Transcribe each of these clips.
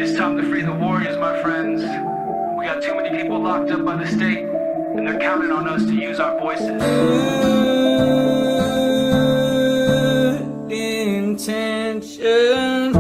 It's time to free the warriors, my friends. We got too many people locked up by the state, and they're counting on us to use our voices. Good intention.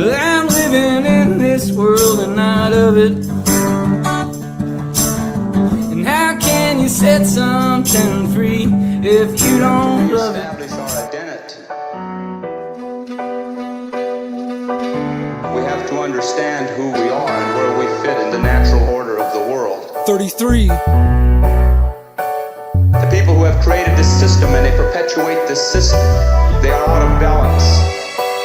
I'm living in this world and out of it. And how can you set something free if you don't love it? Establish our identity. We have to understand who we are and where we fit in the natural order of the world. 33. The people who have created this system and they perpetuate this system, they are out of balance.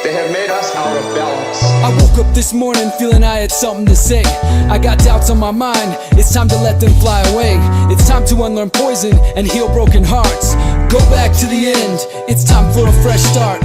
They have made us out of balance. I woke up this morning feeling I had something to say. I got doubts on my mind, it's time to let them fly away. It's time to unlearn poison and heal broken hearts. Go back to the end, it's time for a fresh start.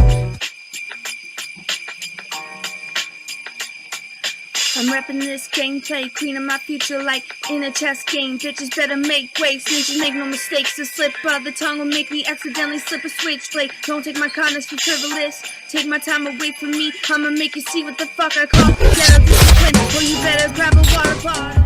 I'm repping this gameplay, cleaning my future like in a chess game. Bitches better make way, snitches make no mistakes. A slip of the tongue will make me accidentally slip a switchblade. Don't take my kindness for frivolous, take my time away from me. I'ma make you see what the fuck I call ghetto discipline, or you better grab a water bottle.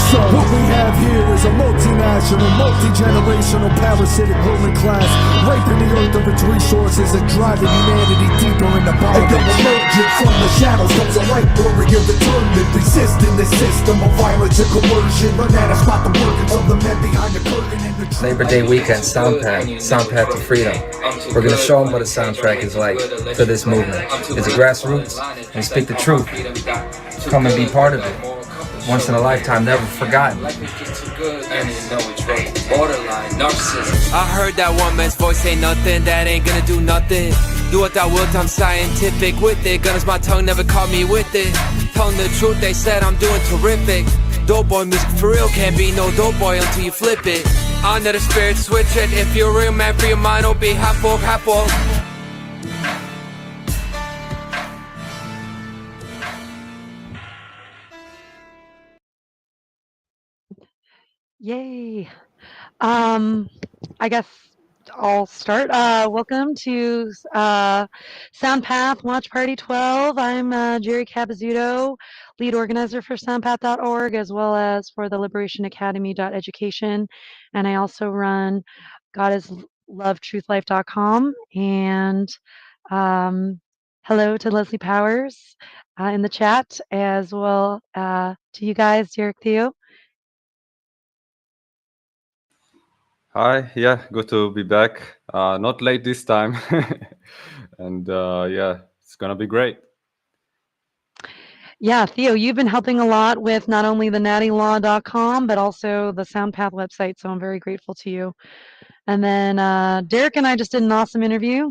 So what we have here is a multinational, multi-generational, parasitic ruling class, raping the earth of its resources and driving humanity deeper in the bottom. And emerging from the shadows comes a light warrior determined, resisting the system of violence and coercion. Learn how to spot the workings of the men behind the curtain and the Labor Day weekend, SoundPath to Freedom. We're going to show them what a soundtrack is like for this movement. It's a grassroots, and speak the truth. Come and be part of it. Once in a lifetime, never forgotten. I heard that one man's voice ain't nothing, that ain't gonna do nothing. Do what I will, I'm scientific with it. Gunners my tongue, never caught me with it. Telling the truth, they said I'm doing terrific. Dope boy music for real, can't be no dope boy until you flip it. Honor the spirit, switch it. If you're a real man, free your mind, don't be hapo. Yay. I guess I'll start. Welcome to SoundPath Watch Party 12. I'm Jerry Capizzuto, lead organizer for SoundPath.org, as well as for the Liberation Academy.education. And I also run GodIsLoveTruthLife.com. And hello to Leslie Powers in the chat, as well to you guys, Derek Theo. Hi, yeah, good to be back. Not late this time. And yeah, it's gonna be great. Yeah, Theo, you've been helping a lot with not only the nattylaw.com, but also the SoundPath website, so I'm very grateful to you. And then Derek and I just did an awesome interview.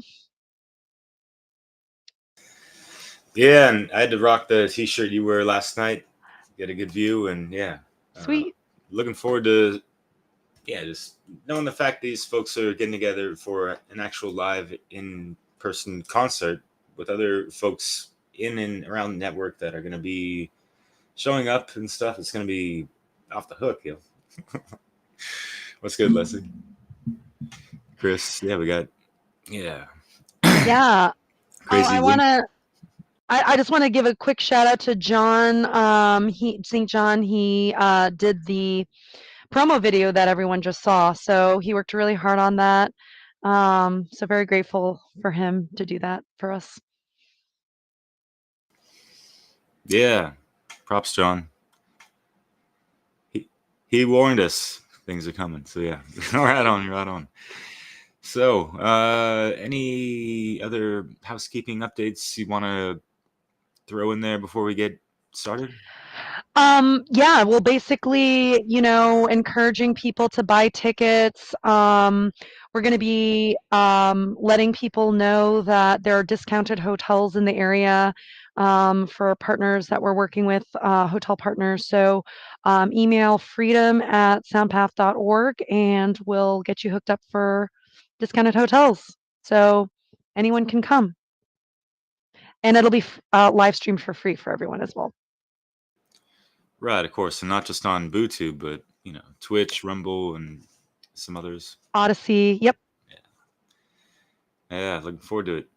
Yeah, and I had to rock the t-shirt you wore last night, get a good view, and yeah. Sweet. Looking forward to, just knowing the fact these folks are getting together for an actual live in-person concert with other folks in and around the network that are going to be showing up and stuff. It's going to be off the hook, yo. What's good, Leslie? Chris, yeah, we got, Yeah. Crazy I just want to give a quick shout out to John St. John. He did the promo video that everyone just saw, so he worked really hard on that. So very grateful for him to do that for us. Yeah, props, John. He warned us things are coming, so yeah. right on. So, any other housekeeping updates you want to throw in there before we get started? Yeah, well, basically, encouraging people to buy tickets. We're going to be letting people know that there are discounted hotels in the area for partners that we're working with, hotel partners. So email freedom@soundpath.org and we'll get you hooked up for discounted hotels. So anyone can come. And it'll be live streamed for free for everyone as well. Right, of course, and not just on BooTube, but Twitch, Rumble, and some others. Odyssey, yep. Yeah, looking forward to it.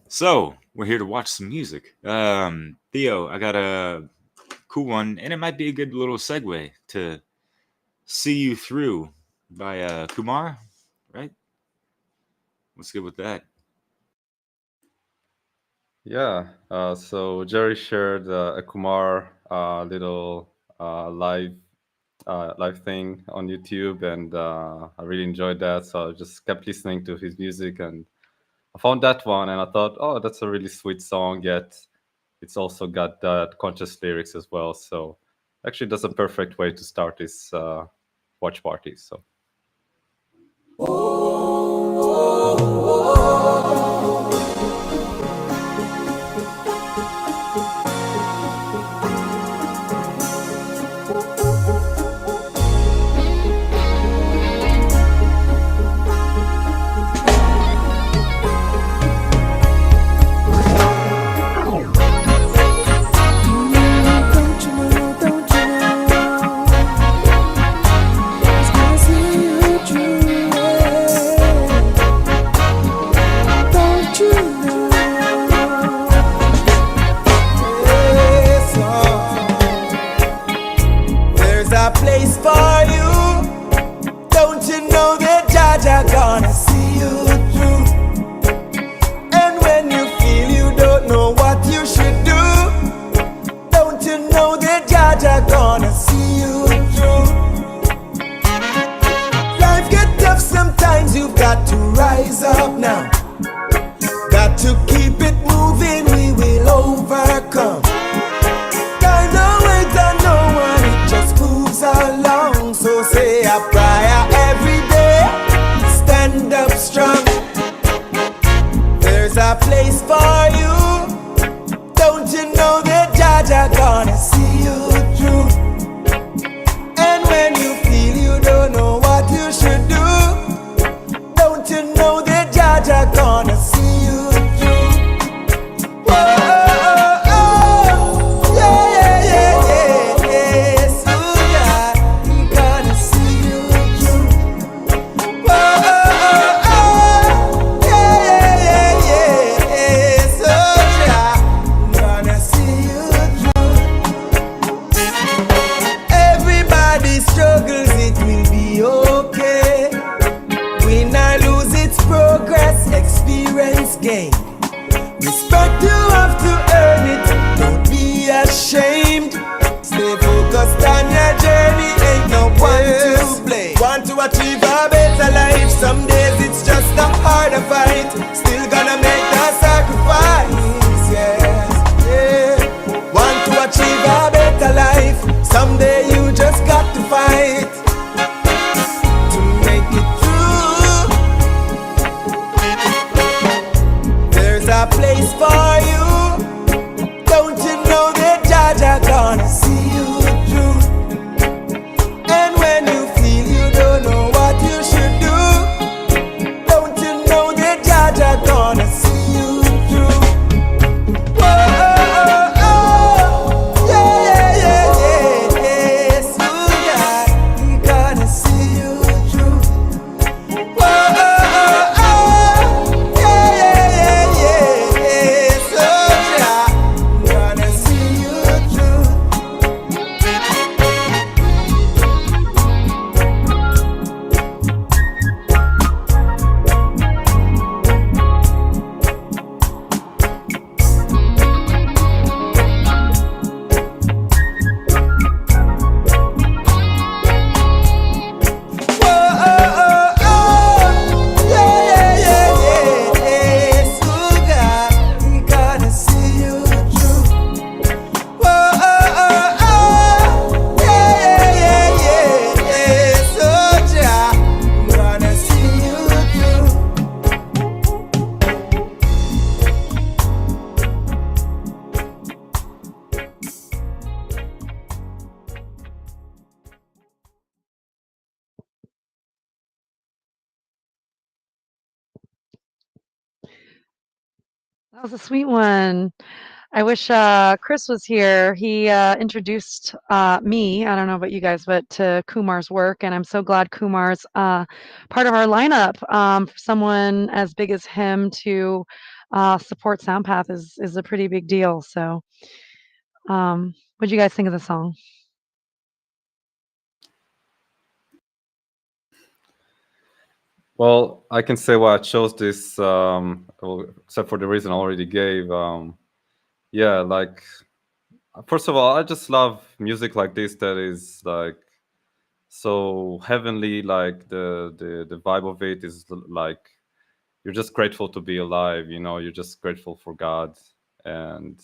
So we're here to watch some music. Theo, I got a cool one, and it might be a good little segue to "See You Through" by Kumar, right? What's good with that? Yeah. So Jerry shared a Kumar little live thing on YouTube, and I really enjoyed that. So I just kept listening to his music, and I found that one, and I thought, oh, that's a really sweet song. Yet it's also got that conscious lyrics as well. So actually, that's a perfect way to start this watch party. So. Place for you. Don't you know that Jaja gonna see you through? And when you feel you don't know what you should do, don't you know that Jaja gonna see you through? Life get tough sometimes, you've got to rise up now. Got to keep it moving, we will overcome. Time don't wait on no one, it just moves along. So say a prayer every day, stand up strong. There's a place for you. Don't you know that Jaja gonna see you through? And when you feel you don't know what you should do, don't you know that Jaja gonna see you through? Whoa. Game. Respect, you have to earn it. Don't be ashamed. Stay focused on your journey. Ain't no one to blame. Want to achieve a better life. Some days it's just a harder fight. Still gonna make the sacrifice. Yes, yeah. Want to achieve a better life. Someday you just got to fight to make it through. A place for you. Don't you know that Jaja gonna see you through? And when you feel you don't know what you should do, That was a sweet one. I wish Chris was here. He introduced me, I don't know about you guys, but to Kumar's work, and I'm so glad Kumar's part of our lineup. For someone as big as him to support SoundPath is a pretty big deal. So, what do you guys think of the song? Well, I can say why I chose this, except for the reason I already gave. Yeah, like, first of all, I just love music like this that is like so heavenly. Like the vibe of it is like you're just grateful to be alive. You know, you're just grateful for God and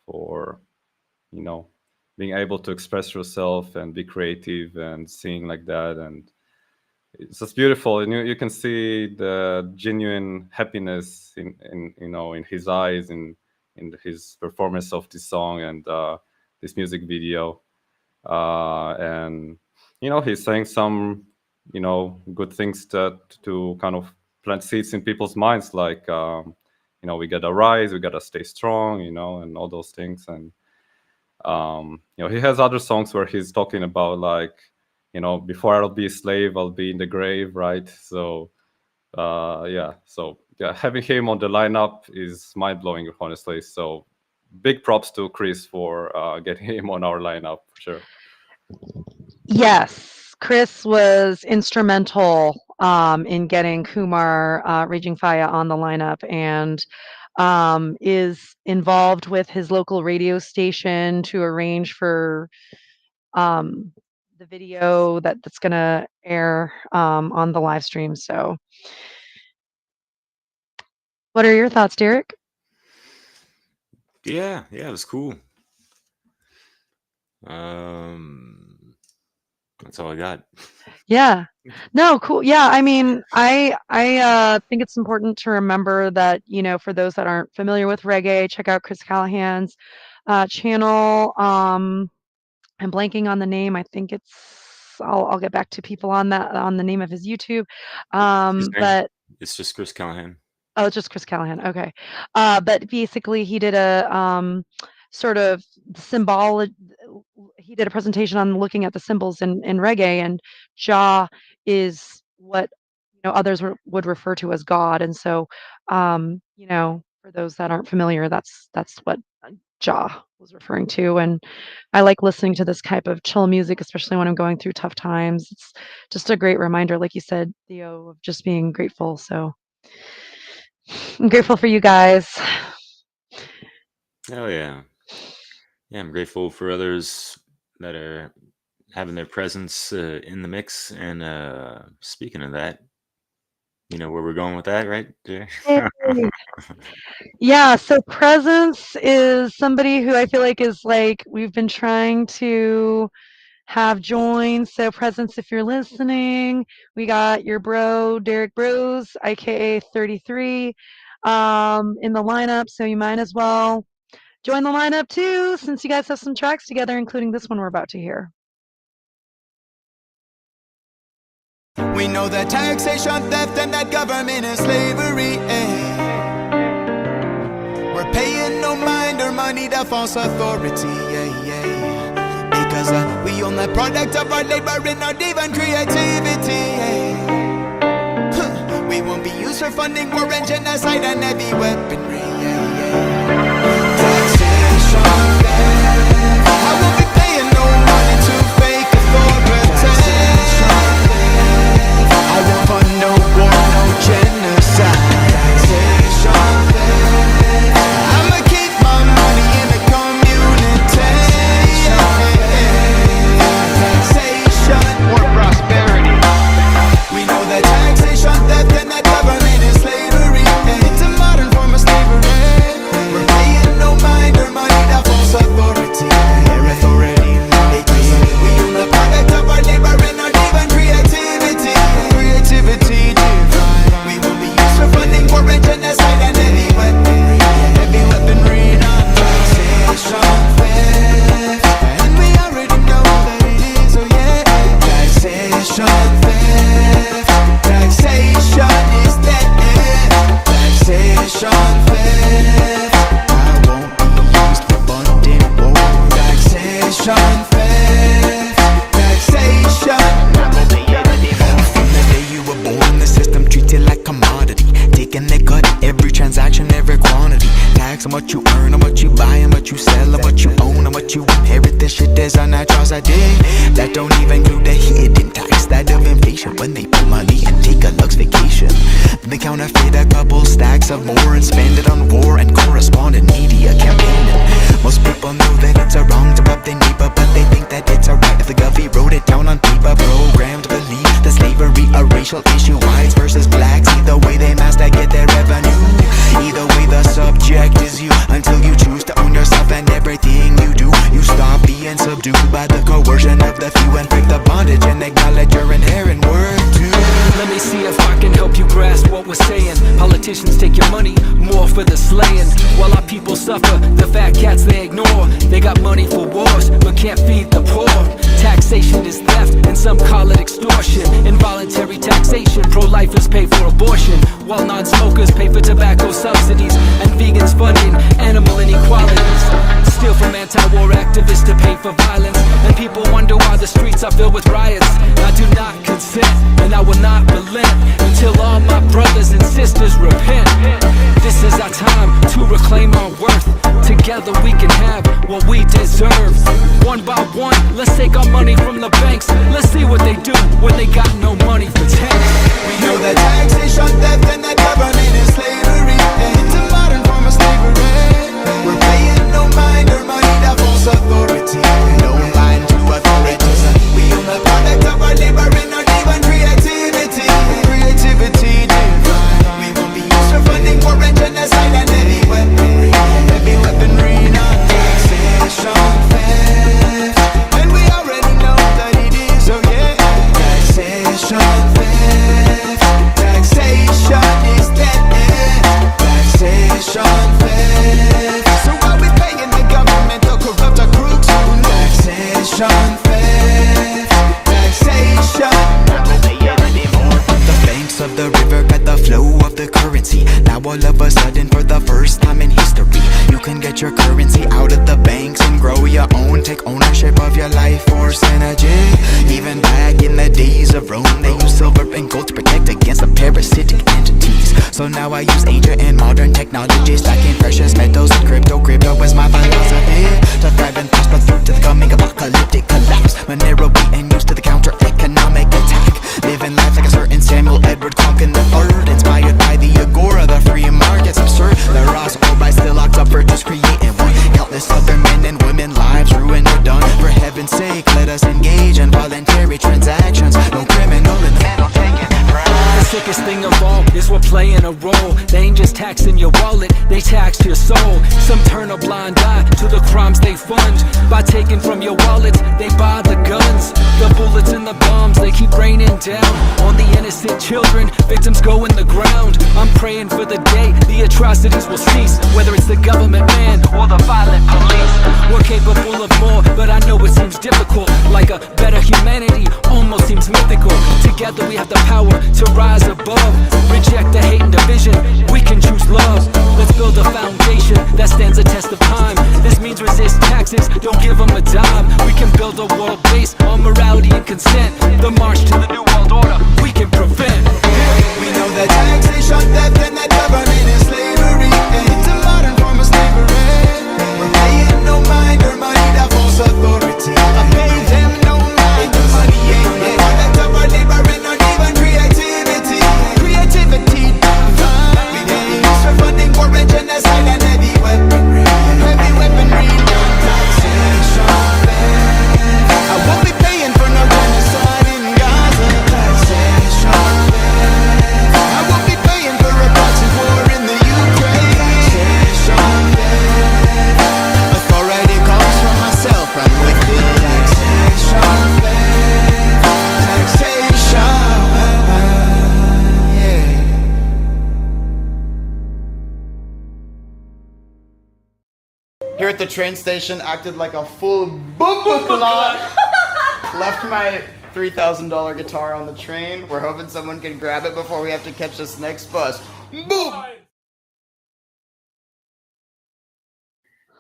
for being able to express yourself and be creative and sing like that. And it's just beautiful, and you can see the genuine happiness in his eyes, in his performance of this song and this music video. And he's saying some good things that to kind of plant seeds in people's minds, like we gotta rise, we gotta stay strong, and all those things. And he has other songs where he's talking about, like, before I'll be a slave, I'll be in the grave, right? So, having him on the lineup is mind-blowing, honestly. So, big props to Chris for getting him on our lineup, for sure. Yes, Chris was instrumental in getting Kumar Raging Fire on the lineup, and is involved with his local radio station to arrange for the video that's going to air on the live stream. So, what are your thoughts, Derek? Yeah, it was cool. That's all I got. Yeah. No, cool. Yeah, I mean, I think it's important to remember that, for those that aren't familiar with reggae, check out Chris Callahan's channel. I'm blanking on the name. I think I'll get back to people on that, on the name of his YouTube. But it's just Chris Callahan. Oh, it's just Chris Callahan. Okay. But basically he did a sort of symbolic, he did a presentation on looking at the symbols in reggae, and Jah is what others would refer to as God. And so for those that aren't familiar, that's what Jah was referring to. And I like listening to this type of chill music, especially when I'm going through tough times. It's just a great reminder, like you said, Theo, of just being grateful. So I'm grateful for you guys. Oh yeah. Yeah, I'm grateful for others that are having their presence in the mix. And speaking of that, you know where we're going with that, right? Yeah, so Presence is somebody who I feel like is like we've been trying to have join. So Presence, if you're listening, we got your bro Derek Bros, aka 33, in the lineup. So you might as well join the lineup too, since you guys have some tracks together, including this one we're about to hear. We know that taxation, theft, and that government is slavery. We're paying no mind or money to false authority. Because we own the product of our labor and our divine creativity. We won't be used for funding war and genocide and heavy weaponry. Taxation, theft. I won't be paying no money to fake authority. I won't fund no war, no genocide. Taxation, theft. I'ma keep my money in the community. Taxation, more prosperity. We know that taxation, theft, and that government is slavery. It's a modern form of slavery. what you earn, and what you buy, and what you sell, and what you own, and what you inherit. This shit is unnatural, I dig. That don't even include the hidden tax, that of inflation. When they put money and take a luxe vacation, then they counterfeit a couple stacks of more and spend it on war and correspondent media campaigning. Most people know that it's a wrong to rob their neighbor, but they think that it's alright if the govy wrote it down on paper. Programmed to believe that slavery a racial issue, whites versus blacks. Either way they mass that get their revenue. Either way the subject is you, until you choose to own yourself and everything you do. You stop being subdued by the coercion of the few and break the bondage and acknowledge your inherent worth too. Let me see if I can help you grasp what we're saying. Politicians take your money, more for the slaying, while our people suffer. The fat cats they ignore. They got money for wars, but can't feed the poor. Taxation is theft, and some call it extortion. Involuntary taxation, pro-lifers pay for abortion, while non-smokers pay for tobacco subsidies, and vegans funding animal inequalities. Steal from anti-war activists to pay for violence, and people wonder why the streets are filled with riots. I do not consent, and I will not relent until all my brothers and sisters repent. This is our time to reclaim our worth. Together we can have what we deserve. One by one, let's take our money from the banks. Let's see what they do when they got no money for tax. We know that taxation, theft, and that government is slavery. It's a modern form of slavery. We're paying no mind or money to false authority. No mind to authorities. We own the product of our labor and our divine creativity. Creativity divine. We won't be used for funding war and genocide and heavy weaponry. Heavy weaponry, not taxation, theft. And we already know that it is, oh yeah. Taxation, theft. Taxation is dead. Taxation, theft. So are we paying the government to corrupt our crooks? Taxation, theft. Taxation. The banks of the river got the flow of the currency. Now all of a sudden, for the first time in history, you can get your currency out of the banks and grow your own. Take ownership of your life force energy. Even back in the days of Rome, they used silver and gold to protect against the parasitic entities. So now I use ancient and modern technology, stacking precious metals and crypto. Crypto is my philosophy to thrive and prosper through to the coming apocalyptic collapse. Monero being used to the counter-economic attack. Living life like a certain Samuel Edward Conkin the third, inspired by the agora, the free market's absurd. The Ross Orbi still locked up for just creating one. Countless other men and women lives ruined or done. For heaven's sake, let us engage in voluntary transactions. No criminal and mental taking The sickest thing of all is we're playing a role. They ain't just taxing your wallet, they tax your soul. Some turn a blind eye to the crimes they fund. By taking from your wallets, they buy the guns, the bullets and the bombs. They keep raining down on the innocent children. Victims go in the ground. I'm praying for the day the atrocities will cease, whether it's the government man or the violent police. We're capable of more, but I know it seems difficult. Like a better humanity almost seems mythical. Together we have the power to rise above. Reject the hate and division, we can choose love. Let's build a foundation that stands the test of time. This means resist taxes, don't give them a dime. We can build a world based on morality and consent. The march to the new world order, we can prevent. We know that taxation, theft, and that government is slavery. It's a modern form of slavery. We're paying no mind or money to false authority. I pay them no mind or money ain't the product of our labor and our divine creativity. Creativity divine. We won't be used for funding war and genocide and heavy weaponry. Heavy weaponry, non taxation, theft. I won't be paying for no genocide in Gaza. Taxation, theft. I won't be paying for a proxy war in the Ukraine. Taxation, theft. Authority comes from myself and with it. Taxation, theft. Taxation, yeah. Here at the train station, acted like a full boom-boom-clot. Left my $3,000 guitar on the train. We're hoping someone can grab it before we have to catch this next bus. Boom!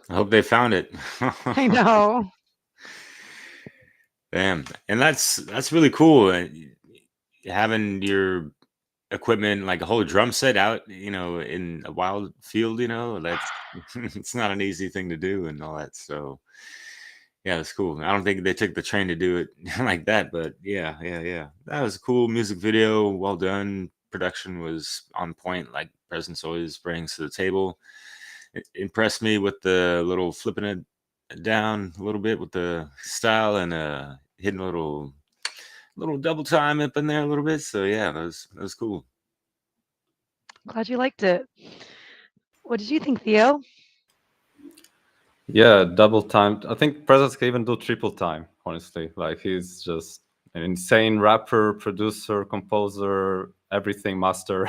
I hope they found it. I know. Damn, and that's really cool. Having your equipment, like a whole drum set out, in a wild field, that's it's not an easy thing to do and all that. So yeah, it's cool. I don't think they took the train to do it like that, but yeah. That was a cool music video. Well done. Production was on point, like Presence always brings to the table. It impressed me with the little flipping it down a little bit with the style and hitting a little double time up in there a little bit. So yeah, that was cool. Glad you liked it. What did you think, Theo? Yeah, double time. I think Presence can even do triple time, honestly. Like, he's just an insane rapper, producer, composer, everything master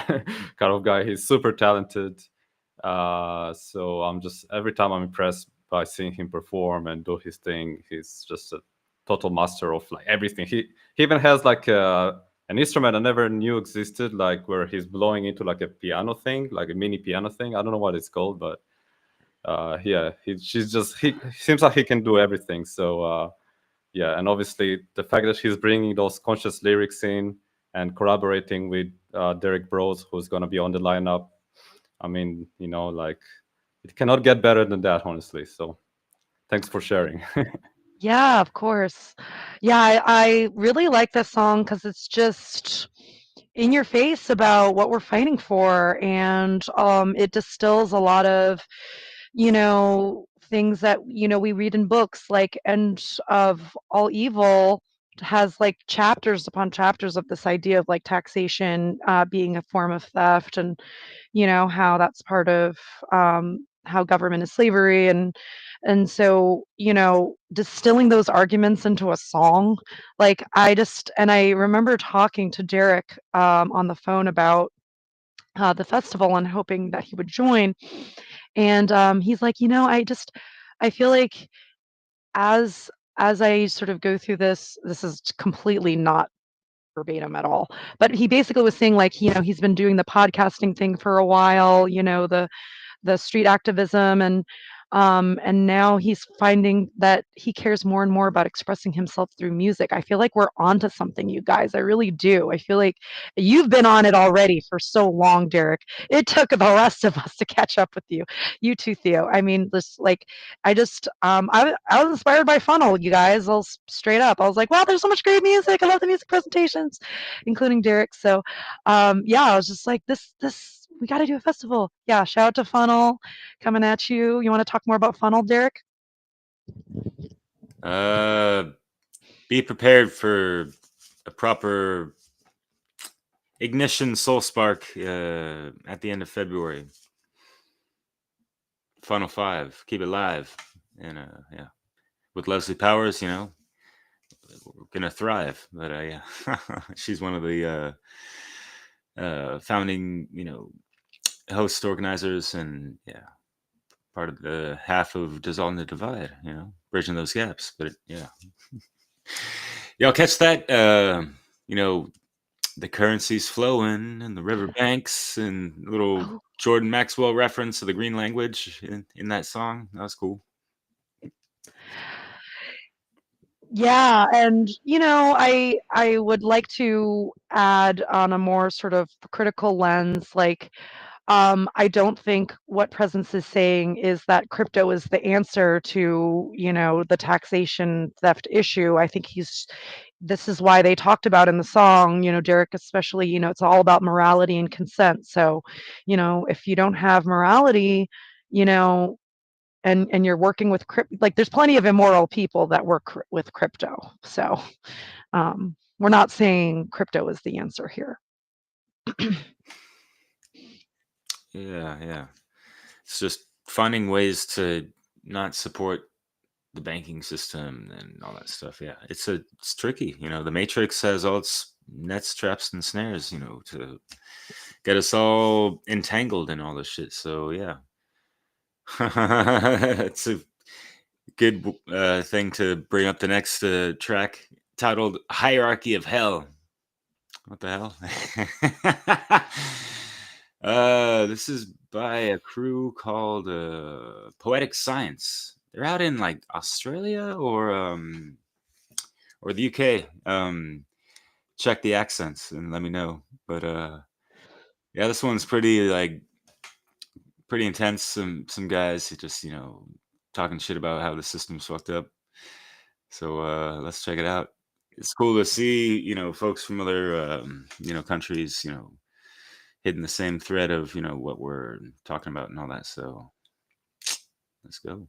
kind of guy. He's super talented. So I'm just, every time I'm impressed by seeing him perform and do his thing. He's just a total master of like everything. He even has like an instrument I never knew existed, like where he's blowing into like a piano thing, like a mini piano thing. I don't know what it's called, but yeah, he seems like he can do everything. So yeah, and obviously the fact that he's bringing those conscious lyrics in and collaborating with Derek Bros, who's going to be on the lineup. I mean, like, it cannot get better than that, honestly. So thanks for sharing. Yeah, of course. Yeah, I really like this song because it's just in your face about what we're fighting for, and it distills a lot of, things that we read in books, like End of All Evil has like chapters upon chapters of this idea of like taxation being a form of theft, and how that's part of how government is slavery, and so distilling those arguments into a song, like I remember talking to Derek on the phone about the festival and hoping that he would join, and he's like, I feel like as I sort of go through this is completely not verbatim at all, but he basically was saying, like, he's been doing the podcasting thing for a while, the street activism, and now he's finding that he cares more and more about expressing himself through music. I feel like we're onto something, you guys. I really do. I feel like you've been on it already for so long, Derek. It took the rest of us to catch up with you. You too, Theo. I mean, just like I was inspired by Funnel, you guys. Straight up. I was like, wow, there's so much great music. I love the music presentations, including Derek. So yeah, I was just like, this we got to do a festival. Yeah, shout out to Funnel coming at you. You want to talk more about Funnel, Derek? Be prepared for a proper ignition soul spark at the end of February. Funnel 5, keep it live. And yeah, with Leslie Powers, we're gonna thrive. But yeah, she's one of the founding, host organizers, and yeah, part of the half of Dissolving the Divide, bridging those gaps. But yeah, y'all catch that? The currency's flowing and the riverbanks, and a little Jordan Maxwell reference to the green language in that song. That was cool. Yeah, and I would like to add on a more sort of critical lens, like I don't think what Presence is saying is that crypto is the answer to, the taxation theft issue. I think this is why they talked about in the song, Derek, especially, it's all about morality and consent. So, if you don't have morality, and you're working with like there's plenty of immoral people that work with crypto. So, we're not saying crypto is the answer here. Yeah. It's just finding ways to not support the banking system and all that stuff. Yeah, it's tricky. The Matrix has all its nets, traps, and snares. To get us all entangled in all this shit. So yeah, it's a good thing to bring up the next track titled "Hierarchy of Hell." What the hell? This is by a crew called Poetic Science. They're out in like Australia or the UK. Check the accents and let me know. But Yeah, this one's pretty pretty intense. Some guys just talking shit about how the system's fucked up. So let's check it out. It's cool to see folks from other countries hitting the same thread of what we're talking about and all that. So let's go.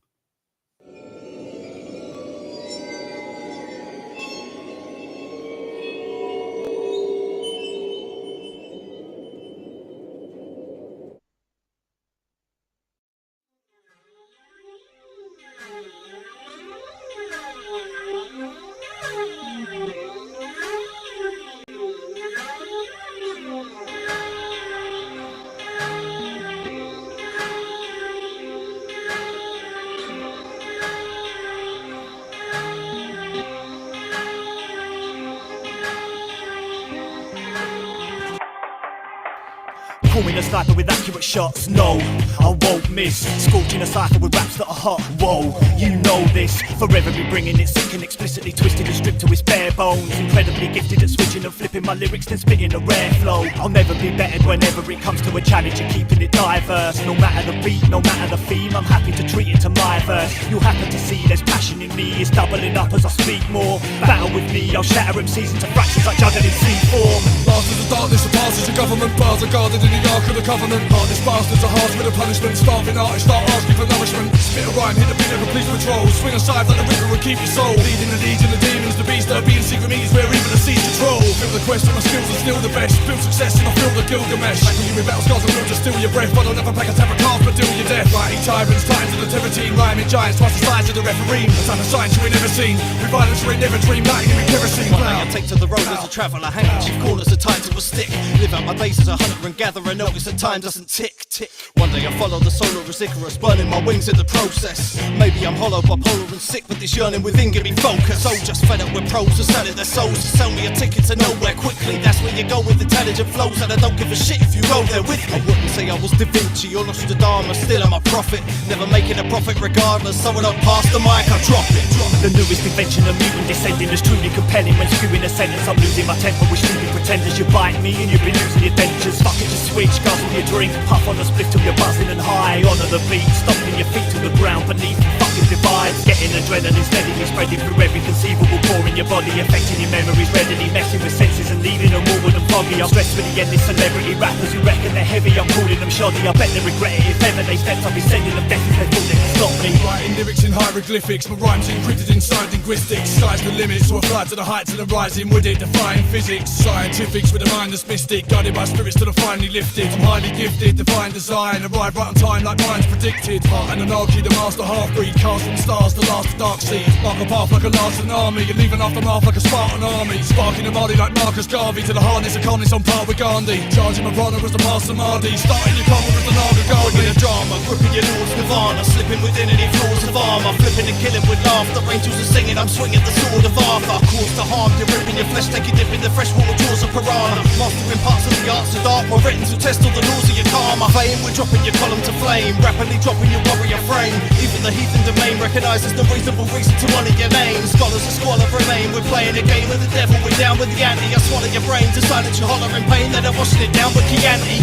Call me the sniper with accurate shots, no, I won't miss. Scorching a cipher with raps that are hot, whoa, you know this. Forever be bringing it sick and explicitly twisted and stripped to its bare bones. Incredibly gifted at switching and flipping my lyrics then spitting a rare flow. I'll never be bettered whenever it comes to a challenge and keeping it diverse. No matter the beat, no matter the theme, I'm happy to treat it to my verse. You'll happen to see there's passion in me, it's doubling up as I speak more. Battle with me, I'll shatter MCs into fractions like juggling C4. Masters of darkness, the passes of government, bars are guarded in the Ark of the Covenant. Hardest bastards are harsh with a punishment. Starving artists start asking for nourishment. Spit a rhyme, hit the beat of a police patrol. Swing a scythe like the river and keep your soul. Leading the legion of demons, the beast that be in secret meetings where even the seas control. Feel the quest and my skills are still the best. Feel success and I feel the Gilgamesh. Like when you in battle scars and will just steal your breath. But I'll never pack a terror cards but deal your death. Fighting tyrants, titans of the terror team. Rhyming giants, twice the size of the referee. A time of science you ain't never seen. With violence you ain't never dreamed. Lighting with kerosene. One day I take to the road as a traveller. Handkerchief corners are tied to a stick. Live out my days as a hunter and gatherer. Notice that time doesn't tick, tick. One day I follow the solar as Icarus, burning my wings in the process. Maybe I'm hollow, bipolar and sick, but this yearning within give me focus. So just fed up with pros who selling their souls to sell me a ticket to nowhere quickly. That's where you go with intelligent flows, and I don't give a shit if you go there with me. I wouldn't say I was Da Vinci or Nostradamus, still I'm a prophet. Never making a profit regardless, so when I pass the mic I drop it. The newest invention of mutant descending is truly compelling. When skewing a sentence I'm losing my temper with stupid pretenders. You bite me and you've been losing your dentures. Fuck it, just switch, guzzle your drink, puff on a split till you're buzzing and high. Honour the beat, stomping your feet to the ground beneath you fucking divides. Getting adrenaline steadily spreading through every conceivable pore in your body, affecting your memories readily, messing with senses and leaving them all and foggy. I'm stressed with the endless celebrity rappers who reckon they're heavy, I'm calling them shoddy. I bet they regret it if ever they stepped, I'll be sending them death if they thought they could stop me. Writing lyrics in hieroglyphics, my rhymes encrypted inside linguistics. Sky's the limit, so I fly to the heights and I'm rising with it, defying physics. Scientifics with a mind that's mystic, guided by spirits till I'm finally lifted. I'm highly gifted, divine design, arrive right on time like mine's predicted. Heart and anarchy, the master half-breed, cast from stars, the last of dark seas. Mark a path like a last army, and leave an aftermath like a Spartan army. Sparking a body like Marcus Garvey, to the harness of calmness on par with Gandhi. Charging my brother as the master Mahdi, starting your karma as the Naga Gandhi. A drama, gripping your lord's nirvana, slipping within any flaws of armour, flipping and killing with laughter. Angels are singing, I'm swinging the sword of Arthur. Cause to harm, you're ripping your flesh, taking dip in the freshwater jaws of piranha. Mastering parts of the arts of dark, more written to test all the laws of your karma. Fame, we're dropping your column to flame, rapidly dropping your warrior frame. Even the heathen domain recognises the reasonable reason to honour your name. Scholars of squalor remain, we're playing a game with the devil, we're down with the ante. I swallow your brain to silence your hollering pain, then I'm washing it down with Chianti.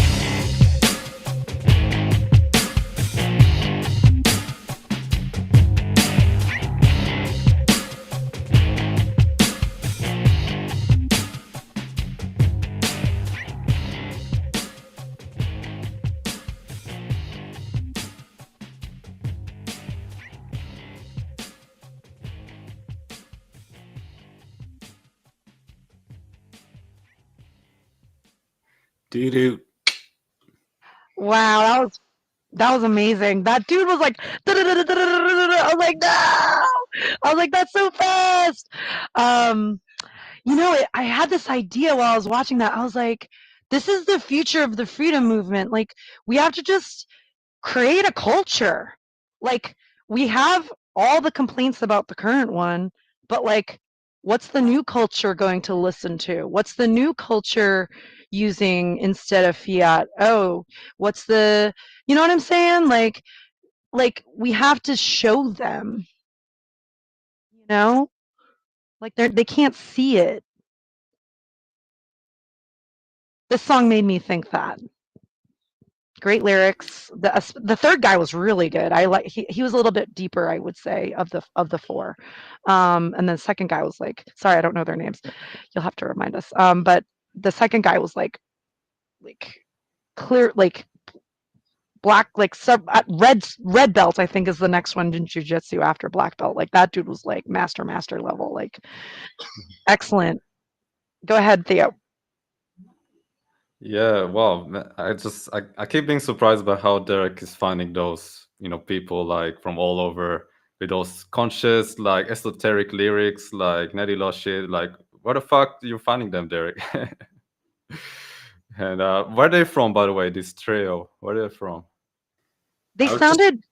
Doo-doo. Wow, that was amazing. That dude was like, I was like, no! I was like, that's so fast. I had this idea while I was watching that. I was like, this is the future of the freedom movement. Like, we have to just create a culture. Like, we have all the complaints about the current one, but like, what's the new culture going to listen to? What's the new culture using instead of fiat? Oh, what's the, you know what I'm saying? Like we have to show them, like they can't see it. This song made me think that. Great lyrics. The third guy was really good. I like he was a little bit deeper, I would say, of the four. And the second guy was like, sorry, I don't know their names. You'll have to remind us. But the second guy was like clear, like black, like red belt. I think is the next one in jujitsu after black belt. Like that dude was like master level. Like excellent. Go ahead, Theo. Yeah, well, I keep being surprised by how Derek is finding those, people like from all over with those conscious, like esoteric lyrics, like Netty Law shit. Like, where the fuck are you finding them, Derek? And where are they from, by the way? This trio, where are they from? They sounded.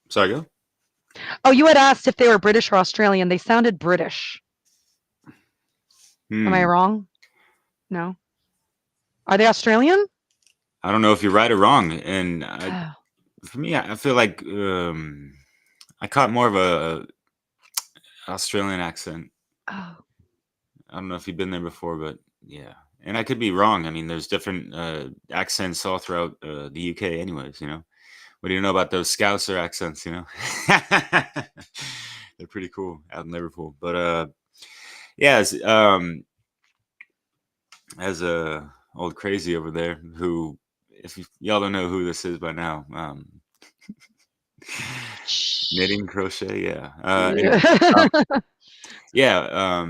Sorry, go. Oh, you had asked if they were British or Australian. They sounded British. Am I wrong? No. Are they Australian? I don't know if you're right or wrong. And for me, I feel like I caught more of a Australian accent. Oh. I don't know if you've been there before, but yeah. And I could be wrong. I mean, there's different accents all throughout the UK anyways, What do you know about those Scouser accents, They're pretty cool out in Liverpool. But yeah, as a old crazy over there who, if y'all don't know who this is by now, knitting crochet, yeah. Anyway, yeah,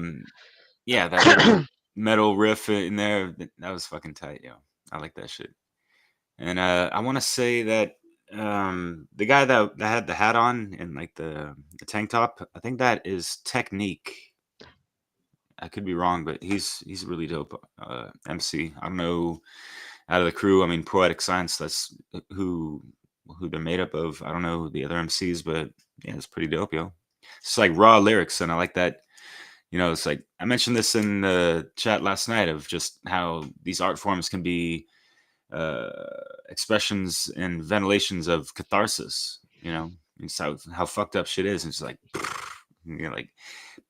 that little metal riff in there, that was fucking tight, yo. I like that shit. And I want to say that the guy that had the hat on and like the tank top, I think that is Technique. I could be wrong, but he's a really dope MC. I don't know, out of the crew, I mean, Poetic Science, that's who they're made up of. I don't know the other MCs, but yeah, it's pretty dope, yo. It's like raw lyrics, and I like that. It's like I mentioned this in the chat last night of just how these art forms can be expressions and ventilations of catharsis. It's how fucked up shit is. It's like, like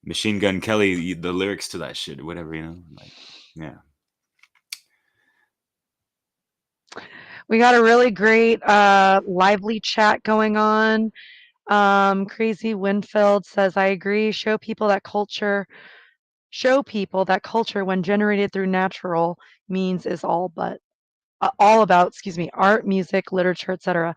Machine Gun Kelly, the lyrics to that shit or whatever. Like, yeah. We got a really great lively chat going on. Crazy Winfield says, I agree. Show people that culture, when generated through natural means is all about, art, music, literature, etc.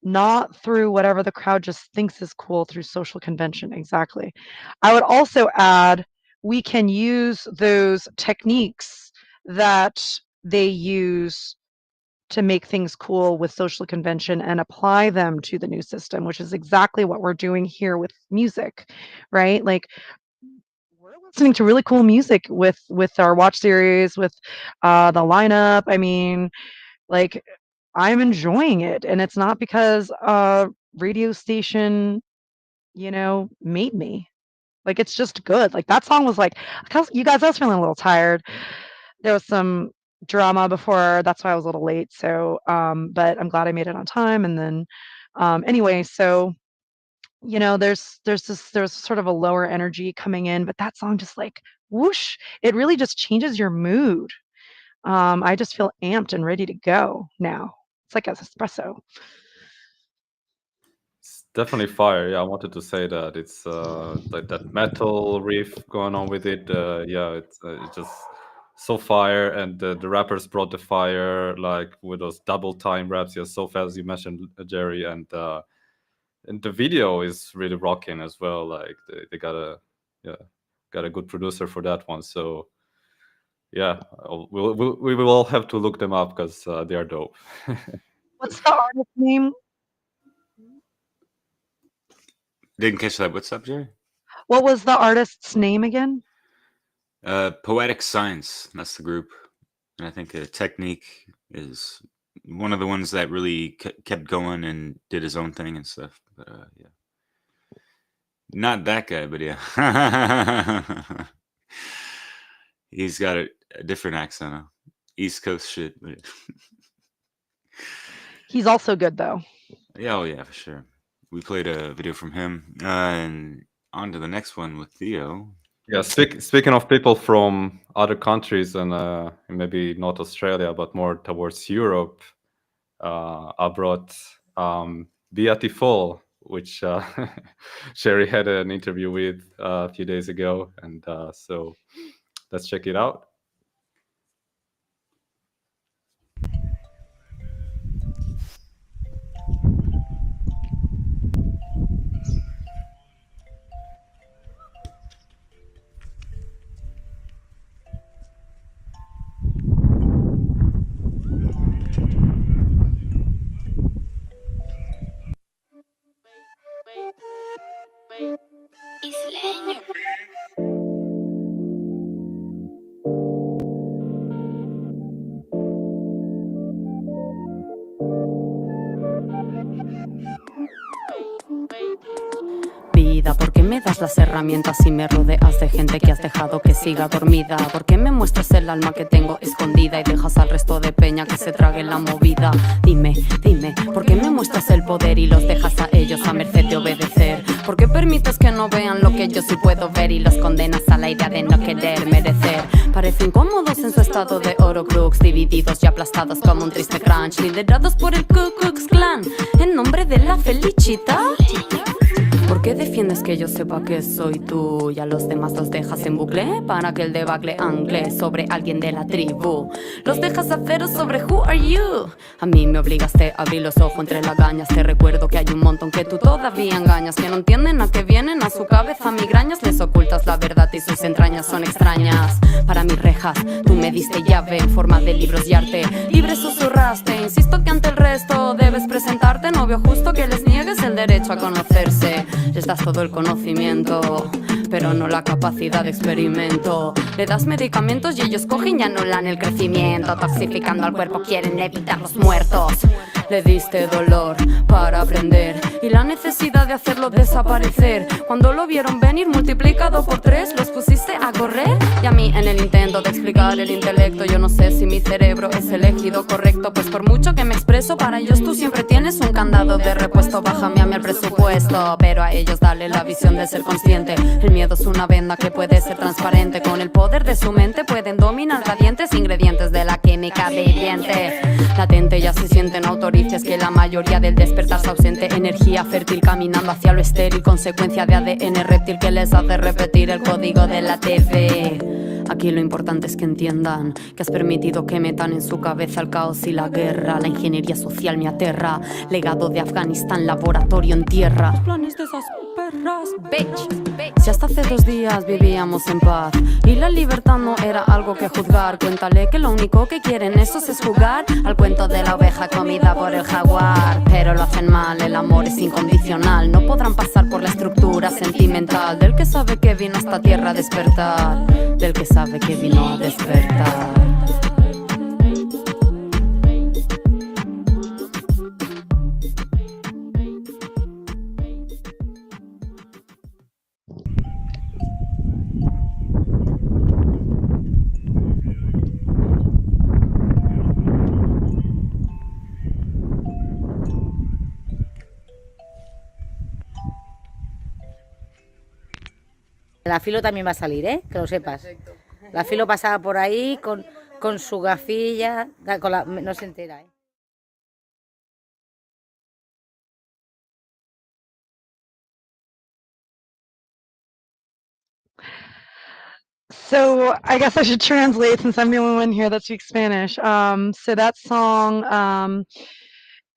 Not through whatever the crowd just thinks is cool through social convention. Exactly. I would also add, we can use those techniques that they use to make things cool with social convention and apply them to the new system, which is exactly what we're doing here with music, right? Like we're listening to really cool music with our watch series, with the lineup. I mean, like I'm enjoying it, and it's not because a radio station, made me. Like it's just good. Like that song was like, you guys, I was feeling a little tired. There was some drama before, that's why I was a little late. So, but I'm glad I made it on time. And then, anyway, so there's sort of a lower energy coming in, but that song just like whoosh, it really just changes your mood. I just feel amped and ready to go now. It's like an espresso. It's definitely fire. Yeah, I wanted to say that it's like that metal riff going on with it. Yeah, it's just so fire, and the rappers brought the fire, like with those double time raps. Yeah, so fast, as you mentioned, Jerry, and the video is really rocking as well. Like they got a good producer for that one. So yeah, we will all have to look them up because they are dope. What's the artist name? Didn't catch that. What's up, Jerry? What was the artist's name again? Poetic Science. That's the group. And I think Technique is one of the ones that really kept going and did his own thing and stuff. But yeah. Not that guy, but yeah. He's got a different accent. Huh? East Coast shit. But He's also good, though. Yeah, oh yeah, for sure. We played a video from him. And on to the next one with Theo. Yeah, speaking of people from other countries and maybe not Australia, but more towards Europe, I brought Beatiful, which Sherry had an interview with a few days ago, and so let's check it out. Vida, ¿por qué me das las herramientas y me rodeas de gente que has dejado que siga dormida? ¿Por qué me muestras el alma que tengo escondida y dejas al resto de peña que se trague la movida? Dime, dime, ¿por qué me muestras el poder y los dejas a ellos a merced de obedecer? ¿Por qué permites que no vean lo que yo sí puedo ver y los condenas a la idea de no querer merecer? Parecen cómodos en su estado de oro crux, divididos y aplastados como un triste crunch, liderados por el Ku Klux Klan en nombre de la felicidad. ¿Por qué defiendes que yo sepa que soy tú y a los demás los dejas en bucle para que el debacle angle sobre alguien de la tribu? Los dejas a cero sobre who are you. A mí me obligaste a abrir los ojos entre lagañas. Te recuerdo que hay un montón que tú todavía engañas, que no entienden a qué vienen a su cabeza migrañas. Les ocultas la verdad y sus entrañas son extrañas. Para mis rejas tú me diste llave en forma de libros y arte. Libre susurraste, insisto que ante el resto debes presentarte. No veo justo que les niegues el derecho a conocerse. Les das todo el conocimiento, pero no la capacidad de experimento. Le das medicamentos y ellos cogen y anulan el crecimiento. Toxificando al cuerpo quieren evitar los muertos. Le diste dolor para aprender y la necesidad de hacerlo desaparecer. Cuando lo vieron venir multiplicado por 3, los pusiste a correr. Y a mí en el intento de explicar el intelecto, yo no sé si mi cerebro es elegido correcto. Pues por mucho que me expreso, para ellos tú siempre tienes un candado de repuesto. Bájame a mí el presupuesto, pero a ellos dale la visión de ser consciente. El miedo es una venda que puede ser transparente. Con el poder de su mente pueden dominar radiantes ingredientes de la química viviente. Latente ya se sienten autorices que la mayoría del despertar se ausente. Energía fértil caminando hacia lo estéril, consecuencia de ADN reptil que les hace repetir el código de la TV. Aquí lo importante es que entiendan que has permitido que metan en su cabeza el caos y la guerra. La ingeniería social me aterra, legado de Afganistán, laboratorio en tierra. Los planes de esas perras, bitch. Si hasta hace 2 días vivíamos en paz y la libertad no era algo que juzgar, cuéntale que lo único que quieren esos es jugar al cuento de la oveja comida por el jaguar. Pero lo hacen mal, el amor es incondicional. No podrán pasar por la estructura sentimental del que sabe que vino a esta tierra a despertar, del que sabe que vino a despertar. La Filo también va a salir, ¿eh? Que lo sepas. Perfecto. La Filo pasaba por ahí con su gafilla, no se entera, ¿eh? So I guess I should translate since I'm the only one here that speaks Spanish. So that song,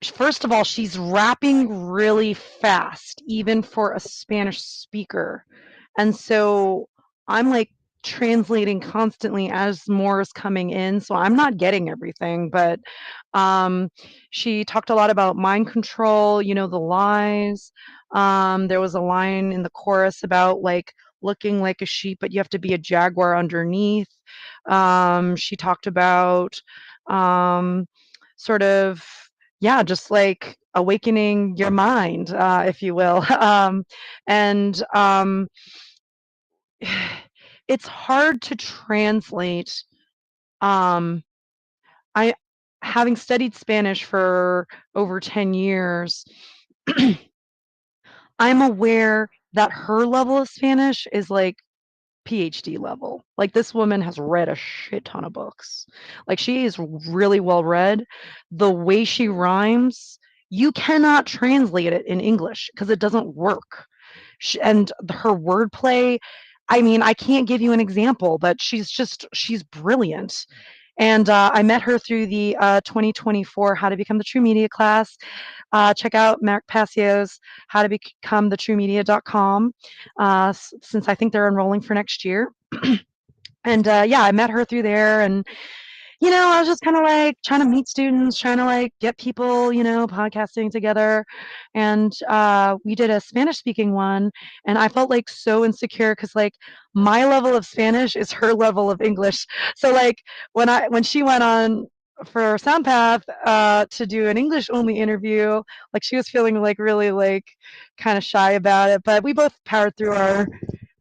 first of all, she's rapping really fast, even for a Spanish speaker. And so I'm like translating constantly as more is coming in. So I'm not getting everything, but she talked a lot about mind control, you know, the lies. There was a line in the chorus about like looking like a sheep, but you have to be a jaguar underneath. She talked about sort of, yeah, just like awakening your mind, if you will. And it's hard to translate. I, having studied Spanish for over 10 years, I'm aware that her level of Spanish is like PhD level. Like this woman has read a shit ton of books. Like she is really well read. The way she rhymes, you cannot translate it in English because it doesn't work. And her wordplay, I mean, I can't give you an example, but she's brilliant. And I met her through the 2024 How to Become the True Media class. Check out Mark Passio's How to Become the True Media.com, since I think they're enrolling for next year. And yeah, I met her through there, and I was just kind of like trying to meet students, trying to like get people, podcasting together. And we did a Spanish speaking one, and I felt like so insecure because like my level of Spanish is her level of English. So like when she went on for SoundPath to do an English only interview, like she was feeling like really like kind of shy about it, but we both powered through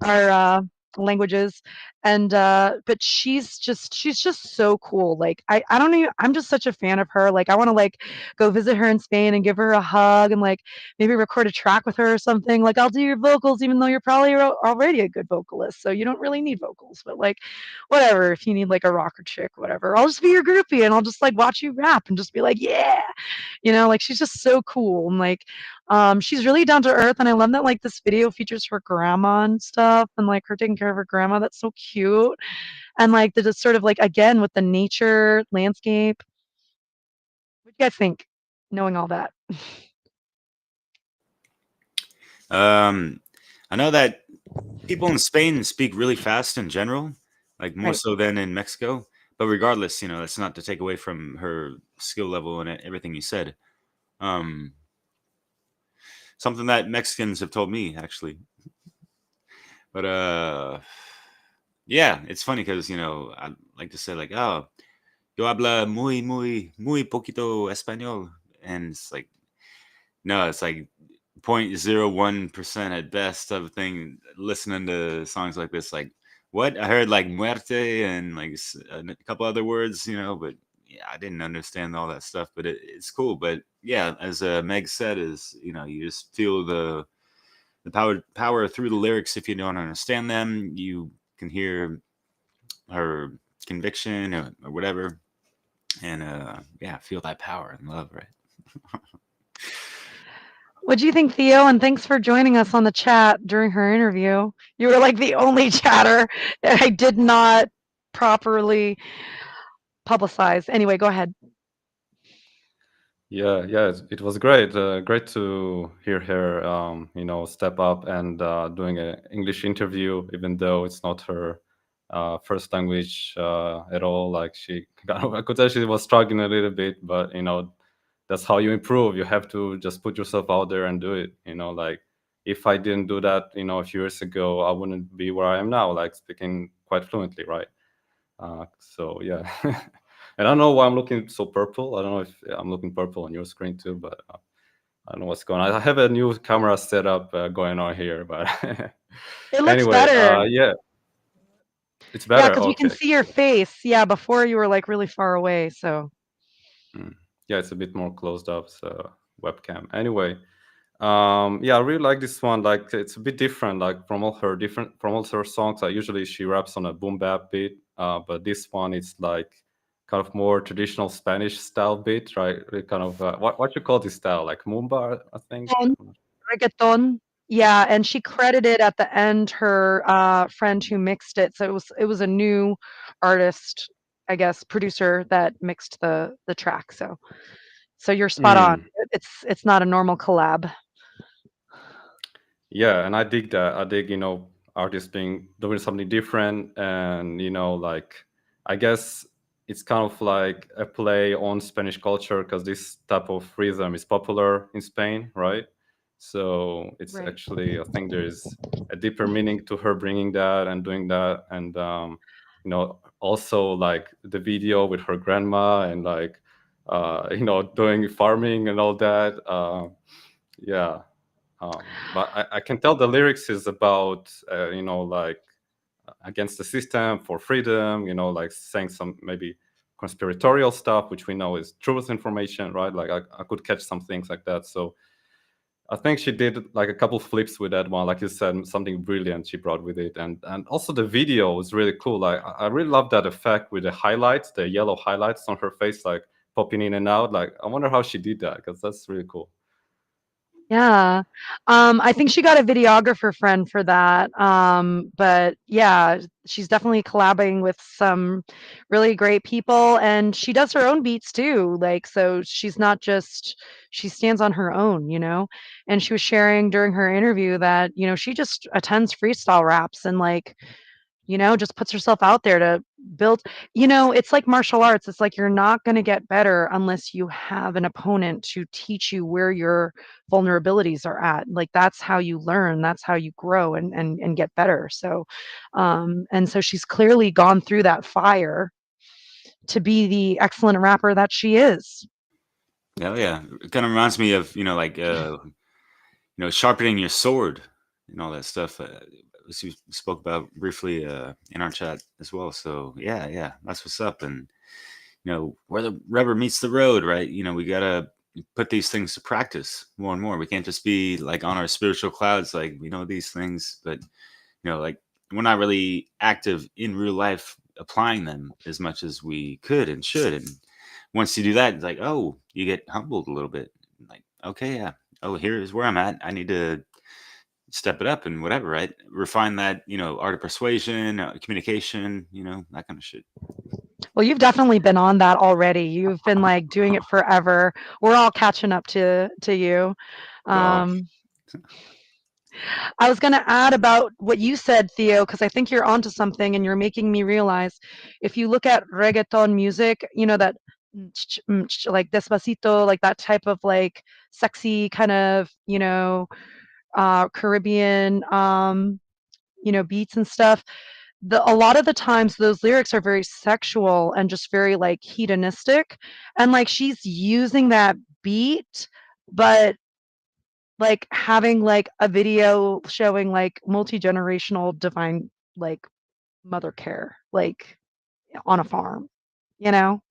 our languages. And but she's just so cool. Like I don't even, I'm just such a fan of her. Like I want to like go visit her in Spain and give her a hug and like maybe record a track with her or something. Like I'll do your vocals even though you're probably already a good vocalist, so you don't really need vocals. But like whatever, if you need like a rocker chick, whatever, I'll just be your groupie and I'll just like watch you rap and just be like, yeah, like she's just so cool. And like she's really down to earth, and I love that like this video features her grandma and stuff, and like her taking care of her grandma. That's so cute. And like the just sort of like again with the nature landscape. What do you guys think, knowing all that? I know that people in Spain speak really fast in general, like more Right. so than in Mexico. But regardless, that's not to take away from her skill level and everything you said. Something that Mexicans have told me actually. But yeah, it's funny because I like to say like, oh, yo habla muy poquito español, and it's like, no, it's like 0.01% at best of thing. Listening to songs like this, like, what I heard like muerte and like a couple other words, but yeah, I didn't understand all that stuff. But it's cool. But yeah, as Meg said, is you just feel the power through the lyrics. If you don't understand them, you can hear her conviction or whatever, and yeah, feel that power and love, right? What do you think, Theo? And thanks for joining us on the chat during her interview. You were like the only chatter that I did not properly publicize. Anyway, go ahead. Yeah, it was great. Great to hear her, step up and doing an English interview, even though it's not her first language at all. Like I could tell she was struggling a little bit, but that's how you improve. You have to just put yourself out there and do it. Like if I didn't do that, a few years ago, I wouldn't be where I am now, like speaking quite fluently, right? So yeah. And I don't know why I'm looking so purple. I don't know if I'm looking purple on your screen too, but I don't know what's going on. I have a new camera setup going on here, but It looks anyway, better. yeah, it's better. Yeah, because we can see your face. Yeah, before you were like really far away. So yeah, it's a bit more closed up, so webcam. Anyway, yeah, I really like this one. Like it's a bit different, like from all her songs. Usually she raps on a boom bap beat, but this one it's like kind of more traditional Spanish style beat, right? Kind of what you call this style, like mumba, I think. reggaeton. Yeah, and she credited at the end her friend who mixed it. So it was a new artist, I guess, producer that mixed the track. So you're spot on. It's not a normal collab. Yeah, and I dig that. I dig, artists doing something different, and like I guess it's kind of like a play on Spanish culture because this type of rhythm is popular in Spain, right? So it's Right. actually, I think there's a deeper meaning to her bringing that and doing that, and also like the video with her grandma and like doing farming and all that. Yeah. But I can tell the lyrics is about like against the system for freedom, like saying some maybe conspiratorial stuff, which we know is truth information, right? Like I could catch some things like that. So I think she did like a couple flips with that one, like you said, something brilliant she brought with it, and also the video was really cool. Like I really love that effect with the highlights, the yellow highlights on her face, like popping in and out. Like I wonder how she did that because that's really cool. Yeah. I think she got a videographer friend for that. But yeah, she's definitely collabing with some really great people and she does her own beats too. Like, so she's not just, she stands on her own, you know? And she was sharing during her interview that, you know, she just attends freestyle raps and like, you know, just puts herself out there to build, you know, it's like martial arts. It's like you're not going to get better unless you have an opponent to teach you where your vulnerabilities are at. Like that's how you learn, that's how you grow and get better. So and so she's clearly gone through that fire to be the excellent rapper that she is. Oh yeah, it kind of reminds me of like sharpening your sword and all that stuff. As we spoke about briefly in our chat as well. So yeah, that's what's up. And where the rubber meets the road, right? We gotta put these things to practice more and more. We can't just be like on our spiritual clouds, like we know these things, but like we're not really active in real life applying them as much as we could and should. And once you do that, it's like, oh, you get humbled a little bit. Like, okay, yeah. Oh, here's where I'm at. I need to step it up and whatever, right? Refine that, art of persuasion, communication, that kind of shit. Well, you've definitely been on that already. You've been like doing it forever. We're all catching up to you. I was going to add about what you said, Theo, because I think you're onto something and you're making me realize if you look at reggaeton music, you know, that like despacito, like that type of like sexy kind of, Caribbean, beats and stuff. A lot of the times those lyrics are very sexual and just very like hedonistic. And like she's using that beat, but like having like a video showing like multi-generational divine like mother care like on a farm, you know,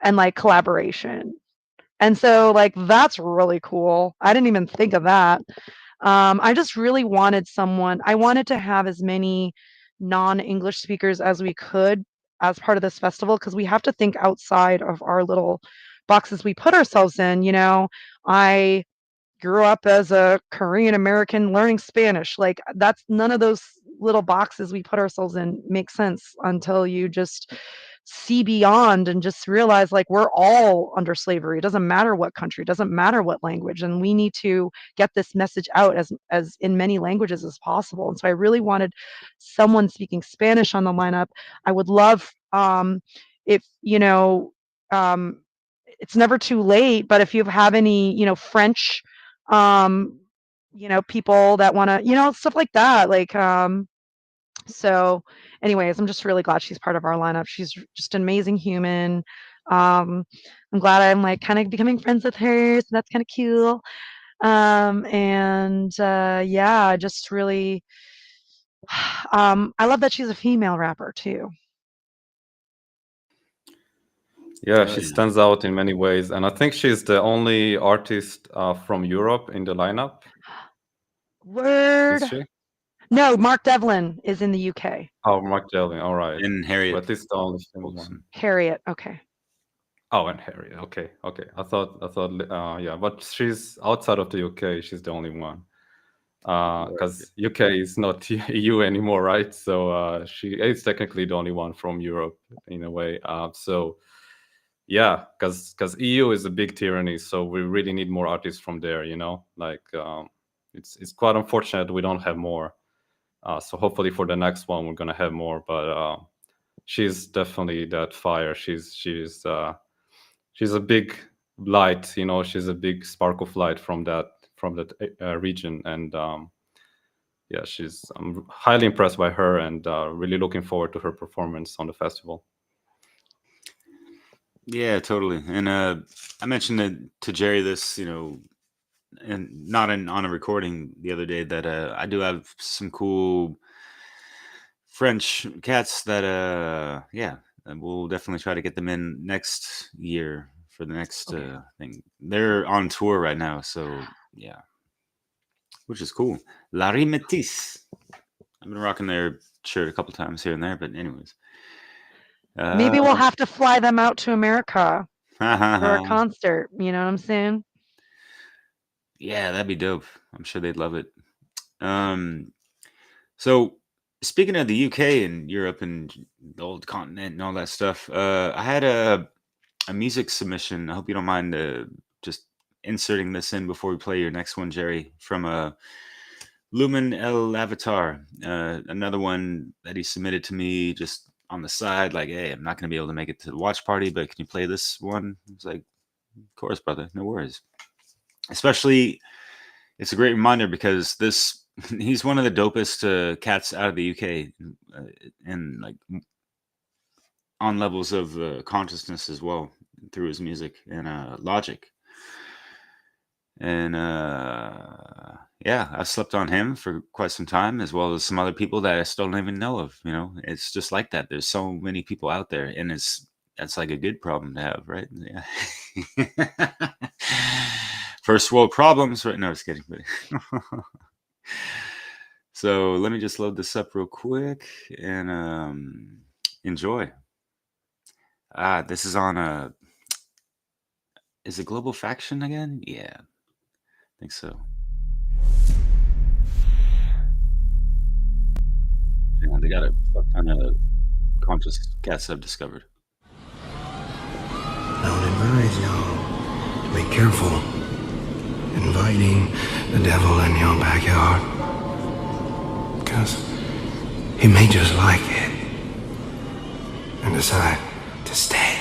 and like collaboration. And so like that's really cool. I didn't even think of that. I just really wanted someone, I wanted to have as many non-English speakers as we could as part of this festival because we have to think outside of our little boxes we put ourselves in, you know. I grew up as a Korean American learning Spanish. Like that's none of those little boxes we put ourselves in make sense until you just see beyond and just realize like we're all under slavery. It doesn't matter what country, it doesn't matter what language, and we need to get this message out as in many languages as possible. And so I really wanted someone speaking Spanish on the lineup. I would love if it's never too late, but if you have any, French people that want to, stuff like that. Like, so anyways, I'm just really glad she's part of our lineup. She's just an amazing human. I'm glad I'm like kind of becoming friends with her. So that's kind of cool. Yeah, just really, I love that she's a female rapper too. Yeah, she stands out in many ways, and I think she's the only artist from Europe in the lineup. Word. Is she? No, Mark Devlin is in the UK. Oh, Mark Devlin. All right. And Harriet. But it's the only one. Harriet. Okay. Oh, and Harriet. Okay. I thought. Yeah, but she's outside of the UK. She's the only one. Because UK is not EU anymore, right? So she is technically the only one from Europe in a way. So yeah, because EU is a big tyranny, so we really need more artists from there. Like it's quite unfortunate we don't have more. So hopefully for the next one we're gonna have more. But she's definitely that fire. She's a big light. She's a big spark of light from that region, and yeah, I'm highly impressed by her, and really looking forward to her performance on the festival. Yeah, totally. And I mentioned to Jerry this, and not on a recording the other day, that I do have some cool French cats that and we'll definitely try to get them in next year for the next thing. They're on tour right now, so yeah. which is cool. Larry Matisse. I've been rocking their shirt a couple times here and there, but anyways. Maybe we'll have to fly them out to America for a concert. You know what I'm saying? Yeah, that'd be dope. I'm sure they'd love it. So speaking of the UK and Europe and the old continent and all that stuff, I had a music submission. I hope you don't mind just inserting this in before we play your next one, Jerry, from Lumen El Avatar. Another one that he submitted to me just on the side, like, hey, I'm not going to be able to make it to the watch party, but can you play this one? I was like, of course, brother, no worries. Especially, it's a great reminder because he's one of the dopest cats out of the UK and like on levels of consciousness as well through his music and logic. And yeah, I've slept on him for quite some time, as well as some other people that I still don't even know of. You know, it's just like that. There's so many people out there, and that's like a good problem to have, right? Yeah. First world problems, right? No, I was kidding. But so let me just load this up real quick and enjoy. This is on is it Global Faction again? Yeah, I think so. Yeah, they got a fuck ton of conscious cats I've discovered. I would advise y'all to be careful inviting the devil in your backyard, because he may just like it and decide to stay.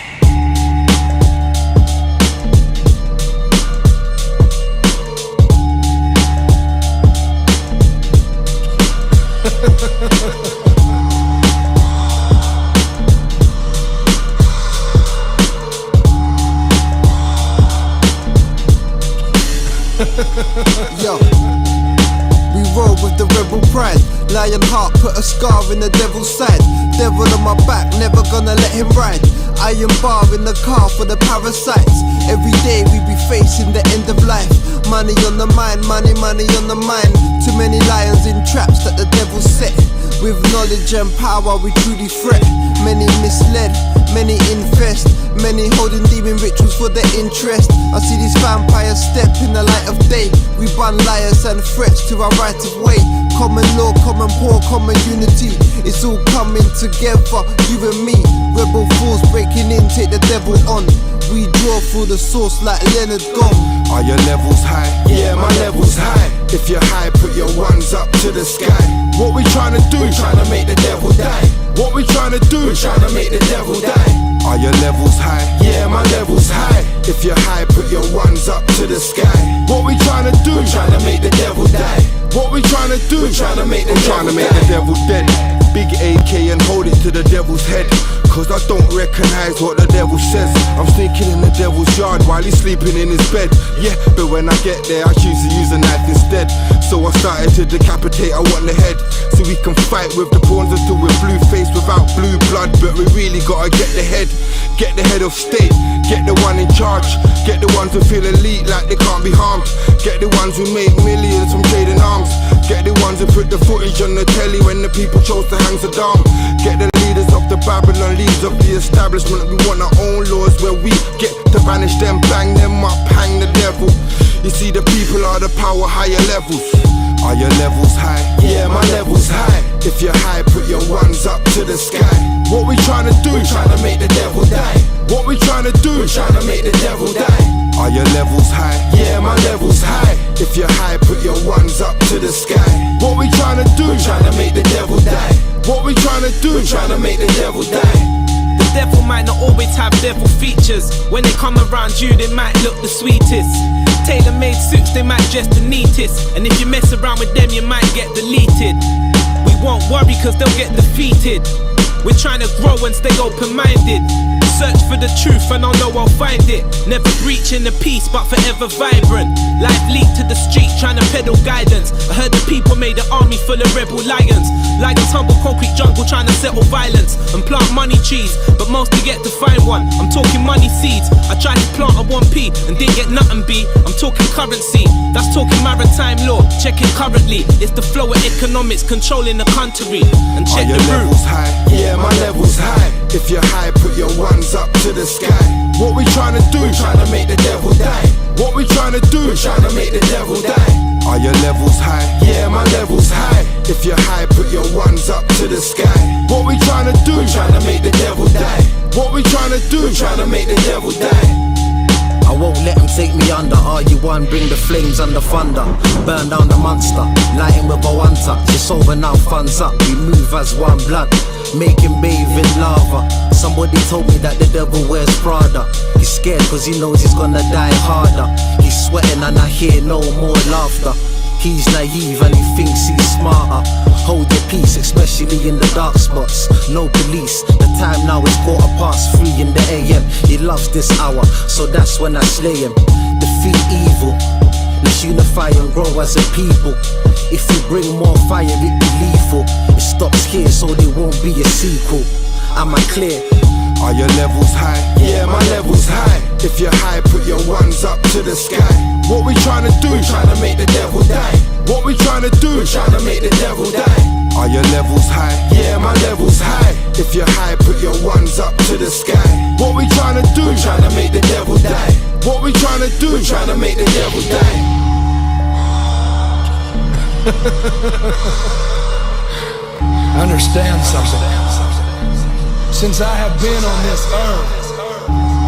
Yo, we roll with the rebel pride. Lion heart put a scar in the devil's side. Devil on my back, never gonna let him ride. Iron bar in the car for the parasites. Every day we be facing the end of life. Money on the mind, money on the mind. Too many lions in traps that the devil set. With knowledge and power we truly threat. Many misled, many infest. Many holding demon rituals for their interest. I see these vampires step in the light of day. We ban liars and threats to our right of way. Common law, common poor, common unity. It's all coming together, you and me. Rebel fools breaking in, take the devil on. We draw through the source like Leonard Gong. Are your levels high? Yeah, my level's high. If you're high, put your ones up to the sky. What we trying to do? We're trying to make the devil die. What we trying to do? We're trying to make the devil die. Are your levels high? Yeah, my level's high. If you're high, put your ones up to the sky. What we trying to do? We're trying to make the devil die. What we trying to do? We're trying to make the devil dead. Big AK and hold it to the devil's head. Cause I don't recognize what the devil says. I'm sneaking in the devil's yard while he's sleeping in his bed. Yeah, but when I get there I choose to use a knife instead. So I started to decapitate, I want the head. So we can fight with the pawns until we're blue faced without blue blood. But we really gotta get the head. Get the head of state, get the one in charge. Get the ones who feel elite like they can't be harmed. Get the ones who make millions from trading arms. Get the ones who put the footage on the telly when the people chose to hang Saddam. Get the leaders of the Babylon, leaders of the establishment. We want our own laws where we get to banish them, bang them up, hang the devil. You see the people are the power, higher levels. Are your levels high? Yeah, my level's high. If you're high, put your ones up to the sky. What we trying to do? We're trying to make the devil die. What we trying to do? We're trying to make the devil die. Are your levels high? Yeah, my level's high. If you're high, put your ones up to the sky. What we trying to do? We're trying to make the devil die. What we trying to do? We're trying to make the devil die. The devil might not always have devil features. When they come around you, they might look the sweetest. Tailor-made suits, they might dress the neatest. And if you mess around with them, you might get deleted. We won't worry cause they'll get defeated. We're trying to grow and stay open-minded. search for the truth and I know I'll find it. Never breaching the peace but forever vibrant. Life leaked to the street trying to peddle guidance. I heard the people made an army full of rebel lions. Lions humble concrete jungle trying to settle violence and plant money trees, but mostly get to find one. I'm talking money seeds. I tried to plant a 1p and didn't get nothing B. I'm talking currency, that's talking maritime law. Check it currently, it's the flow of economics controlling the country. And check Are your the root. levels high? Yeah, my levels high. If you're high, put your ones up to the sky. What we trying to do? We're trying to make the devil die. What we trying to do? We're trying to make the devil die. Are your levels high? Yeah, my levels high. If you're high, put your ones up to the sky. What we trying to do? We're trying to make the devil die. What we trying to do? We're trying to make the devil die. I won't let them take me under. RU1, bring the flames and the thunder. Burn down the monster, lighting with a one touch. It's over now, funds up. We move as one blood, make him bathe in lava. Somebody told me that the devil wears Prada. He's scared cause he knows he's gonna die harder. He's sweating and I hear no more laughter. He's naive and he thinks he's smarter. Hold your peace, especially in the dark spots. No police, the time now is 3:15 in the AM. He loves this hour, so that's when I slay him. Defeat evil, let's unify and grow as a people. If you bring more fire, it be lethal. It stops here, so there won't be a sequel. Am I clear? Are your levels high? Yeah, my levels high. If you're high, put your ones up to the sky. What we trying to do? We're trying to make the devil die. What we trying to do? We're trying to make the devil die. Are your levels high? Yeah, my levels high. If you're high, put your ones up to the sky. What we trying to do? We're trying to make the devil die. What we trying to do? We're trying to make the devil die. Understand something. Since I have been on this earth,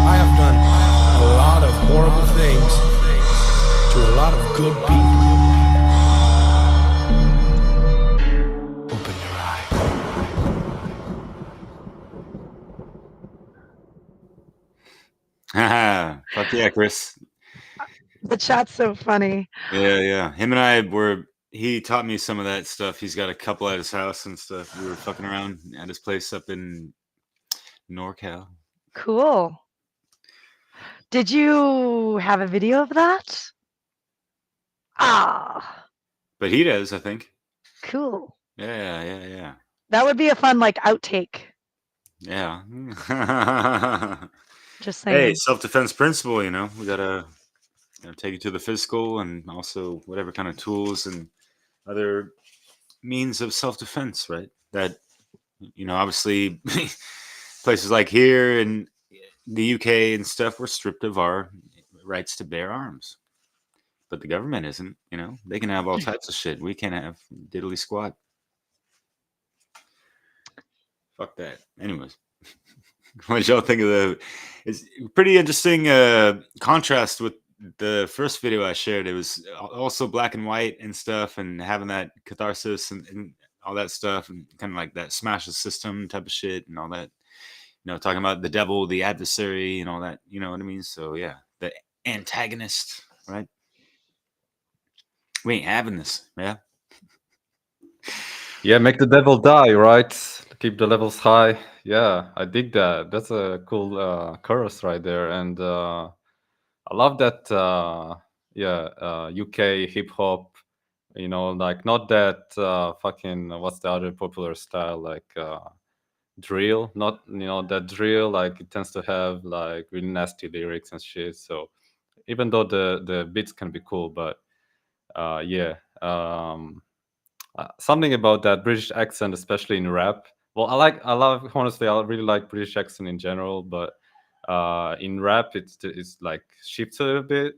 I have done a lot of horrible things to a lot of good people. Open your eyes. Haha, fuck yeah, Chris. The chat's so funny. Yeah. Him and I were. He taught me some of that stuff. He's got a couple at his house and stuff. We were fucking around at his place up in NorCal. Cool. Did you have a video of that? Ah, But he does, I think. cool. Yeah. That would be a fun like outtake. Yeah. Just saying. Hey, self-defense principle, you know. We gotta take it to the physical and also whatever kind of tools and other means of self-defense, right? That, you know, obviously places like here in the UK and stuff, we're stripped of our rights to bear arms. But the government isn't, you know. They can have all types of shit. We can't have diddly squat. Fuck that. Anyways. What did y'all think of the... It's pretty interesting contrast with the first video I shared. It was also black and white and stuff and having that catharsis and all that stuff and kind of like that smash the system type of shit and all that. You know, talking about the devil, the adversary and all that. You know what I mean? So, yeah. The antagonist, right? We ain't having this, yeah? Yeah, make the devil die, right? Keep the levels high. Yeah, I dig that. That's a cool chorus right there. And I love that, UK hip hop, you know, like not that fucking, what's the other popular style, like drill, not, you know, that drill, like it tends to have like really nasty lyrics and shit. So even though the beats can be cool, but something about that British accent, especially in rap. Well, honestly, I really like British accent in general, but in rap, it's like shifts a little bit,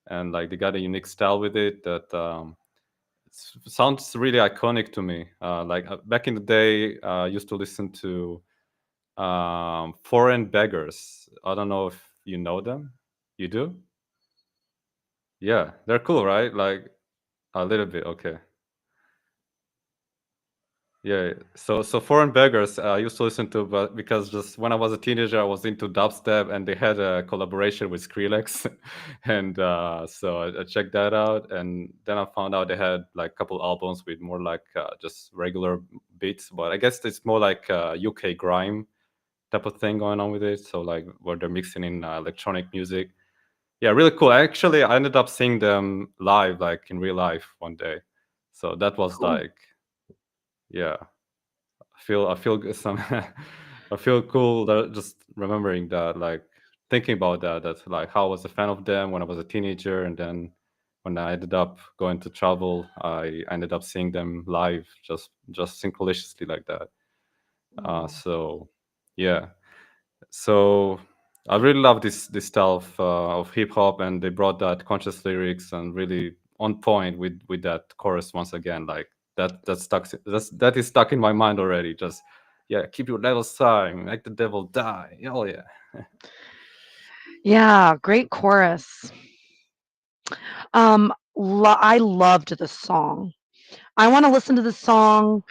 and like they got a unique style with it that sounds really iconic to me. Back in the day, I used to listen to Foreign Beggars. I don't know if you know them. You do? Yeah, they're cool, right? Like a little bit, okay. Yeah, so Foreign Beggars I used to listen to, but because just when I was a teenager, I was into dubstep, and they had a collaboration with Skrillex, and so I checked that out, and then I found out they had like a couple albums with more like just regular beats, but I guess it's more like UK grime type of thing going on with it. So like where they're mixing in electronic music. Yeah, really cool. I ended up seeing them live, like in real life one day. So that was Cool. like, yeah, I feel some, I feel cool that just remembering that, like thinking about that. That's like how I was a fan of them when I was a teenager, and then when I ended up going to travel, I ended up seeing them live, just synchroniciously like that. So yeah, so I really love this style of hip hop, and they brought that conscious lyrics and really on point with that chorus once again. Like that is stuck in my mind already. Just yeah, keep your levels high, make the devil die. Oh yeah. Yeah, great chorus. I loved this song. I want to listen to this song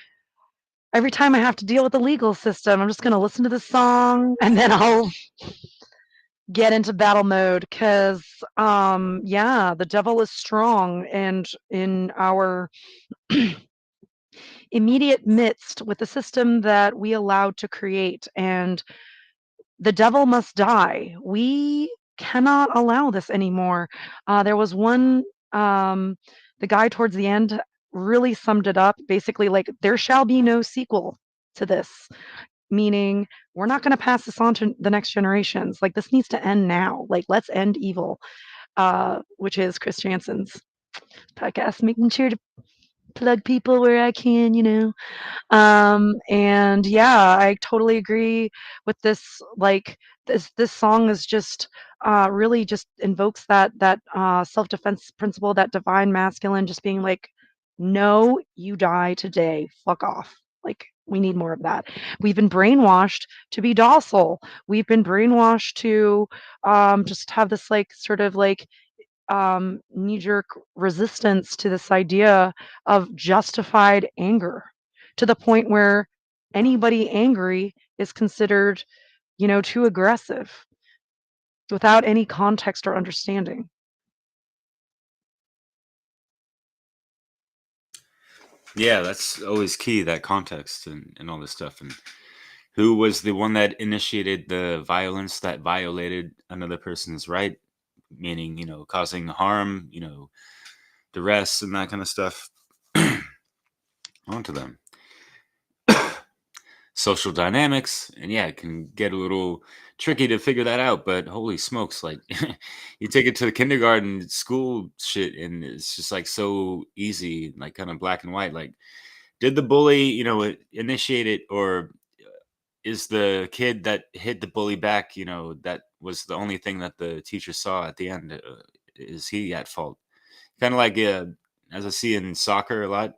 every time I have to deal with the legal system. I'm just going to listen to this song and then I'll get into battle mode because, yeah, the devil is strong and in our immediate midst with the system that we allowed to create. And the devil must die. We cannot allow this anymore. There was one, the guy towards the end really summed it up basically like, there shall be no sequel to this, meaning we're not going to pass this on to the next generations. Like, this needs to end now. Like, let's end evil, which is Chris Jansen's podcast, making sure to plug people where I can, you know. And yeah, I totally agree with this. Like this song is just really just invokes that self-defense principle, that divine masculine, just being like, no, you die today. Fuck off. Like we need more of that. We've been brainwashed to be docile. We've been brainwashed to just have this like sort of like knee-jerk resistance to this idea of justified anger to the point where anybody angry is considered, you know, too aggressive without any context or understanding. Yeah, that's always key, that context and all this stuff. And who was the one that initiated the violence that violated another person's right, meaning, you know, causing harm, you know, duress and that kind of stuff onto them. Social dynamics, and yeah, it can get a little tricky to figure that out, but holy smokes, like you take it to the kindergarten school shit and it's just like so easy, like kind of black and white. Like, did the bully, you know, initiate it, or is the kid that hit the bully back, you know, that was the only thing that the teacher saw at the end, is he at fault? Kind of like as I see in soccer a lot,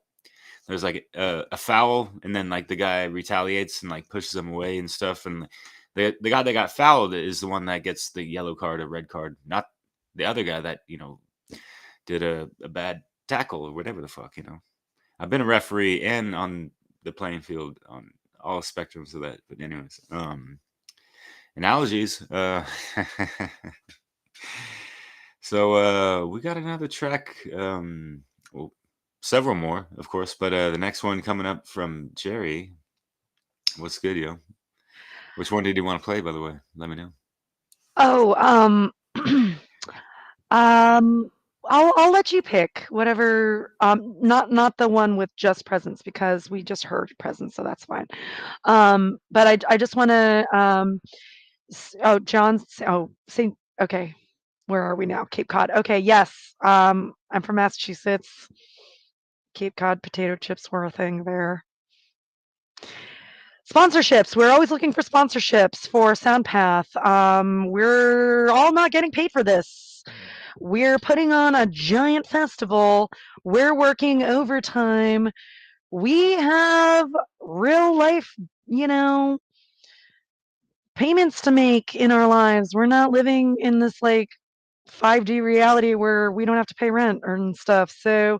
there's like a foul, and then like the guy retaliates and like pushes him away and stuff, and the guy that got fouled is the one that gets the yellow card or red card, not the other guy that, you know, did a bad tackle or whatever the fuck, you know. I've been a referee and on the playing field on all spectrums of that, but anyways, analogies. So we got another track, well, several more, of course, but the next one coming up from Jerry. What's good, yo? Which one did you want to play, by the way? Let me know. Oh, I'll let you pick whatever. Not the one with just presents because we just heard presents, so that's fine. But I just want to. Oh, John's. Oh, St. Okay, where are we now? Cape Cod. Okay, yes. I'm from Massachusetts. Cape Cod potato chips were a thing there. Sponsorships. We're always looking for sponsorships for SoundPath. We're all not getting paid for this. We're putting on a giant festival. We're working overtime. We have real life, you know, payments to make in our lives. We're not living in this like 5D reality where we don't have to pay rent and stuff. So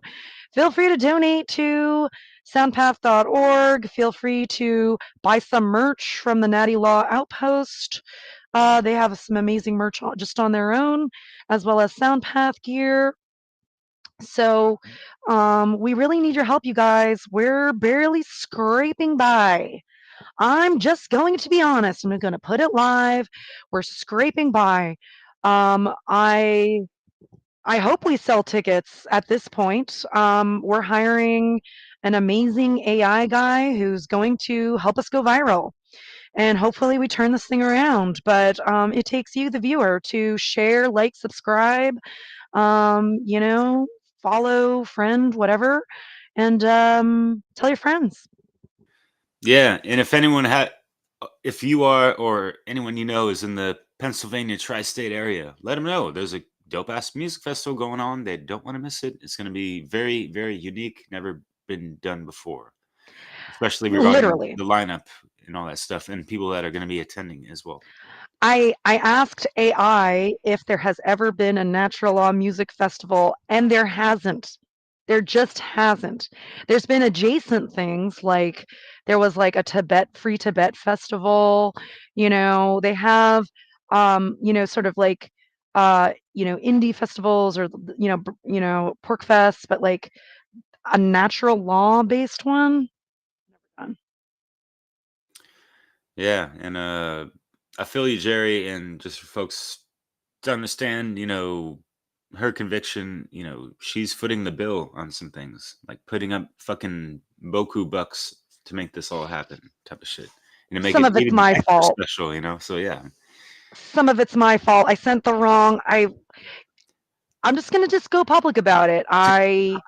feel free to donate to soundpath.org. Feel free to buy some merch from the Natty Law Outpost. They have some amazing merch just on their own, as well as SoundPath gear. So we really need your help, you guys. We're barely scraping by I'm just going to be honest. I'm going to put it live. We're scraping by. I hope we sell tickets at this point. We're hiring an amazing AI guy who's going to help us go viral. And hopefully we turn this thing around. But it takes you, the viewer, to share, like, subscribe, follow, friend, whatever, and tell your friends. Yeah, and if you are or anyone you know is in the Pennsylvania tri-state area, let them know there's a dope ass music festival going on. They don't want to miss it. It's going to be very, very unique, never been done before, especially regarding Literally. the lineup and all that stuff, and people that are going to be attending as well. I asked AI if there has ever been a natural law music festival, and there hasn't. There just hasn't. There's been adjacent things, like there was like a Free Tibet festival. They have, sort of like, indie festivals, or Pork Fest, but like a natural law based one. Never done. Yeah, and I feel you, Jerry, and just for folks to understand, her conviction, she's footing the bill on some things, like putting up fucking boku bucks to make this all happen, type of shit. Make Some it of it's even my extra fault. special, so yeah. Some of it's my fault. I sent the wrong. I'm just gonna go public about it. I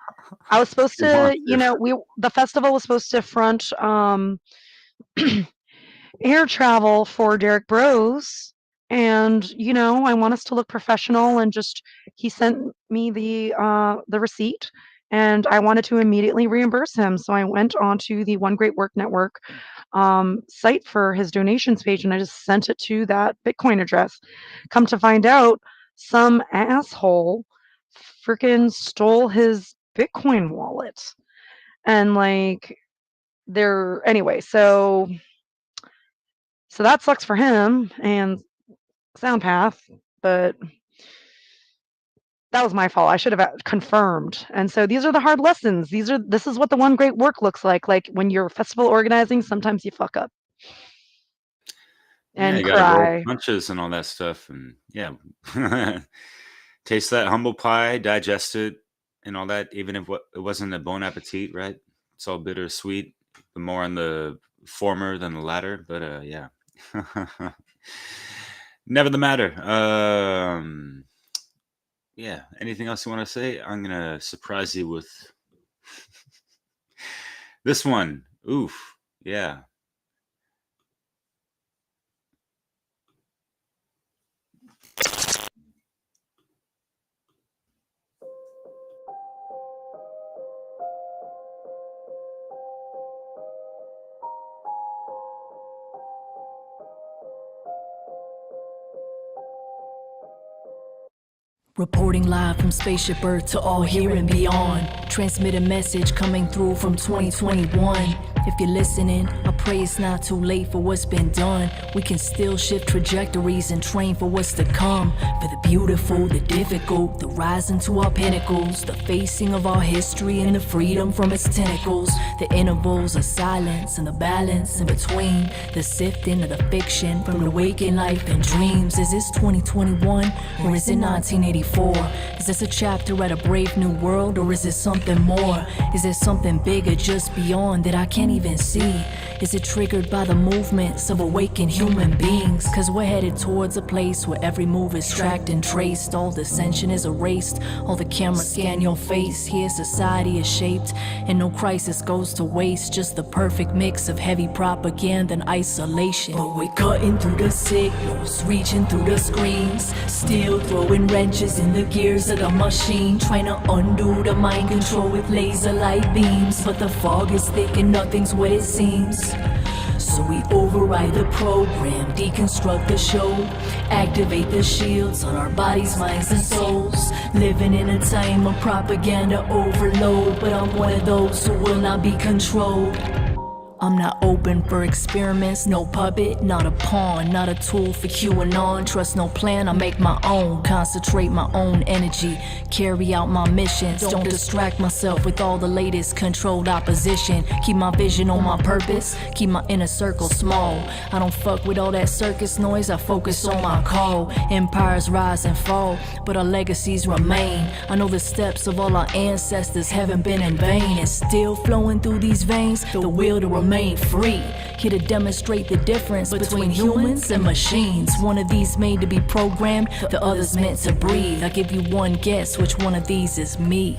was supposed to, the festival was supposed to front air travel for Derek Bros, and I want us to look professional, and he sent me the receipt, and I wanted to immediately reimburse him, so I went onto the One Great Work Network site for his donations page, and I just sent it to that Bitcoin address. Come to find out, some asshole freaking stole his Bitcoin wallet, and anyway, so that sucks for him and SoundPath, but that was my fault. I should have confirmed. And so these are the hard lessons. This is what the One Great Work looks like. Like when you're festival organizing, sometimes you fuck up and you gotta roll cry. punches and all that stuff, and yeah, taste that humble pie, digest it, and all that. Even if it wasn't a bon appetit, right? It's all bittersweet, but more on the former than the latter. But yeah. Never the matter. Yeah. Anything else you want to say? I'm gonna surprise you with this one. Oof. Yeah. Reporting live from Spaceship Earth to all here and beyond. Transmit a message coming through from 2021. If you're listening, I pray it's not too late for what's been done. We can still shift trajectories and train for what's to come. For the beautiful, the difficult, the rising to our pinnacles, the facing of our history and the freedom from its tentacles. The intervals of silence and the balance in between. The sifting of the fiction from the waking life and dreams. Is this 2021 or is it 1984? Is this a chapter at a brave new world, or is it something more? Is it something bigger just beyond that I can't even see? Is it triggered by the movements of awakened human beings? Cause we're headed towards a place where every move is tracked and traced. All dissension is erased, all the cameras scan your face. Here society is shaped, and no crisis goes to waste. Just the perfect mix of heavy propaganda and isolation. But we're cutting through the signals, reaching through the screens, still throwing wrenches in the gears of the machine, trying to undo the mind control with laser light beams. But the fog is thick and nothing's what it seems. So we override the program, deconstruct the show, activate the shields on our bodies, minds, and souls. Living in a time of propaganda overload, but I'm one of those who will not be controlled. I'm not open for experiments, no puppet, not a pawn, not a tool for QAnon. Trust no plan, I make my own, concentrate my own energy, carry out my missions. Don't distract myself with all the latest controlled opposition. Keep my vision on my purpose, keep my inner circle small. I don't fuck with all that circus noise, I focus on my call. Empires rise and fall, but our legacies remain. I know the steps of all our ancestors haven't been in vain. It's still flowing through these veins, the will to remain free. Here to demonstrate the difference between humans and machines. One of these made to be programmed, the other's meant to breathe. I give you one guess which one of these is me.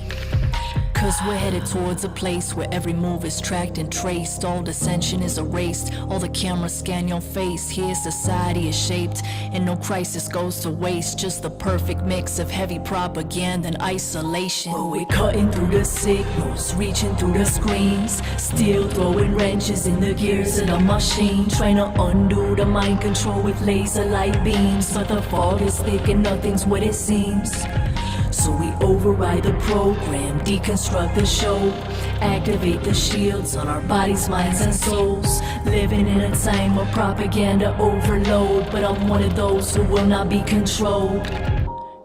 Cause we're headed towards a place where every move is tracked and traced. All dissension is erased, all the cameras scan your face. Here society is shaped, and no crisis goes to waste. Just the perfect mix of heavy propaganda and isolation. But we're cutting through the signals, reaching through the screens, still throwing wrenches in the gears of the machine, trying to undo the mind control with laser light beams. But the fog is thick and nothing's what it seems. So we override the program, deconstruct the show, activate the shields on our bodies, minds, and souls. Living in a time of propaganda overload, but I'm one of those who will not be controlled.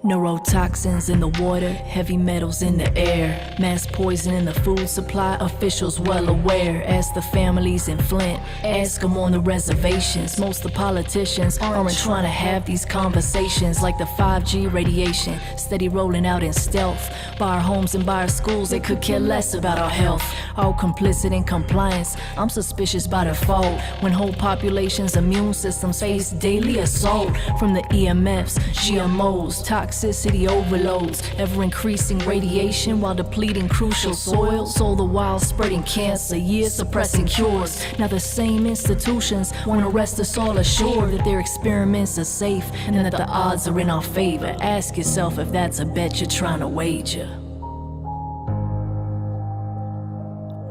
Neurotoxins in the water, heavy metals in the air, mass poison in the food supply, officials well aware. Ask the families in Flint, ask them on the reservations. Most of the politicians aren't trying to have these conversations. Like the 5G radiation, steady rolling out in stealth. By our homes and by our schools, they could care less about our health. All complicit in compliance, I'm suspicious by default. When whole populations' immune systems face daily assault from the EMFs, GMOs, toxicity overloads, ever-increasing radiation while depleting crucial soils, all the while spreading cancer, years suppressing cures. Now the same institutions want to rest us all assured that their experiments are safe and that the odds are in our favor. Ask yourself if that's a bet you're trying to wager.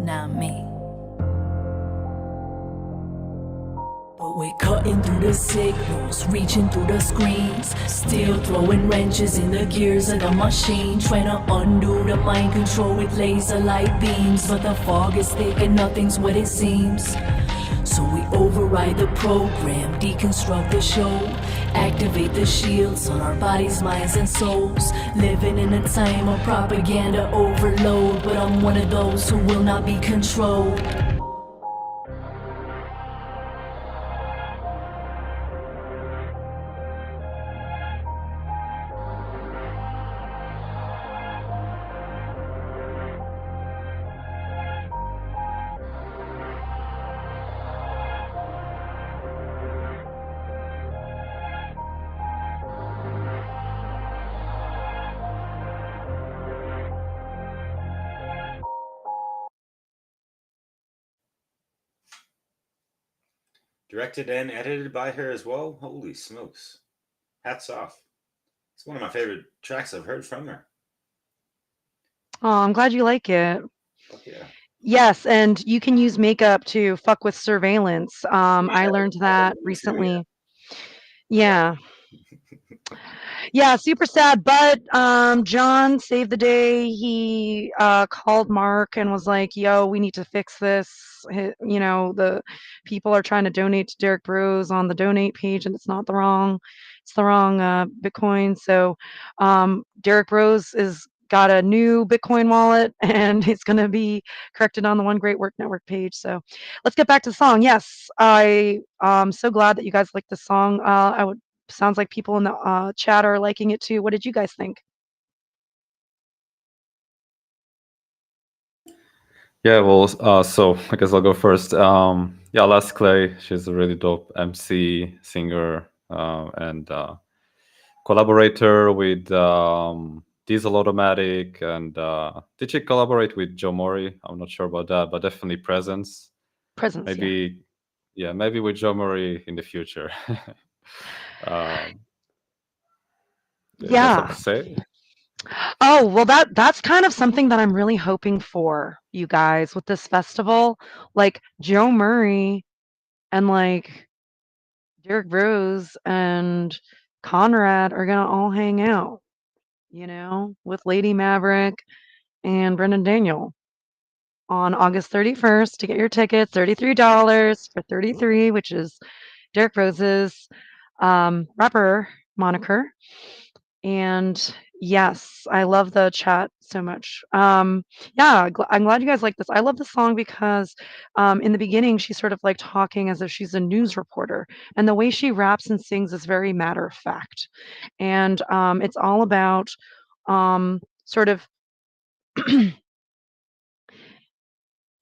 Not me. But we're cutting through the signals, reaching through the screens, still throwing wrenches in the gears of the machine, trying to undo the mind control with laser light beams. But the fog is thick and nothing's what it seems. So we override the program, deconstruct the show, activate the shields on our bodies, minds, and souls. Living in a time of propaganda overload, but I'm one of those who will not be controlled. Directed and edited by her as well. Holy smokes. Hats off. It's one of my favorite tracks I've heard from her. Oh, I'm glad you like it. Fuck yeah. Yes, and you can use makeup to fuck with surveillance. I learned that recently. Yeah. Yeah, super sad, but John saved the day. He called Mark and was like, "Yo, we need to fix this. You know, the people are trying to donate to Derek Bros on the donate page, and it's the wrong Bitcoin." So Derek Bros is got a new Bitcoin wallet, and it's going to be corrected on the One Great Work Network page. So let's get back to the song. Yes, I'm so glad that you guys like the song. Sounds like people in the chat are liking it too. What did you guys think? Yeah, well, so I guess I'll go first. Yeah, Les Clay, she's a really dope MC, singer, and collaborator with Diesel Automatic. And did she collaborate with Joe Mori? I'm not sure about that, but definitely Presence. Maybe, yeah, maybe with Joe Mori in the future. You have something to say? Oh, well, that's kind of something that I'm really hoping for, you guys, with this festival. Like Joe Murray and like Derek Rose and Conrad are gonna all hang out, with Lady Maverick and Brendan Daniel. on August 31st to get your tickets. $33 for 33, which is Derek Rose's rapper moniker. And yes, I love the chat so much. Yeah, I'm glad you guys like this. I love the song because in the beginning, she's sort of like talking as if she's a news reporter. And the way she raps and sings is very matter of fact. And it's all about sort of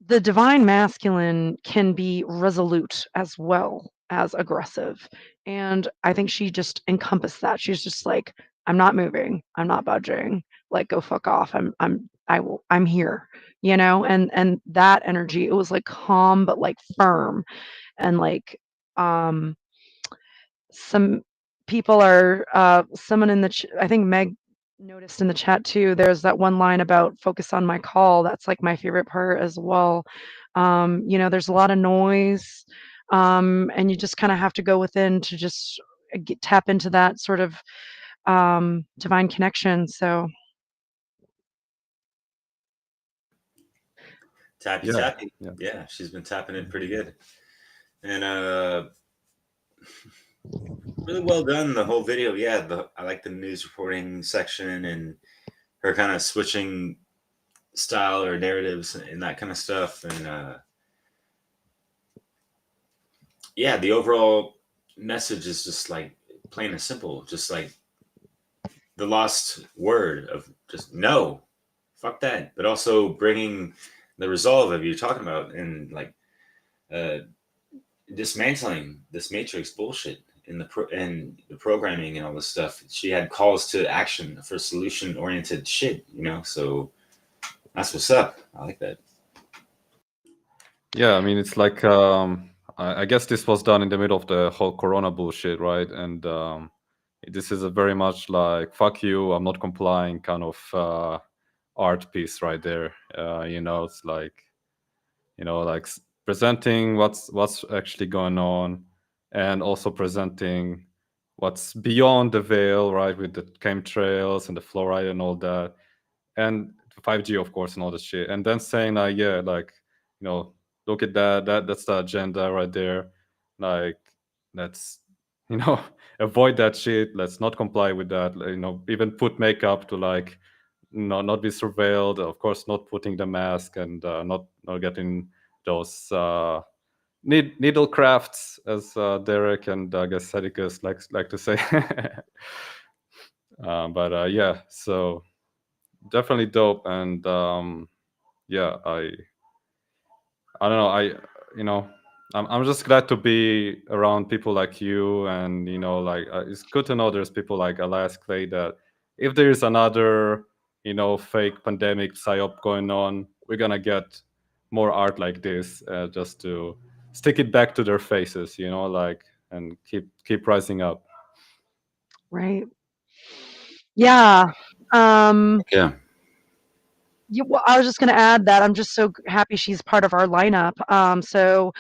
the divine masculine can be resolute as well as aggressive. And I think she just encompassed that. She's just like, I'm not moving. I'm not budging. Like, go fuck off. I'm here, you know? And that energy, it was like calm, but like firm. And like, um, some people are, someone in the, I think Meg noticed in the chat too, there's that one line about focus on my call. That's like my favorite part as well. You know, there's a lot of noise, and you just kind of have to go within to just tap into that sort of divine connection. So Tappy Yeah, tappy. yeah. Yeah, she's been tapping in pretty good. And really well done the whole video. Yeah, I like the news reporting section and her kind of switching style or narratives and that kind of stuff. And yeah, the overall message is just like plain and simple, just like the lost word of just no, fuck that, but also bringing the resolve of you talking about and like uh, dismantling this matrix bullshit in and the programming and all this stuff. She had calls to action for solution oriented shit, you know. So that's what's up. I like that. Yeah, I mean, it's like I guess this was done in the middle of the whole Corona bullshit, right? And this is a very much like "fuck you, I'm not complying" kind of art piece right there. You know, it's like like presenting what's actually going on, and also presenting what's beyond the veil, right? With the chemtrails and the fluoride and all that, and 5G, of course, and all this shit, and then saying like, yeah, like, look at that's the agenda right there, like, let's avoid that shit, let's not comply with that, even put makeup to like not be surveilled, of course, not putting the mask, and not getting those needle crafts, as Derek and I guess Sedicus like to say. But yeah, so definitely dope. And yeah, I don't know, I'm just glad to be around people like you, and like it's good to know there's people like Elias Clay, that if there is another fake pandemic psyop going on, we're gonna get more art like this, just to stick it back to their faces, like, and keep rising up. right. Yeah. Yeah. Well, I was just going to add that I'm just so happy she's part of our lineup. So,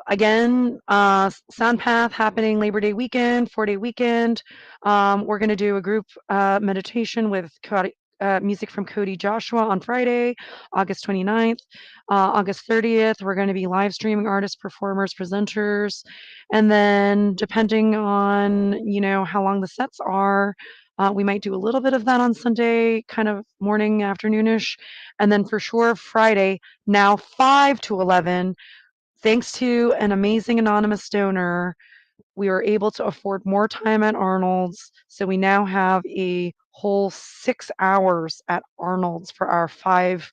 again, SoundPath happening Labor Day weekend, 4-day weekend. We're going to do a group meditation with music from Cody Joshua on Friday, August 29th. August 30th, we're going to be live streaming artists, performers, presenters. And then, depending on, how long the sets are, we might do a little bit of that on Sunday, kind of morning, afternoonish. And then for sure, Friday, now 5 to 11. Thanks to an amazing anonymous donor, we were able to afford more time at Arnold's. So we now have a whole 6 hours at Arnold's for our 5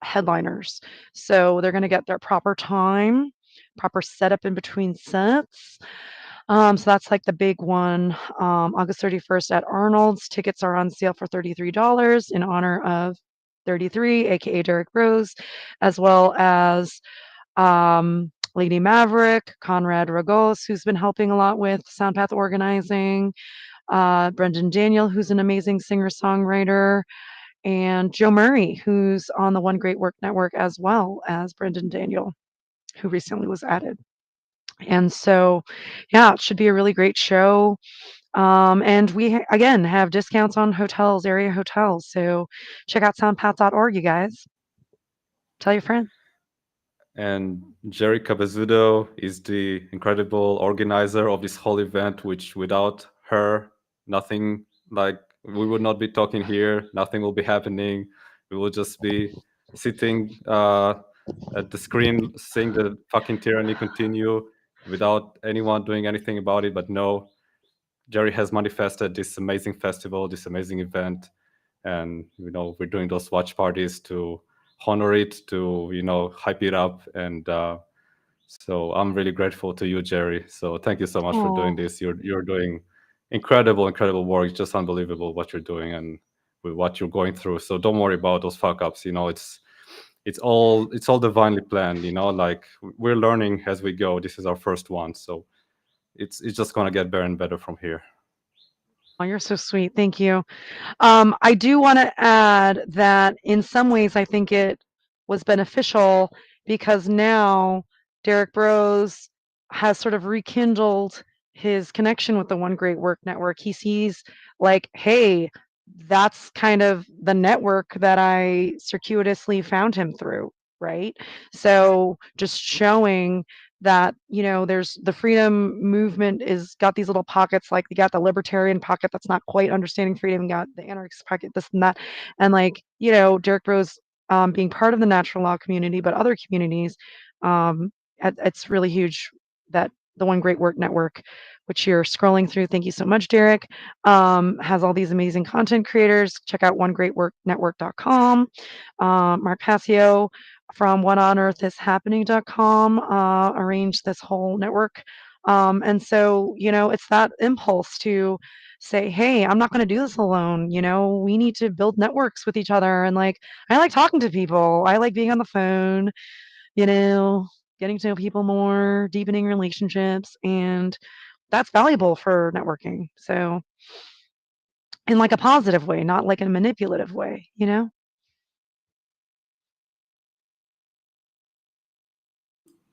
headliners. So they're going to get their proper time, proper setup in between sets. So that's like the big one. August 31st at Arnold's. Tickets are on sale for $33 in honor of 33, aka Derek Rose, as well as Lady Maverick, Conrad Ragos, who's been helping a lot with SoundPath organizing, Brendan Daniel, who's an amazing singer-songwriter, and Joe Murray, who's on the One Great Work Network, as well as Brendan Daniel, who recently was added. And so, yeah, it should be a really great show. And we, again, have discounts on hotels, area hotels. So check out soundpath.org, you guys. Tell your friend. And Jerry Cabezudo is the incredible organizer of this whole event, which without her, nothing, like, we would not be talking here, nothing will be happening. We will just be sitting at the screen, seeing the fucking tyranny continue without anyone doing anything about it. But no, Jerry has manifested this amazing festival, this amazing event. And, we're doing those watch parties to honor it, to, hype it up. And so I'm really grateful to you, Jerry. So thank you so much for doing this. You're doing incredible work. It's just unbelievable what you're doing and with what you're going through. So don't worry about those fuck ups. It's all divinely planned. Like, we're learning as we go. This is our first one, so it's just gonna get better and better from here. Oh, you're so sweet. Thank you. I do want to add that in some ways, I think it was beneficial because now Derek Bros has sort of rekindled his connection with the One Great Work Network. He sees, like, hey, that's kind of the network that I circuitously found him through, right? So just showing that, there's the freedom movement is got these little pockets, like you got the libertarian pocket that's not quite understanding freedom, you got the anarchist pocket, this and that. And like, Derek Bros being part of the natural law community, but other communities, it's really huge that the One Great Work Network, which you're scrolling through, thank you so much, Derek, has all these amazing content creators. Check out onegreatworknetwork.com. Mark Passio from whatonearthishappening.com arranged this whole network. And so, it's that impulse to say, hey, I'm not going to do this alone. We need to build networks with each other. And like, I like talking to people. I like being on the phone, getting to know people more, deepening relationships. And that's valuable for networking. So, in like a positive way, not like a manipulative way,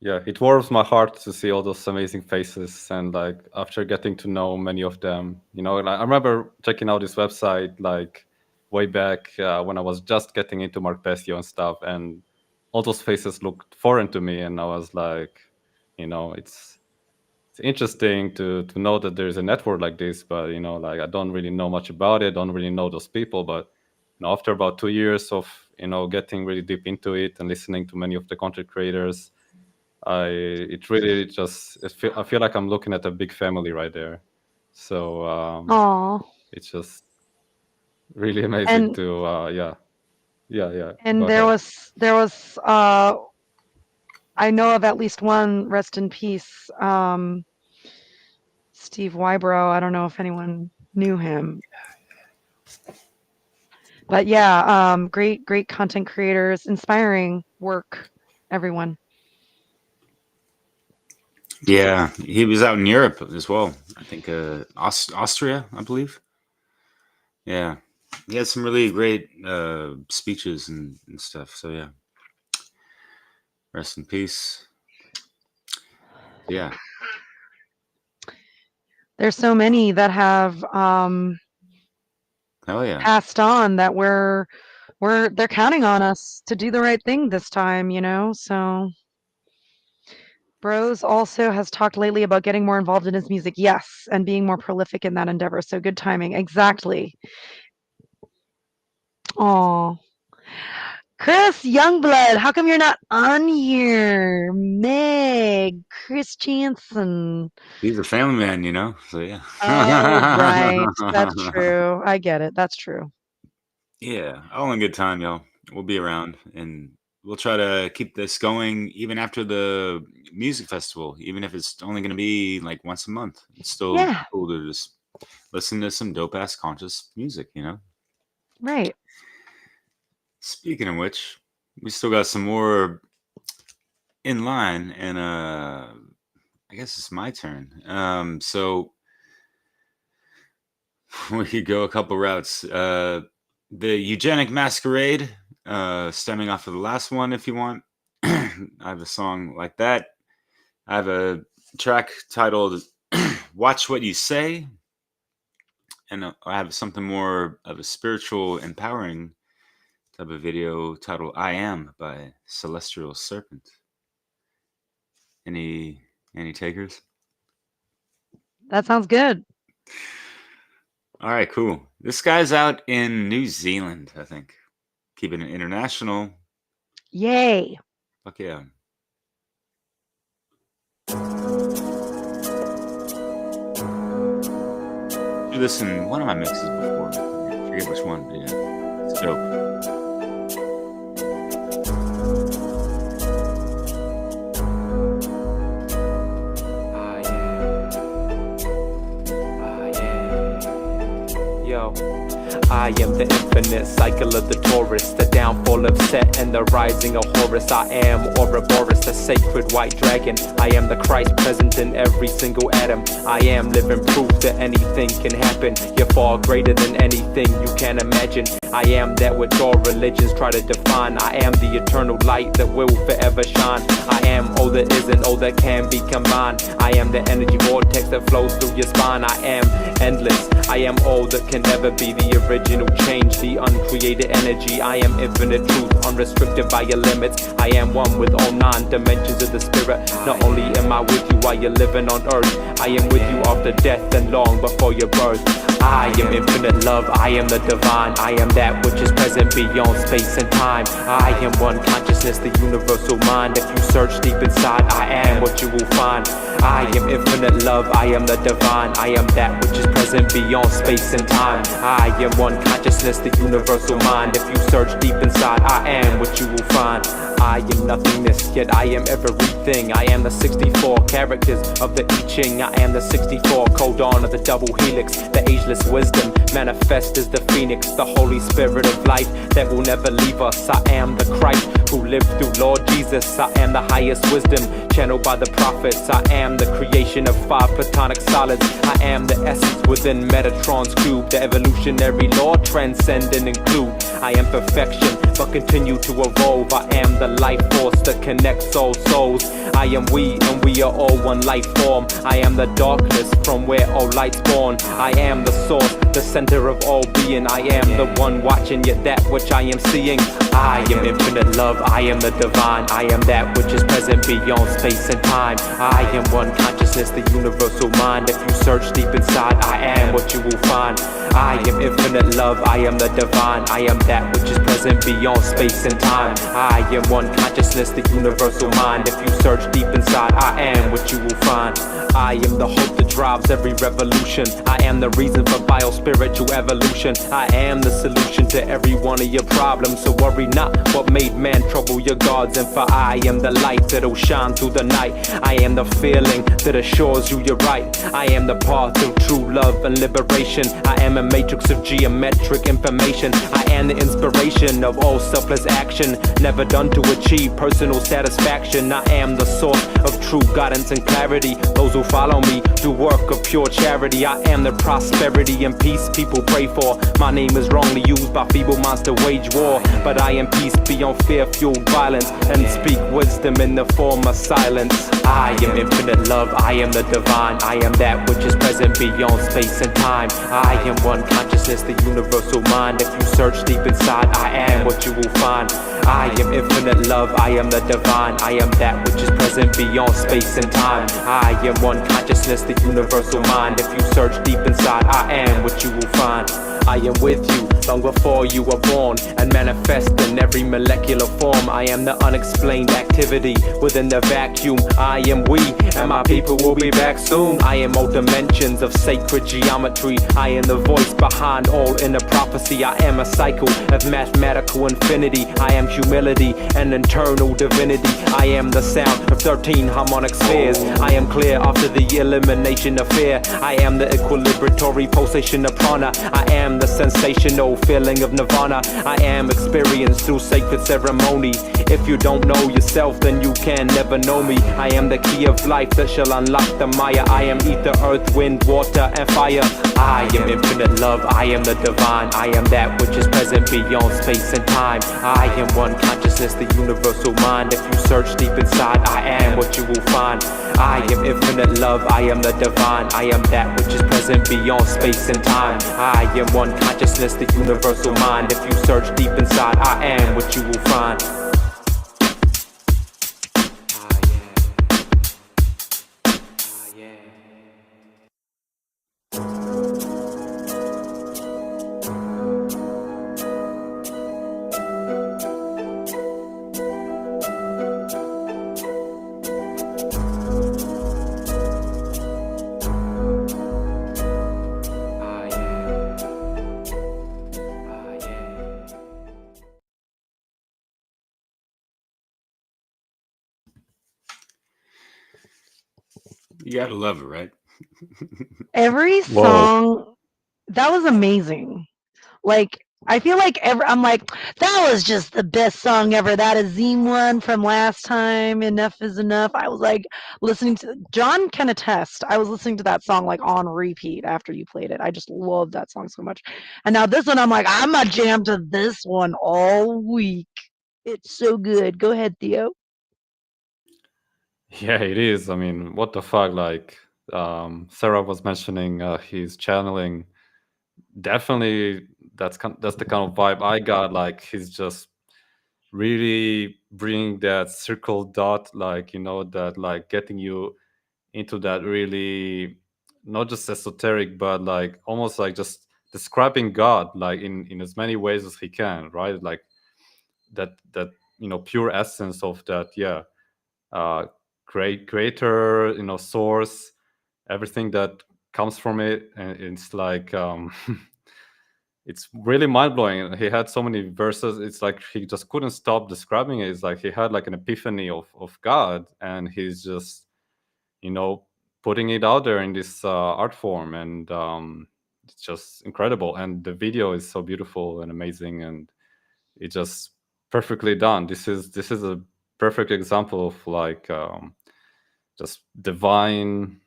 Yeah, it warms my heart to see all those amazing faces. And like, after getting to know many of them, like, I remember checking out this website like way back when I was just getting into Mark Passio and stuff, and all those faces looked foreign to me. And I was like, it's interesting to know that there's a network like this, but like, I don't really know much about it, don't really know those people. But after about 2 years of getting really deep into it and listening to many of the content creators, I feel like I'm looking at a big family right there. So it's just really amazing And to yeah. and Go there ahead. was I know of at least one, rest in peace, Steve Wybrow. I don't know if anyone knew him. But yeah, great content creators, inspiring work, everyone. Yeah, he was out in Europe as well. I think Austria, I believe. Yeah, he had some really great speeches and stuff. So yeah, rest in peace. Yeah, There's so many that have oh yeah, passed on that they're counting on us to do the right thing this time, so Bros also has talked lately about getting more involved in his music. Yes, and being more prolific in that endeavor. So good timing. Exactly. Oh, Chris Youngblood, how come you're not on here? Meg, Chris Jansen. he's a family man, So yeah. Oh, right. That's true. I get it. That's true. Yeah, all in good time, y'all. We'll be around, and we'll try to keep this going even after the music festival, even if it's only going to be like once a month. It's still Yeah. cool to just listen to some dope ass conscious music, Right. Speaking of which, we still got some more in line, and I guess it's my turn. So we could go a couple routes. The Eugenic Masquerade, stemming off of the last one, if you want. I have a song like that. I have a track titled Watch What You Say. And I have something more of a spiritual, empowering type of video titled "I Am" by Celestial Serpent. Any takers? That sounds good. All right, cool. This guy's out in New Zealand, I think. Keeping it international. Yay. Fuck yeah. Do this in one of my mixes before. I forget which one, but yeah. It's dope. I am the infinite cycle of the Taurus, the downfall of Set and the rising of Horus. I am Ouroboros, the sacred white dragon. I am the Christ present in every single atom. I am living proof that anything can happen. You're far greater than anything you can imagine. I am that which all religions try to define. I am the eternal light that will forever shine. I am all that isn't, all that can be combined. I am the energy vortex that flows through your spine. I am endless. I am all that can never be, the original change, the uncreated energy. I am infinite truth, unrestricted by your limits. I am one with all 9 dimensions of the spirit. Not only am I with you while you're living on earth, I am with you after death and long before your birth. I am infinite love, I am the divine. I am that which is present beyond space and time. I am one consciousness, the universal mind. If you search deep inside, I am what you will find. I am infinite love, I am the divine. I am that which is present beyond space and time. I am one consciousness, the universal mind. If you search deep inside, I am what you will find. I am nothingness, yet I am everything. I am the 64 characters of the I Ching. I am the 64 codon of the double helix, the ageless wisdom, manifest as the phoenix, the Holy Spirit of life that will never leave us. I am the Christ who lived through Lord Jesus. I am the highest wisdom, channeled by the prophets. I am the creation of 5 platonic solids. I am the essence within Metatron's cube, the evolutionary law transcend and include. I am perfection, but continue to evolve. I am the life force that connects all souls. I am we, and we are all one life form. I am the darkness from where all light's born. I am the source, the center of all being. I am the one watching, yet that which I am seeing. I am infinite love, I am the divine. I am that which is present beyond space and time. I am one consciousness, the universal mind. If you search deep inside, I am what you will find. I am infinite love, I am the divine. I am that which is present beyond space and time. I am one consciousness, the universal mind. If you search deep inside, I am what you will find. I am the hope that drives every revolution. I am the reason for biospiritual evolution. I am the solution to every one of your problems. So worry not what made man trouble your gods. And for I am the light that'll shine through the night. I am the feeling that assures you you're right. I am the path of true love and liberation. I am a matrix of geometric information. I am the inspiration of all selfless action, never done to achieve personal satisfaction. I am the source of true guidance and clarity. Those who follow me do work of pure charity. I am the prosperity and peace people pray for. My name is wrongly used by feeble minds to wage war, but I am peace beyond fear-fueled violence, and speak wisdom in the form of silence. I am infinite love, I am the divine. I am that which is present beyond space and time. I am one consciousness, the universal mind. If you search deep inside, I am what you will find. I am infinite love, I am the divine. I am that which is present beyond space and time. I am one consciousness, the universal mind. If you search deep inside, I am what you will find. I am with you long before you were born, and manifest in every molecular form. I am the unexplained activity within the vacuum. I am we, and my people will be back soon. I am all dimensions of sacred geometry. I am the voice behind all inner prophecy. I am a cycle of mathematical infinity. I am humility and internal divinity. I am the sound of 13 harmonic spheres. I am clear after the elimination of fear. I am the equilibratory pulsation of prana. I am the sensational feeling of nirvana. I am experienced through sacred ceremony. If you don't know yourself, then you can never know me. I am the key of life that shall unlock the Maya. I am ether, earth, wind, water, and fire. I am infinite love, I am the divine. I am that which is present beyond space and time. I am one consciousness, the universal mind. If you search deep inside, I am what you will find. I am infinite love, I am the divine. I am that which is present beyond space and time. I am one consciousness, the universal mind. If you search deep inside, I am what you will find. You gotta love it, right? Every song, that was amazing. Like, I feel like I'm like, that was just the best song ever. That Azim one from last time, Enough is Enough. I was like listening to John can attest. I was listening to that song like on repeat after you played it. I just love that song so much. And now this one, I'm like, I'm gonna jam to this one all week. It's so good. Go ahead, Theo. Yeah, it is. I mean, what the fuck? Like, Sarah was mentioning he's channeling. Definitely, that's the kind of vibe I got. Like, he's just really bringing that circle dot, like, that like getting you into that really not just esoteric, but like almost like just describing God, like in as many ways as he can, right? Like that pure essence of that, yeah, great creator, source, everything that comes from it, and it's like it's really mind-blowing. He had so many verses, it's like he just couldn't stop describing it. It's like he had like an epiphany of God, and he's just putting it out there in this art form, and it's just incredible. And the video is so beautiful and amazing, and it's just perfectly done. This is a perfect example of like just divine,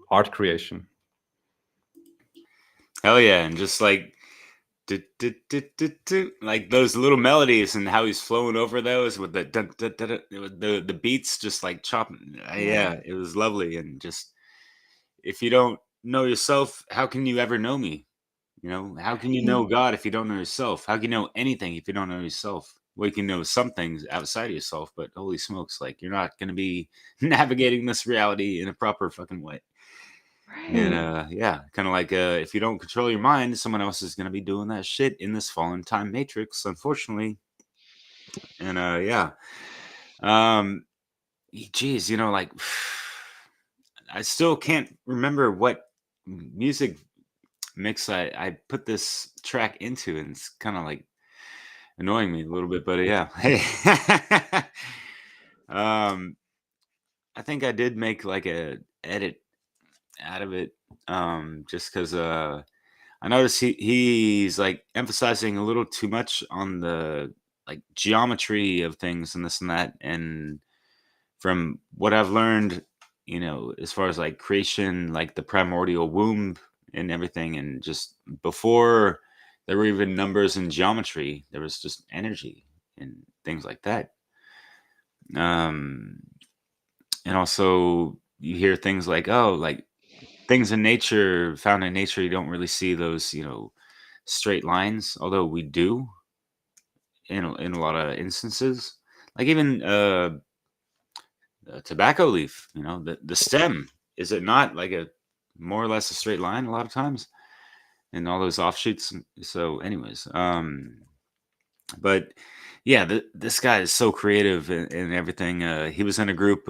art creation. Hell yeah, and just like like those little melodies and how he's flowing over those with the beats just like chopping. Yeah, it was lovely. And just, if you don't know yourself, how can you ever know me? How can you know God if you don't know yourself? How can you know anything if you don't know yourself? Well, you can know some things outside of yourself, but holy smokes, like, you're not going to be navigating this reality in a proper fucking way. And yeah, kind of like if you don't control your mind, someone else is going to be doing that shit in this fallen time matrix, unfortunately. And yeah, geez, like I still can't remember what music mix I put this track into, and it's kind of like annoying me a little bit, but yeah. Hey, I think I did make like a edit out of it, just because I noticed he's like emphasizing a little too much on the like geometry of things and this and that. And from what I've learned, as far as like creation, like the primordial womb and everything, and just before there were even numbers and geometry, there was just energy and things like that. And also you hear things like, oh, like things in nature, found in nature, you don't really see those, straight lines, although we do in a lot of instances. Like even a tobacco leaf, the stem, is it not like a more or less a straight line a lot of times, and all those offshoots? So anyways, but yeah, this guy is so creative and everything. He was in a group,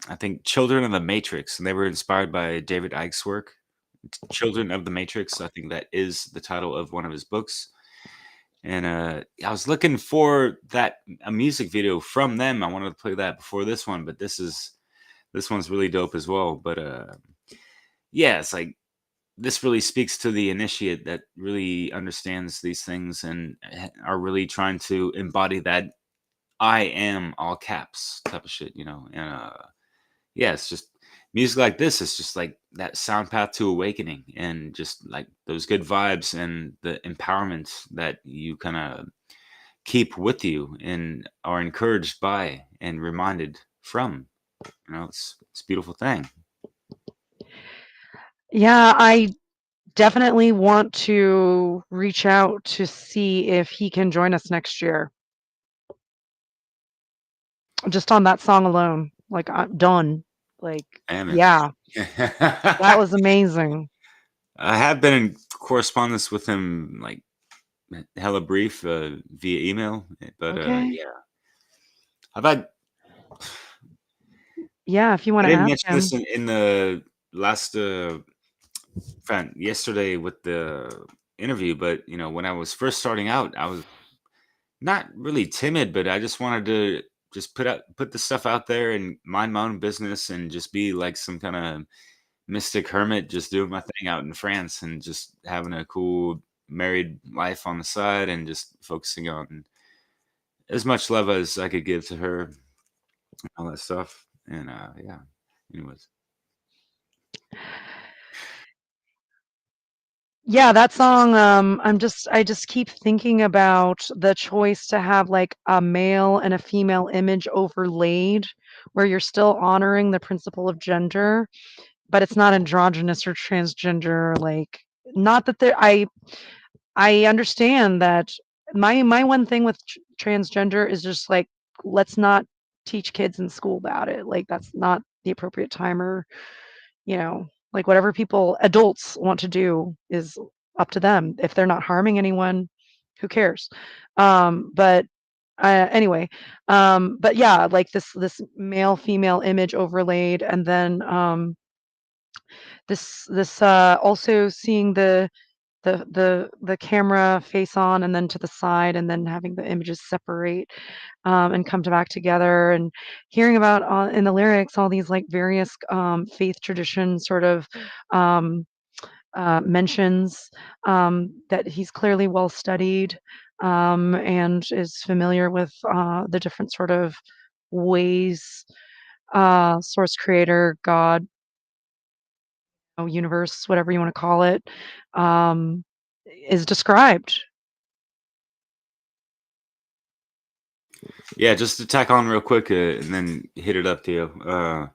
I think Children of the Matrix, and they were inspired by David Icke's work. Children of the Matrix, I think that is the title of one of his books. And I was looking for a music video from them. I wanted to play that before this one, but this one's really dope as well. But yeah, it's like this really speaks to the initiate that really understands these things and are really trying to embody that I am all caps type of shit, and yeah, it's just music like this is just like that sound path to awakening and just like those good vibes and the empowerment that you kind of keep with you and are encouraged by and reminded from. It's a beautiful thing. Yeah, I definitely want to reach out to see if he can join us next year. Just on that song alone. Like, I'm done. Like, Damn it. yeah. That was amazing. I have been in correspondence with him, like hella brief via email, but Okay. yeah. I've had. Yeah, if you want I to didn't ask mention him. this in the last yesterday with the interview, but when I was first starting out, I was not really timid, but I just wanted to just put the stuff out there and mind my own business and just be like some kind of mystic hermit, just doing my thing out in France and just having a cool married life on the side and just focusing on as much love as I could give to her, all that stuff. And yeah, anyways. Yeah, that song, I just keep thinking about the choice to have like a male and a female image overlaid where you're still honoring the principle of gender, but it's not androgynous or transgender. Like, not that I understand that my one thing with transgender is just like, let's not teach kids in school about it. Like, that's not the appropriate time, or like whatever adults want to do is up to them. If they're not harming anyone, who cares? But anyway, but yeah, like this male female image overlaid, and then this also seeing the camera face on and then to the side, and then having the images separate and come back together, and hearing about in the lyrics all these like various faith tradition sort of mentions, that he's clearly well studied, and is familiar with the different sort of ways source creator, God, universe, whatever you want to call it, um, is described. Yeah, just to tack on real quick and then hit it up, Theo.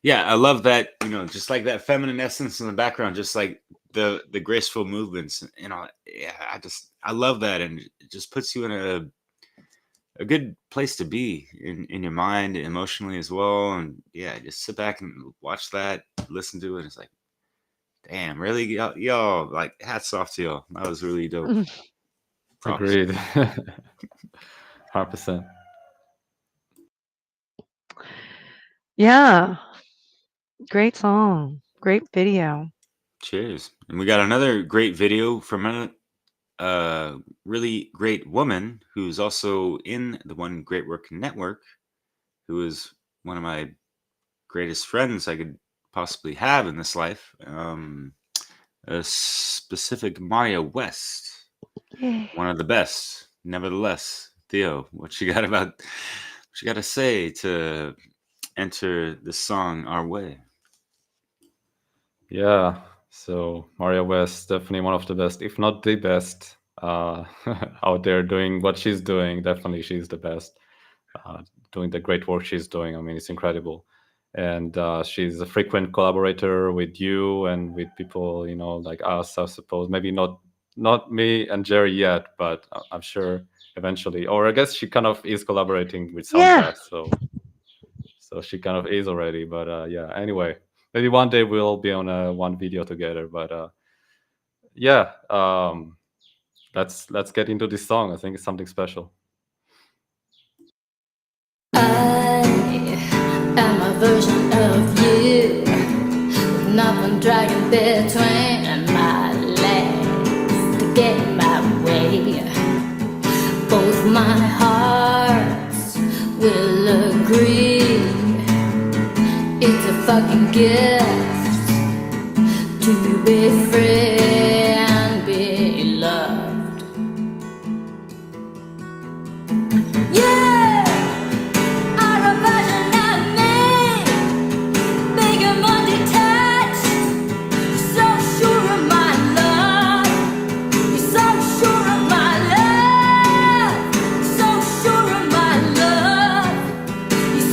Yeah, I love that, just like that feminine essence in the background, just like the graceful movements, yeah, I love that, and it just puts you in a good place to be in your mind emotionally as well. And yeah, just sit back and watch that, listen to it. It's like, damn, really, y'all, like, hats off to y'all. That was really dope. Props. Agreed. 100%. Yeah. Great song. Great video. Cheers. And we got another great video from a really great woman who's also in the One Great Work Network, who is one of my greatest friends I could possibly have in this life. A specific Maria West, one of the best. Nevertheless, Theo, what you got to say to enter this song our way? Yeah, so Maria West, definitely one of the best, if not the best, out there doing what she's doing. Definitely, she's the best, doing the great work she's doing. I mean, it's incredible. And she's a frequent collaborator with you and with people, like us, I suppose. Maybe not me and Jerry yet, but I'm sure eventually. Or I guess she kind of is collaborating with SoundPath, so she kind of is already. But yeah, anyway. Maybe one day we'll be on one video together, but yeah, let's get into this song. I think it's something special. I am a version of you, with nothing dragging between my legs to get in my way. Both my hearts will agree. It's a fucking gift to be free and be loved. Yeah, are a version of me, big and more detached, so sure of my love, so sure of my love, so sure of my love,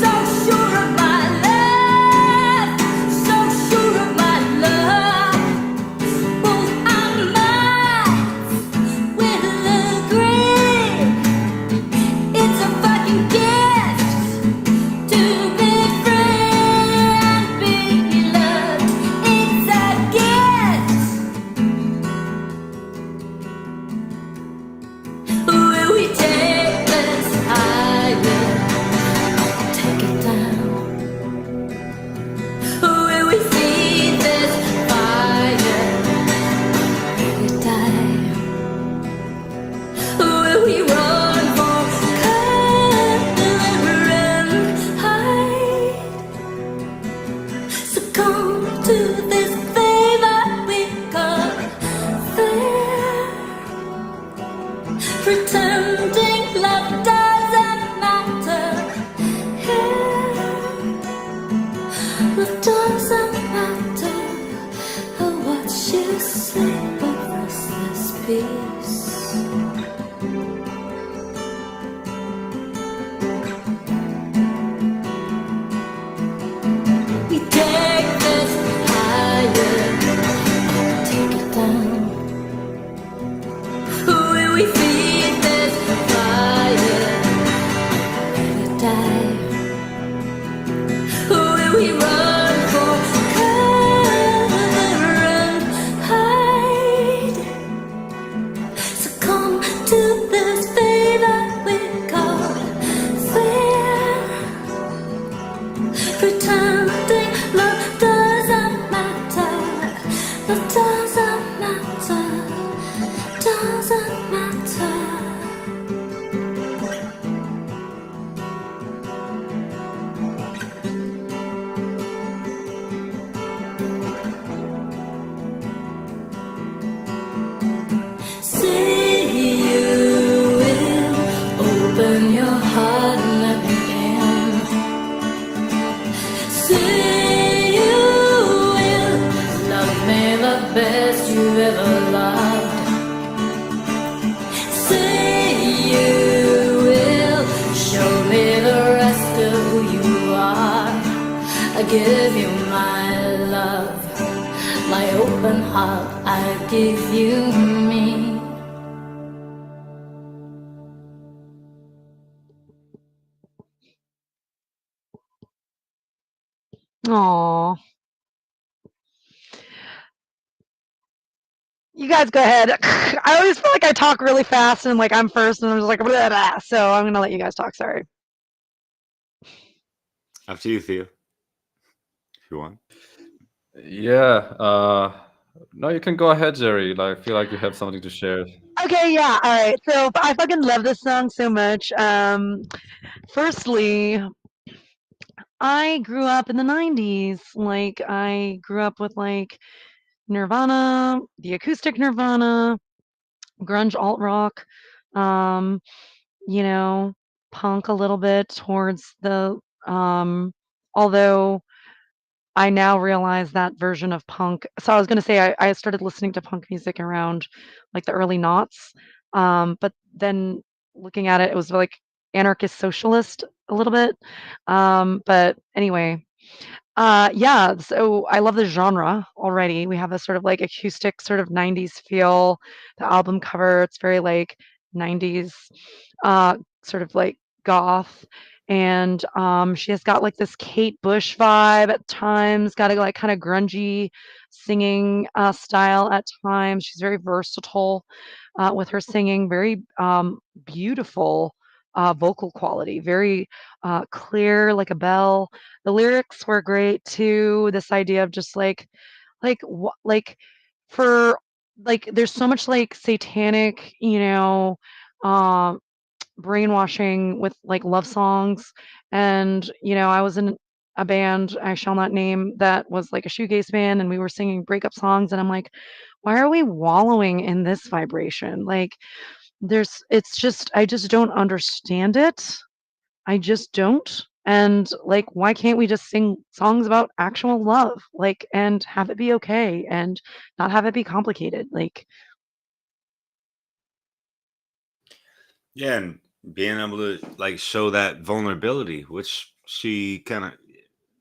so sure of my love, so sure of my love. Both our minds will agree it's a fucking gift to be free and be loved. It's a gift. Will we take this higher? Take it down. Will we feed this fire? Let it die. Will we run for cover and hide? Succumb to this favor we call fair. Pretending love doesn't matter here. Love doesn't matter what you say, but restless peace. We take this higher, take it down. Will we feed this fire? Let it die. Will we run for cover and hide? Succumb to this favor we call fair. Pretending love doesn't matter. Love doesn't matter. Doesn't matter. Say you will open your heart and let me in. Say you will love me the best you've ever loved. Say you will show me the rest of who you are. I give you my love, my open heart, I give you me. Aw. You guys go ahead. I always feel like I talk really fast and like I'm first and I'm just like blah, blah, so I'm gonna let you guys talk. Sorry. Up to you, Theo. If you want. Yeah. No, you can go ahead, Jerry. Like, I feel like you have something to share. Okay, yeah, all right. So I fucking love this song so much. Firstly, I grew up in the 90s. Like I grew up with like Nirvana, the acoustic Nirvana, grunge alt rock, um, you know, punk a little bit towards the although I now realize that version of punk. So I was gonna say I started listening to punk music around like the early noughts. But then looking at it, it was like anarchist socialist a little bit. But anyway, yeah, so I love the genre already. We have a sort of like acoustic sort of 90s feel. The album cover, it's very like 90s sort of like goth. And she has got like this Kate Bush vibe at times, got a like kind of grungy singing style at times. She's very versatile with her singing, very beautiful vocal quality, very clear like a bell. The lyrics were great too. This idea of just like for like there's so much like satanic, um brainwashing with like love songs. And I was in a band I shall not name that was like a shoegaze band, and we were singing breakup songs, and I'm like, why are we wallowing in this vibration? Like, it's just, I just don't understand it. I just don't. And like, why can't we just sing songs about actual love, like, and have it be okay and not have it be complicated? Like, Yeah, and being able to like show that vulnerability, which she kind of,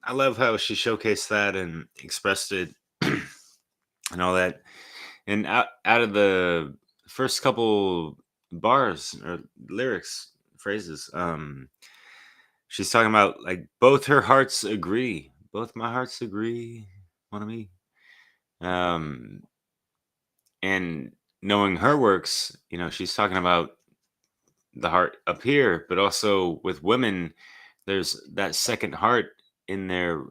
I love how she showcased that and expressed it and all that. And out of the first couple bars or lyrics, phrases, she's talking about like both her hearts agree, both my hearts agree, one of me. Um, and knowing her works, you know, she's talking about the heart up here, but also with women, there's that second heart in their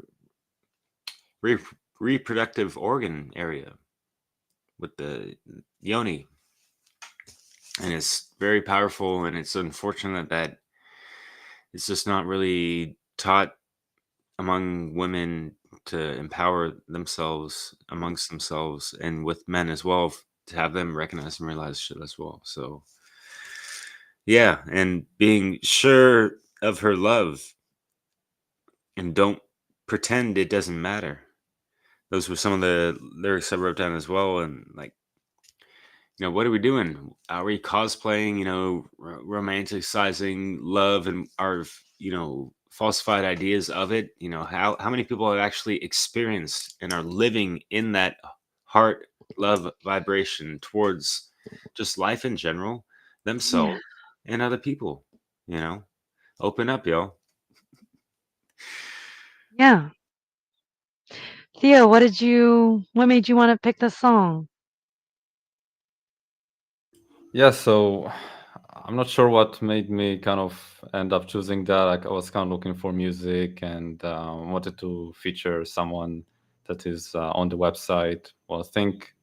re- reproductive organ area with the yoni, and it's very powerful. And it's unfortunate that it's just not really taught among women to empower themselves amongst themselves and with men as well, to have them recognize and realize shit as well. So yeah, and being sure of her love and don't pretend it doesn't matter. Those were some of the lyrics I wrote down as well. And like, you know, what are we doing? Are we cosplaying, you know, romanticizing love and our, you know, falsified ideas of it? You know, how many people have actually experienced and are living in that heart love vibration towards just life in general, yeah. themselves and other people, you know? Open up, yo. Yeah. Theo, what made you want to pick this song? Yeah, so I'm not sure what made me kind of end up choosing that. Like, I was kind of looking for music and wanted to feature someone that is on the website. Well, I think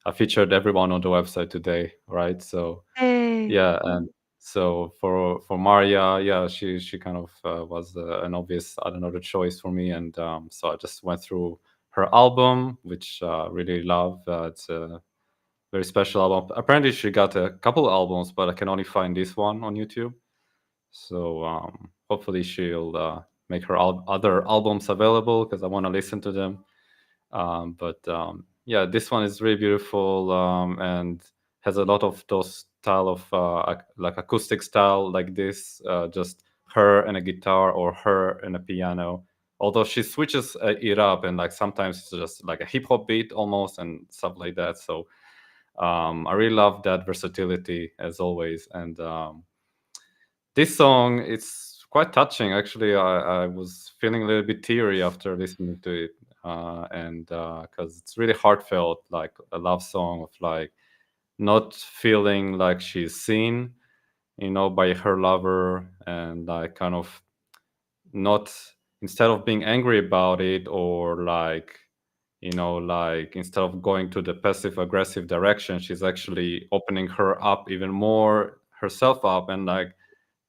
I featured everyone on the website today, right? So Hey. yeah, and so for Maria, yeah, she kind of was an obvious, I don't know, the choice for me, and so I just went through her album, which really love. It's a very special album. Apparently, she got a couple albums, but I can only find this one on YouTube. So hopefully, she'll make her other albums available because I want to listen to them. But yeah, this one is really beautiful and has a lot of those style of like acoustic style like this, just her and a guitar or her and a piano. Although she switches it up and like sometimes it's just like a hip hop beat almost and stuff like that. So I really love that versatility as always. And this song, it's quite touching. Actually, I was feeling a little bit teary after listening to it, and because it's really heartfelt, like a love song of like not feeling like she's seen, you know, by her lover, and like kind of not, instead of being angry about it or like, you know, like instead of going to the passive aggressive direction, she's actually opening her up even more, herself up, and like,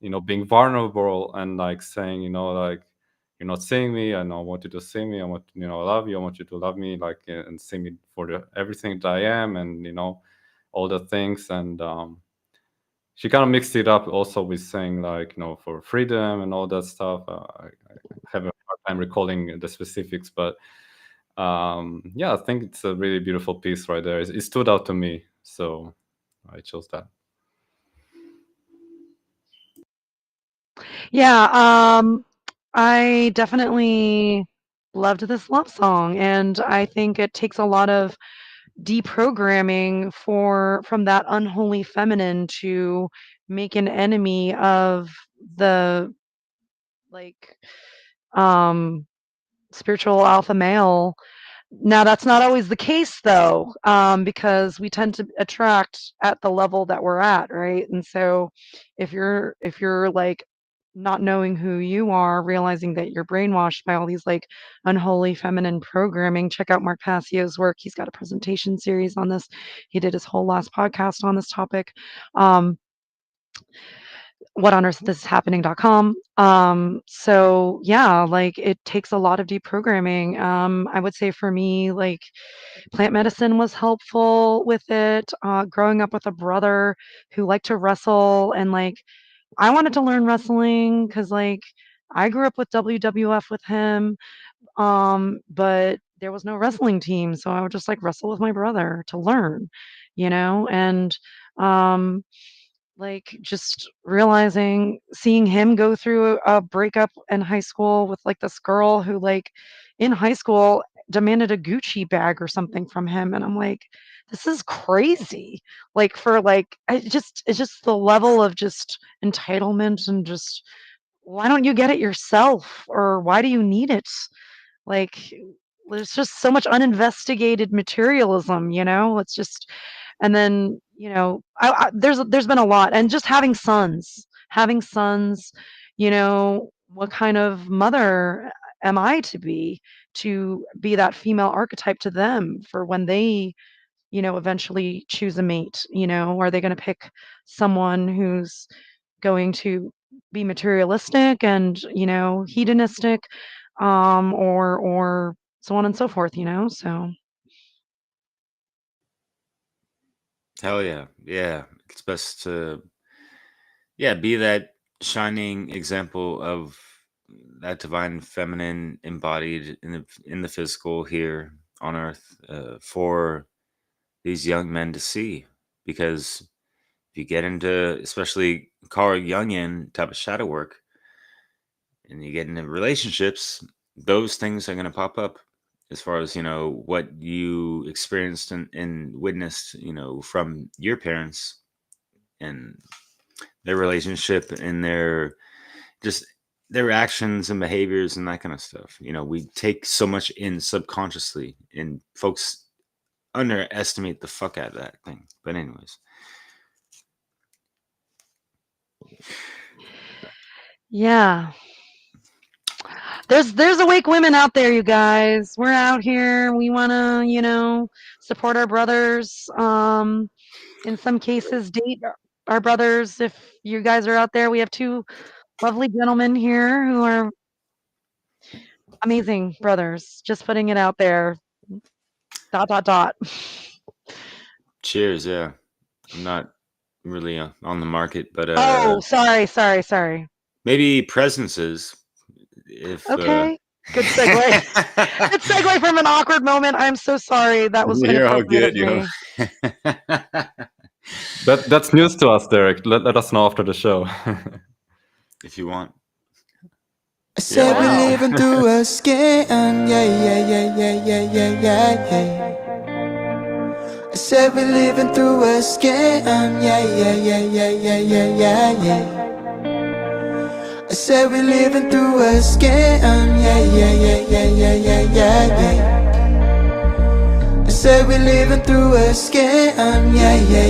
you know, being vulnerable and like saying, you know, like, you're not seeing me, I know I want you to see me, I want, you know, I love you, I want you to love me, like, and see me for everything that I am, and you know, all the things. And she kind of mixed it up also with saying like, you know, for freedom and all that stuff. I have a hard time recalling the specifics, but yeah, I think it's a really beautiful piece right there. It stood out to me, so I chose that. Yeah, I definitely loved this love song, and I think it takes a lot of deprogramming from that unholy feminine to make an enemy of the like um spiritual alpha male. Now that's not always the case though, because we tend to attract at the level that we're at, right? And so if you're like not knowing who you are, realizing that you're brainwashed by all these like unholy feminine programming, check out Mark Passio's work. He's got a presentation series on this. He did his whole last podcast on this topic. Um, whatonearththishappening.com. So yeah, like it takes a lot of deprogramming. I would say for me, like plant medicine was helpful with it. Growing up with a brother who liked to wrestle, and like I wanted to learn wrestling because like I grew up with WWF with him, but there was no wrestling team, so I would just like wrestle with my brother to learn, and um, like just realizing, seeing him go through a breakup in high school with like this girl who like in high school demanded a Gucci bag or something from him, and I'm like, this is crazy. Like for like it's just the level of just entitlement and just why don't you get it yourself or why do you need it? Like, there's just so much uninvestigated materialism, It's just, and then, there's been a lot, and just having sons, what kind of mother am I to be that female archetype to them for when they, eventually choose a mate, are they going to pick someone who's going to be materialistic and, hedonistic, or so on and so forth, so. Hell yeah. Yeah. It's best to, yeah, be that shining example of that divine feminine embodied in the physical here on earth, for these young men to see. Because if you get into, especially Carl Jungian type of shadow work, and you get into relationships, those things are going to pop up as far as, what you experienced and witnessed, from your parents and their relationship and their actions and behaviors and that kind of stuff. We take so much in subconsciously, and folks underestimate the fuck out of that thing. But anyways. Yeah. There's awake women out there, you guys. We're out here. We want to, support our brothers. In some cases, date our brothers. If you guys are out there, we have two lovely gentlemen here who are amazing brothers. Just putting it out there. ... Cheers. Yeah. I'm not really on the market, but Oh, sorry. maybe presences. If Okay. Good segue. Good segue from an awkward moment. I'm so sorry. That was You're all inappropriate good, of yo. me. That's news to us, Derek. Let us know after the show. If you want. I said we're living through a scam, yeah. I said we're living through a scam, yeah. I said we're living through a scam, yeah. I said we're living through a scam, yeah.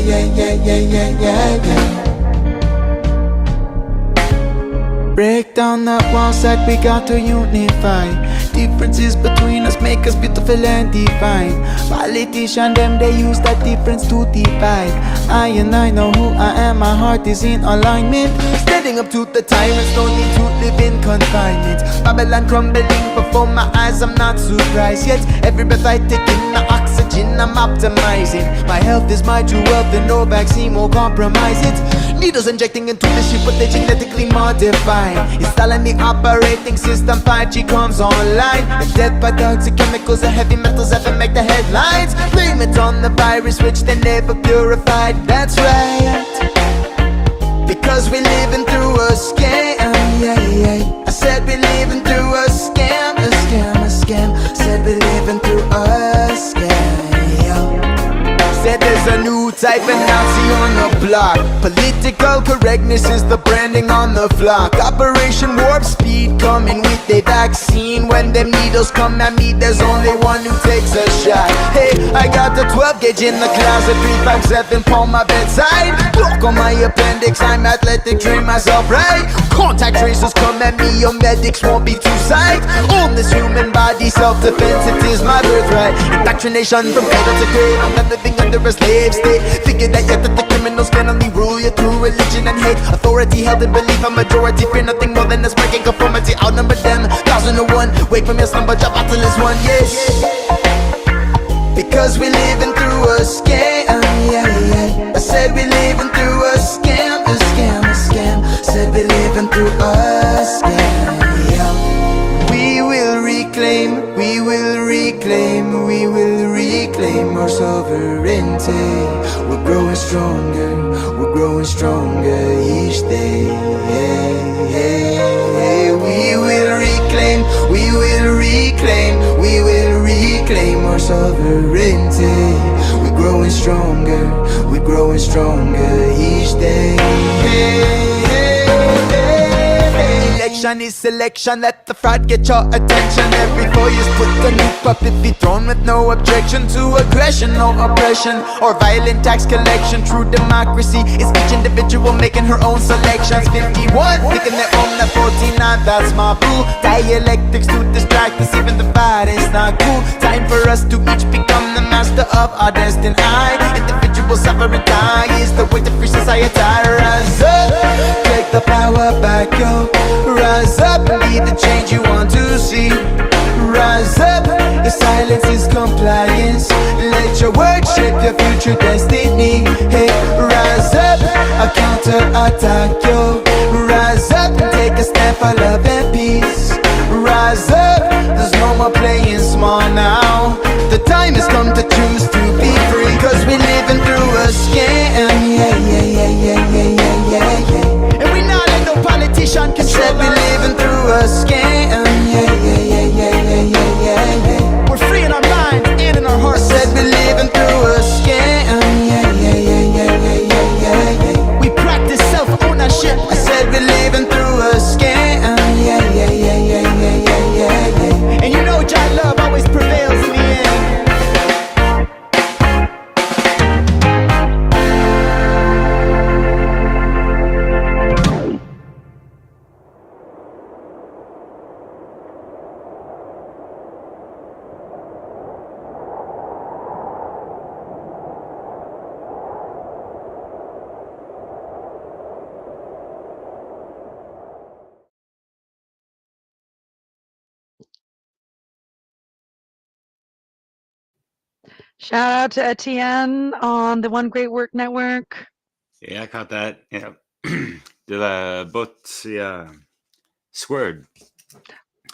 Break down that walls like we got to unify. Differences between us make us beautiful and divine. Politicians, them, they use that difference to divide. I know who I am, my heart is in alignment. Standing up to the tyrants, don't need to live in confinement. Babylon crumbling before my eyes, I'm not surprised. Yet every breath I take in the oxygen, I'm optimizing. My health is my true wealth, and no vaccine will compromise it. Needles injecting into the ship, but they genetically modified. Installing the operating system, 5G comes online. The death by toxic chemicals and heavy metals ever make the headlines. Blame it on the virus which they never purified. That's right, because we're living through a scam, yeah. I said we're living through a scam, a scam. Said we're living through a scam, yeah. Said there's a new type of Nazi on the block. Political correctness is the branding on the flock. Operation Warp Speed coming with a vaccine. When them needles come at me, there's only one who takes a shot. Hey, I got the 12 gauge in the closet, 357 on my bedside. Block on my appendix, I'm athletic, train myself right. Contact tracers come at me, your medics won't be too psyched. Own this human body, self-defense, it is my birthright. Indoctrination from cradle to grave, I'm not living under a slave state. Figure that yet that the criminals can only rule you through religion and hate. Authority held in belief, a majority fear nothing more than a smirking conformity. Outnumber them, 1,001. Wake from your slumber, jump out till it's one, yes. Because we living through a scam, yeah, yeah. I said we living through a scam, a scam, a scam. Said we living through a scam, yeah. We will reclaim, we will reclaim, we will reclaim our sovereignty. We're growing stronger, we're growing stronger each day. We will reclaim, we will reclaim, we will reclaim our sovereignty. We're growing stronger, we're growing stronger each day. Election is selection, let the fraud get your attention. Every 4 years put a new puppet be thrown with no objection to aggression, no oppression or violent tax collection. True democracy is each individual making her own selections. 51 picking their own, at 49 that's my rule. Dialectics to distract us, even the fight is not cool. Time for us to each become the master of our destiny. Individual sovereignty is the way to free society. Rise up, take the power back, yo. Rise up and be the change you want to see. Rise up, your silence is compliance. Let your words shape your future destiny. Hey, rise up, a counter-attack, yo. Rise up and take a stand for love and peace. Rise up, there's no more playing small now. The time has come to choose to be free. Cause we're living through a scam, yeah, yeah, yeah, yeah, yeah, yeah, yeah, yeah. And we not let no politician control. Said we're living through a scam, yeah, yeah, yeah, yeah, yeah, yeah, yeah, yeah. We're free in our mind and in our hearts. Said we're living through a scam, yeah, yeah, yeah, yeah, yeah, yeah, yeah, yeah. We practice self-ownership. I said we're living through a scam, yeah, yeah, yeah, yeah, yeah, yeah, yeah, yeah. And you know Jah love always prevails in the end. Shout out to Etienne on the One Great Work Network. Yeah, I caught that. Yeah. The both, yeah. Squared.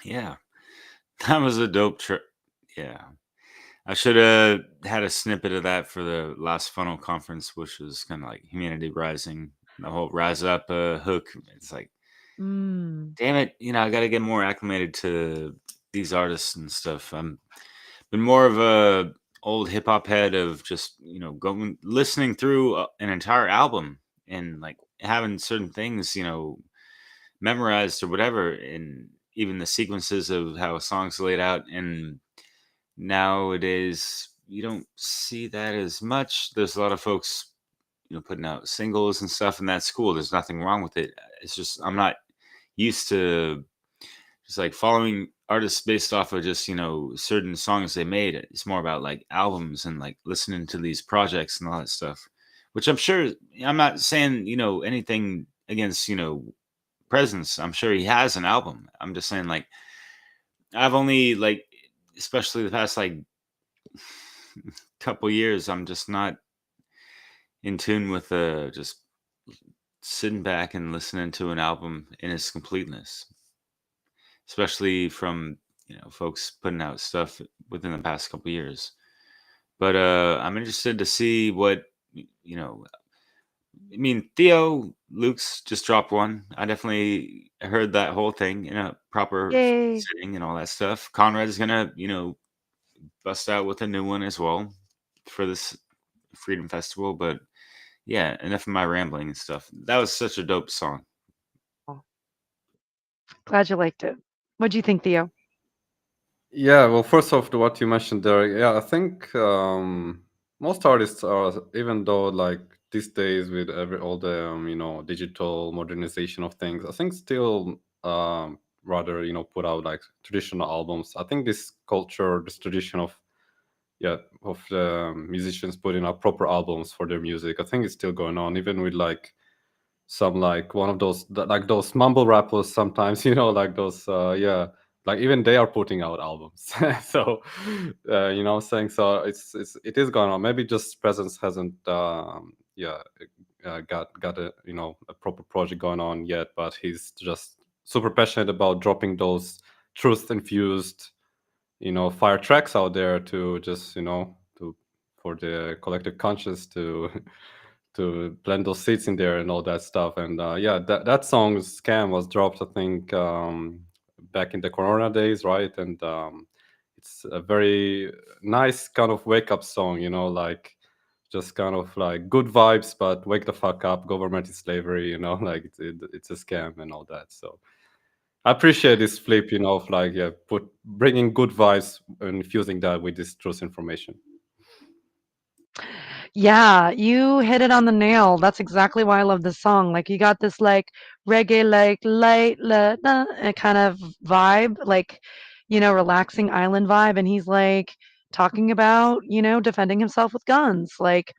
Yeah. That was a dope trip. Yeah. I should have had a snippet of that for the last funnel conference, which was kind of like Humanity Rising, the whole Rise Up hook. It's like, damn it, I got to get more acclimated to these artists and stuff. I'm been more of a old hip hop head of just going listening through an entire album and like having certain things memorized or whatever, and even the sequences of how a song's laid out. And nowadays you don't see that as much. There's a lot of folks putting out singles and stuff, and that's cool. There's nothing wrong with it. It's just I'm not used to just like following artists based off of just certain songs they made. It's more about like albums and like listening to these projects and all that stuff, which I'm sure. I'm not saying anything against Presence. I'm sure he has an album. I'm just saying like I've only like, especially the past like couple years, I'm just not in tune with just sitting back and listening to an album in its completeness, especially from folks putting out stuff within the past couple years. But I'm interested to see what I mean, Theo Luke's just dropped one. I definitely heard that whole thing in a proper Yay. setting and all that stuff. Conrad's gonna bust out with a new one as well for this Freedom Festival. But yeah, enough of my rambling and stuff. That was such a dope song. Glad you liked it. What do you think, Theo? Yeah, well, first off, to what you mentioned there, yeah, I think most artists are, even though like these days with all the digital modernization of things, I think still rather put out like traditional albums. I think this culture, this tradition of of the musicians putting out proper albums for their music. I think it's still going on, even with like some like one of those like those mumble rappers sometimes, like those like even they are putting out albums. So I'm saying, so it is going on. Maybe just Presence hasn't got a a proper project going on yet, but he's just super passionate about dropping those truth infused fire tracks out there to just to for the collective conscious to to blend those seeds in there and all that stuff. And that song Scam was dropped, I think, back in the Corona days, right? And it's a very nice kind of wake up song, like just kind of like good vibes, but wake the fuck up, government is slavery, like it's a scam and all that. So I appreciate this flip, of like bringing good vibes and infusing that with this truth information. Yeah, you hit it on the nail. That's exactly why I love this song. Like you got this like reggae like light kind of vibe, like relaxing island vibe, and he's like talking about, defending himself with guns. Like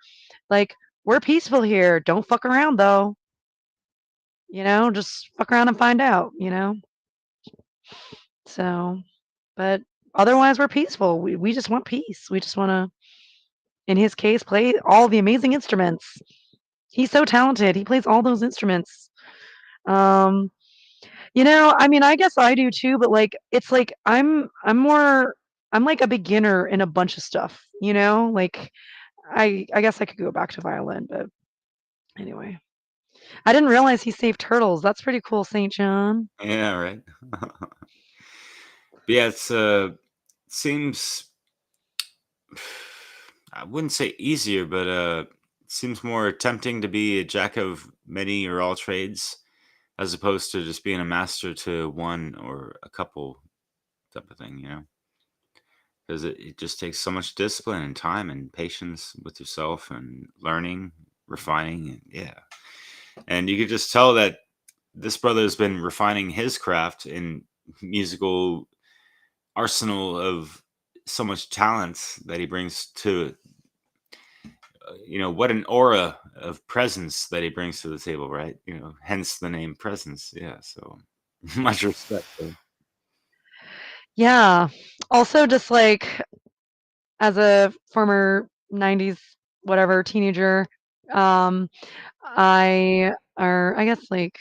we're peaceful here. Don't fuck around though. Just fuck around and find out, So, but otherwise we're peaceful. We just want peace. We just want to, in his case, play all the amazing instruments. He's so talented. He plays all those instruments. Um, I mean, I guess I do too, but like it's like I'm like a beginner in a bunch of stuff, Like I guess I could go back to violin, but anyway. I didn't realize he saved turtles. That's pretty cool, St. John. Yeah, right. But yeah, it's seems I wouldn't say easier, but it seems more tempting to be a jack of many or all trades as opposed to just being a master to one or a couple type of thing, because it just takes so much discipline and time and patience with yourself and learning, refining, and and you could just tell that this brother has been refining his craft in musical arsenal of so much talent that he brings to what an aura of presence that he brings to the table, right? Hence the name Presence. Yeah, so much respect to him. Yeah. Also, just like as a former 90s whatever teenager, I guess like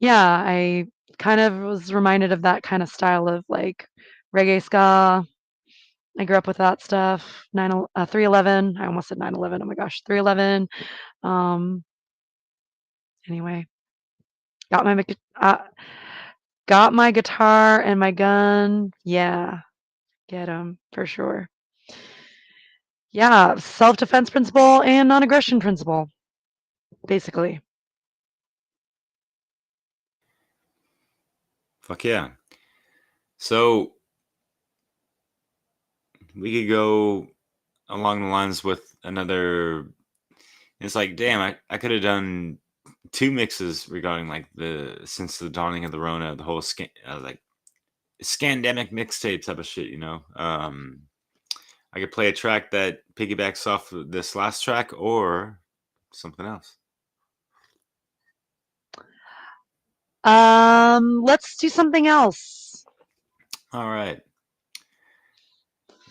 I kind of was reminded of that kind of style of like reggae ska. I grew up with that stuff. 311. I almost said 9/11. Oh my gosh, 311. Um, anyway, got my got my guitar and my gun. Yeah, get 'em for sure. Yeah, self-defense principle and non-aggression principle, basically. Fuck yeah. So we could go along the lines with another. It's like, damn, I could have done 2 mixes regarding like since the dawning of the Rona, the whole like scandemic mixtape type of shit, I could play a track that piggybacks off of this last track or something else. Let's do something else. All right.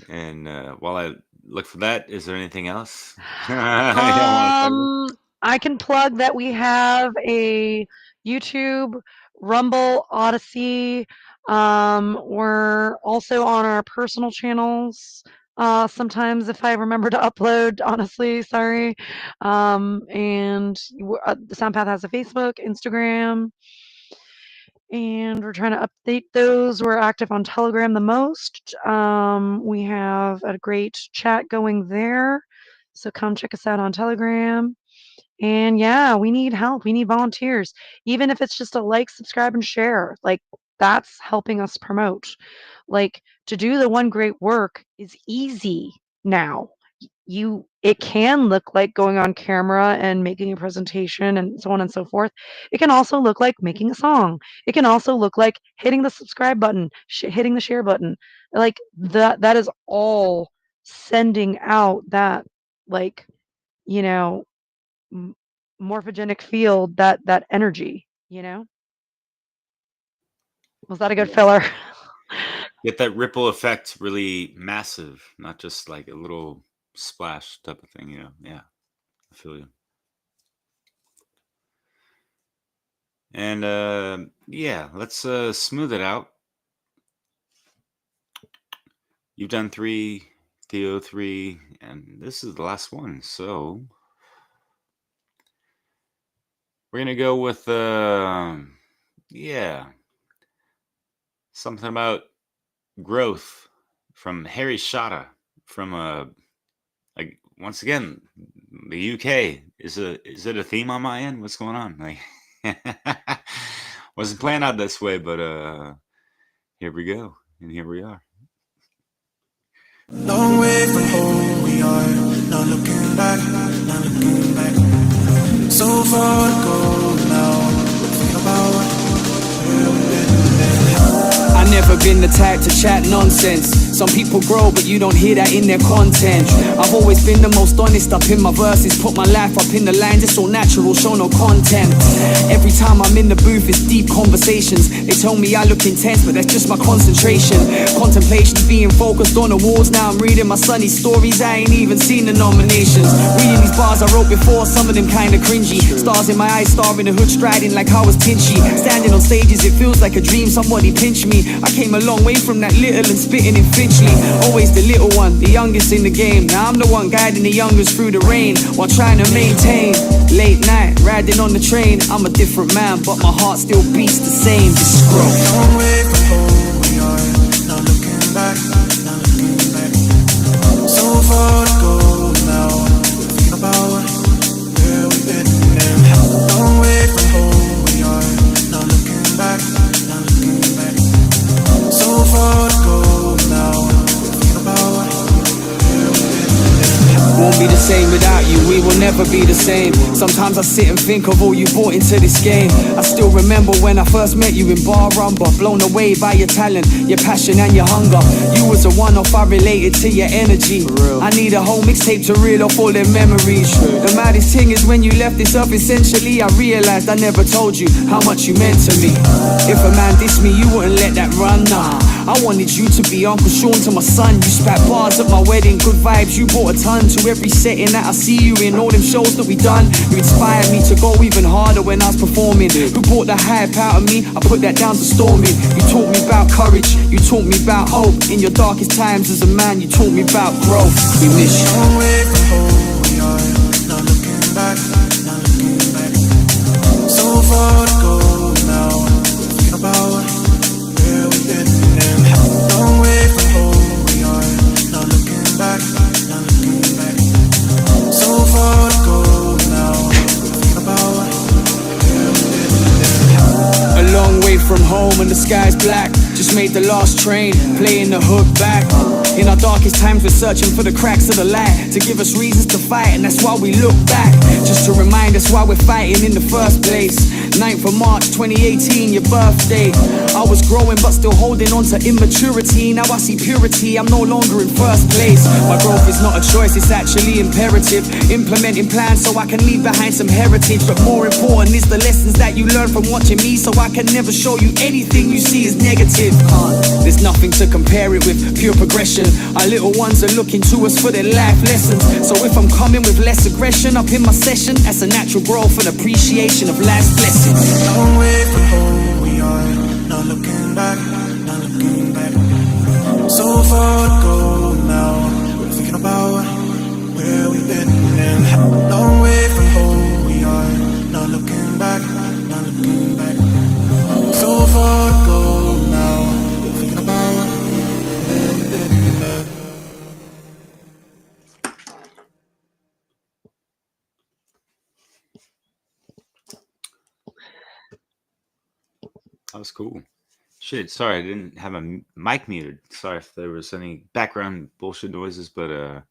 And while I look for that, is there anything else? I can plug that we have a YouTube, Rumble, Odyssey. We're also on our personal channels. Sometimes if I remember to upload, honestly, sorry. And the SoundPath has a Facebook, Instagram, and we're trying to update those. We're active on Telegram the most. We have a great chat going there. So come check us out on Telegram. And yeah, we need help. We need volunteers. Even if it's just a like, subscribe, and share. Like that's helping us promote. Like to do the one great work is easy now. It can look like going on camera and making a presentation and so on and so forth. It can also look like making a song. It can also look like hitting the subscribe button, hitting the share button. Like that is all sending out that, like, you know, morphogenic field, that energy, you know? Was that a good filler? Get that ripple effect really massive, not just like a little splash type of thing, Yeah, I feel you. And yeah, let's smooth it out. You've done 3, Theo 3, and this is the last one. So we're gonna go with yeah, something about growth from Harry Shada from like once again the UK. Is it a theme on my end? What's going on? Like wasn't planned out this way, but here we go, and here we are. Long way from home we are, not looking back, not looking back. So far to go now, think about where we've been. I never been the type to chat nonsense. Some people grow, but you don't hear that in their content. I've always been the most honest up in my verses. Put my life up in the lines, it's all natural, show no content. Every time I'm in the booth, it's deep conversations. They tell me I look intense, but that's just my concentration. Contemplation's being focused on awards. Now I'm reading my sunny stories, I ain't even seen the nominations. Reading these bars I wrote before, some of them kinda cringy. Stars in my eyes, star in the hood, striding like I was Tinchy. Standing on stages, it feels like a dream, somebody pinch me. I came a long way from that little and spitting in Finchley. Always the little one, the youngest in the game. Now I'm the one guiding the youngest through the rain, while trying to maintain. Late night, riding on the train. I'm a different man, but my heart still beats the same. This is growth. Long way from home we are, not looking back, not looking back. So far to go now, think about where we've been. Long way from home we are, not looking back, not looking back. So far to go now, think about where we've been. Won't be the same without you, we will never be the same. Sometimes I sit and think of all you brought into this game. I still remember when I first met you in Bar Rumba. Blown away by your talent, your passion and your hunger. You was a one-off, I related to your energy. I need a whole mixtape to reel off all their memories. The maddest thing is when you left this earth, essentially I realized I never told you how much you meant to me. If a man dissed me, you wouldn't let that run, nah. I wanted you to be Uncle Sean to my son. You spat bars at my wedding, good vibes, you brought a ton to every setting that I see you in. All them shows that we done, you inspired me to go even harder when I was performing. Who brought the hype out of me? I put that down to storming. You taught me about courage, you taught me about hope. In your darkest times as a man, you taught me about growth. We miss you. Long way from home we are, not looking back, not looking back. So far to go now, think about where we've been. Long way from home we are, not looking back, not looking back. So far to go now, think about where we've been. A long way from home and the sky's black. Just made the last train, playing the hook back. In our darkest times we're searching for the cracks of the light, to give us reasons to fight, and that's why we look back. Just to remind us why we're fighting in the first place. 9th of March 2018, your birthday. I was growing but still holding on to immaturity. Now I see purity, I'm no longer in first place. My growth is not a choice, it's actually imperative. Implementing plans so I can leave behind some heritage. But more important is the lessons that you learn from watching me, so I can never show you anything you see as negative. There's nothing to compare it with, pure progression. Our little ones are looking to us for their life lessons. So if I'm coming with less aggression up in my session, that's a natural growth and appreciation of life's blessings. Long way from home we are, not looking back, not looking back. So far to go now, we're thinking about where we've been. Long way from home we are, not looking back, not looking back. So far to go now, we're thinking about where we've been. That was cool. Shit, sorry, I didn't have a mic muted. Sorry if there was any background bullshit noises, but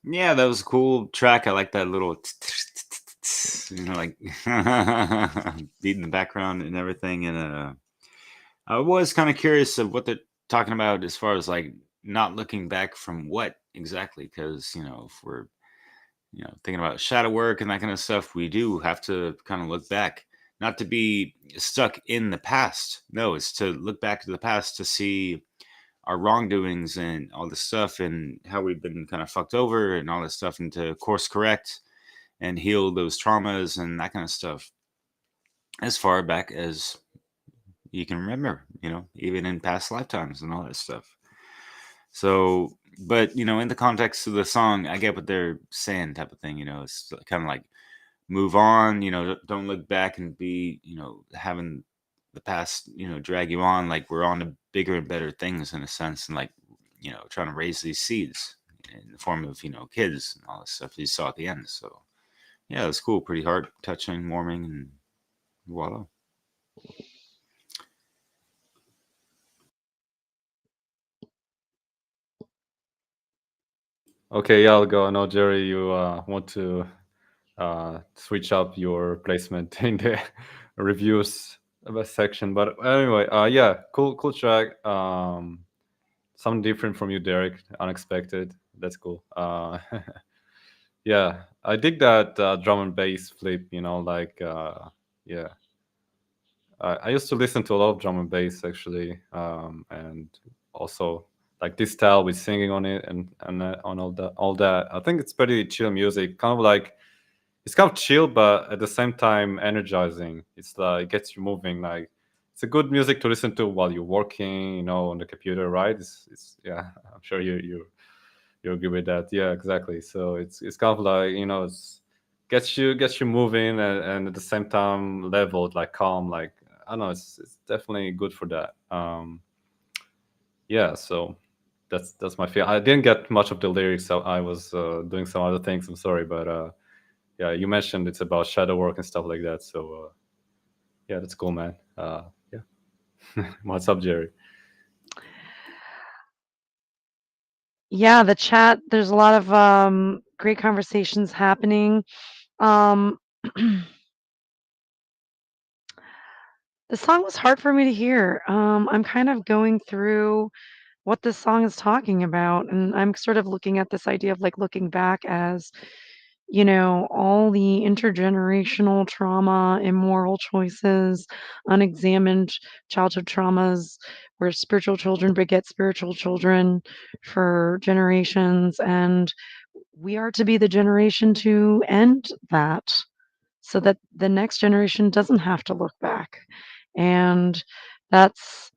yeah, that was a cool track. I like that little, like beat in the background and everything. And I was kind of curious of what they're talking about as far as like not looking back from what exactly? Because if we're thinking about shadow work and that kind of stuff, we do have to kind of look back, not to be stuck in the past. No, it's to look back to the past to see our wrongdoings and all this stuff and how we've been kind of fucked over and all this stuff, and to course correct and heal those traumas and that kind of stuff as far back as you can remember, even in past lifetimes and all that stuff. So, but in the context of the song, I get what they're saying, type of thing. It's kind of like move on. Don't look back and be, having the past, drag you on. Like we're on to bigger and better things in a sense, and like trying to raise these seeds in the form of kids and all this stuff you saw at the end. So yeah, it's cool, pretty heart touching, warming, and voila. Okay, yeah, I'll go. I know, Jerry, you want to switch up your placement in the reviews section, but anyway, yeah, cool track. Something different from you, Derek. Unexpected. That's cool. Yeah, I dig that drum and bass flip. Like yeah, I used to listen to a lot of drum and bass actually, and also like this style with singing on it and on all that. I think it's pretty chill music, kind of like it's kind of chill, but at the same time energizing. It's like it gets you moving. Like it's a good music to listen to while you're working, on the computer, right? It's yeah. I'm sure you agree with that. Yeah, exactly. So it's kind of like it's gets you moving and at the same time leveled, like calm, like I don't know. It's definitely good for that. Yeah. So that's my feel. I didn't get much of the lyrics. So I was doing some other things. I'm sorry, but yeah, you mentioned it's about shadow work and stuff like that. So yeah, that's cool, man. Yeah. What's up, Jerry? Yeah, the chat, there's a lot of great conversations happening. Um, the song was hard for me to hear. I'm kind of going through what this song is talking about, and I'm sort of looking at this idea of like looking back as, all the intergenerational trauma, immoral choices, unexamined childhood traumas, where spiritual children beget spiritual children for generations. And we are to be the generation to end that so that the next generation doesn't have to look back. And that's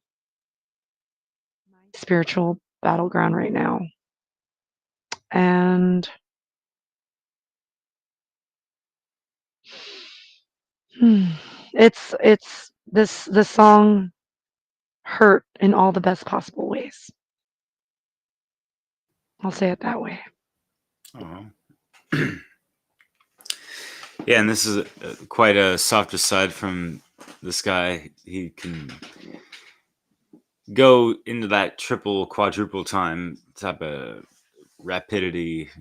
my spiritual battleground right now. And it's this song hurt in all the best possible ways. I'll say it that way. Oh. Yeah, and this is quite a soft aside from this guy. He can go into that triple, quadruple time type of rapidness,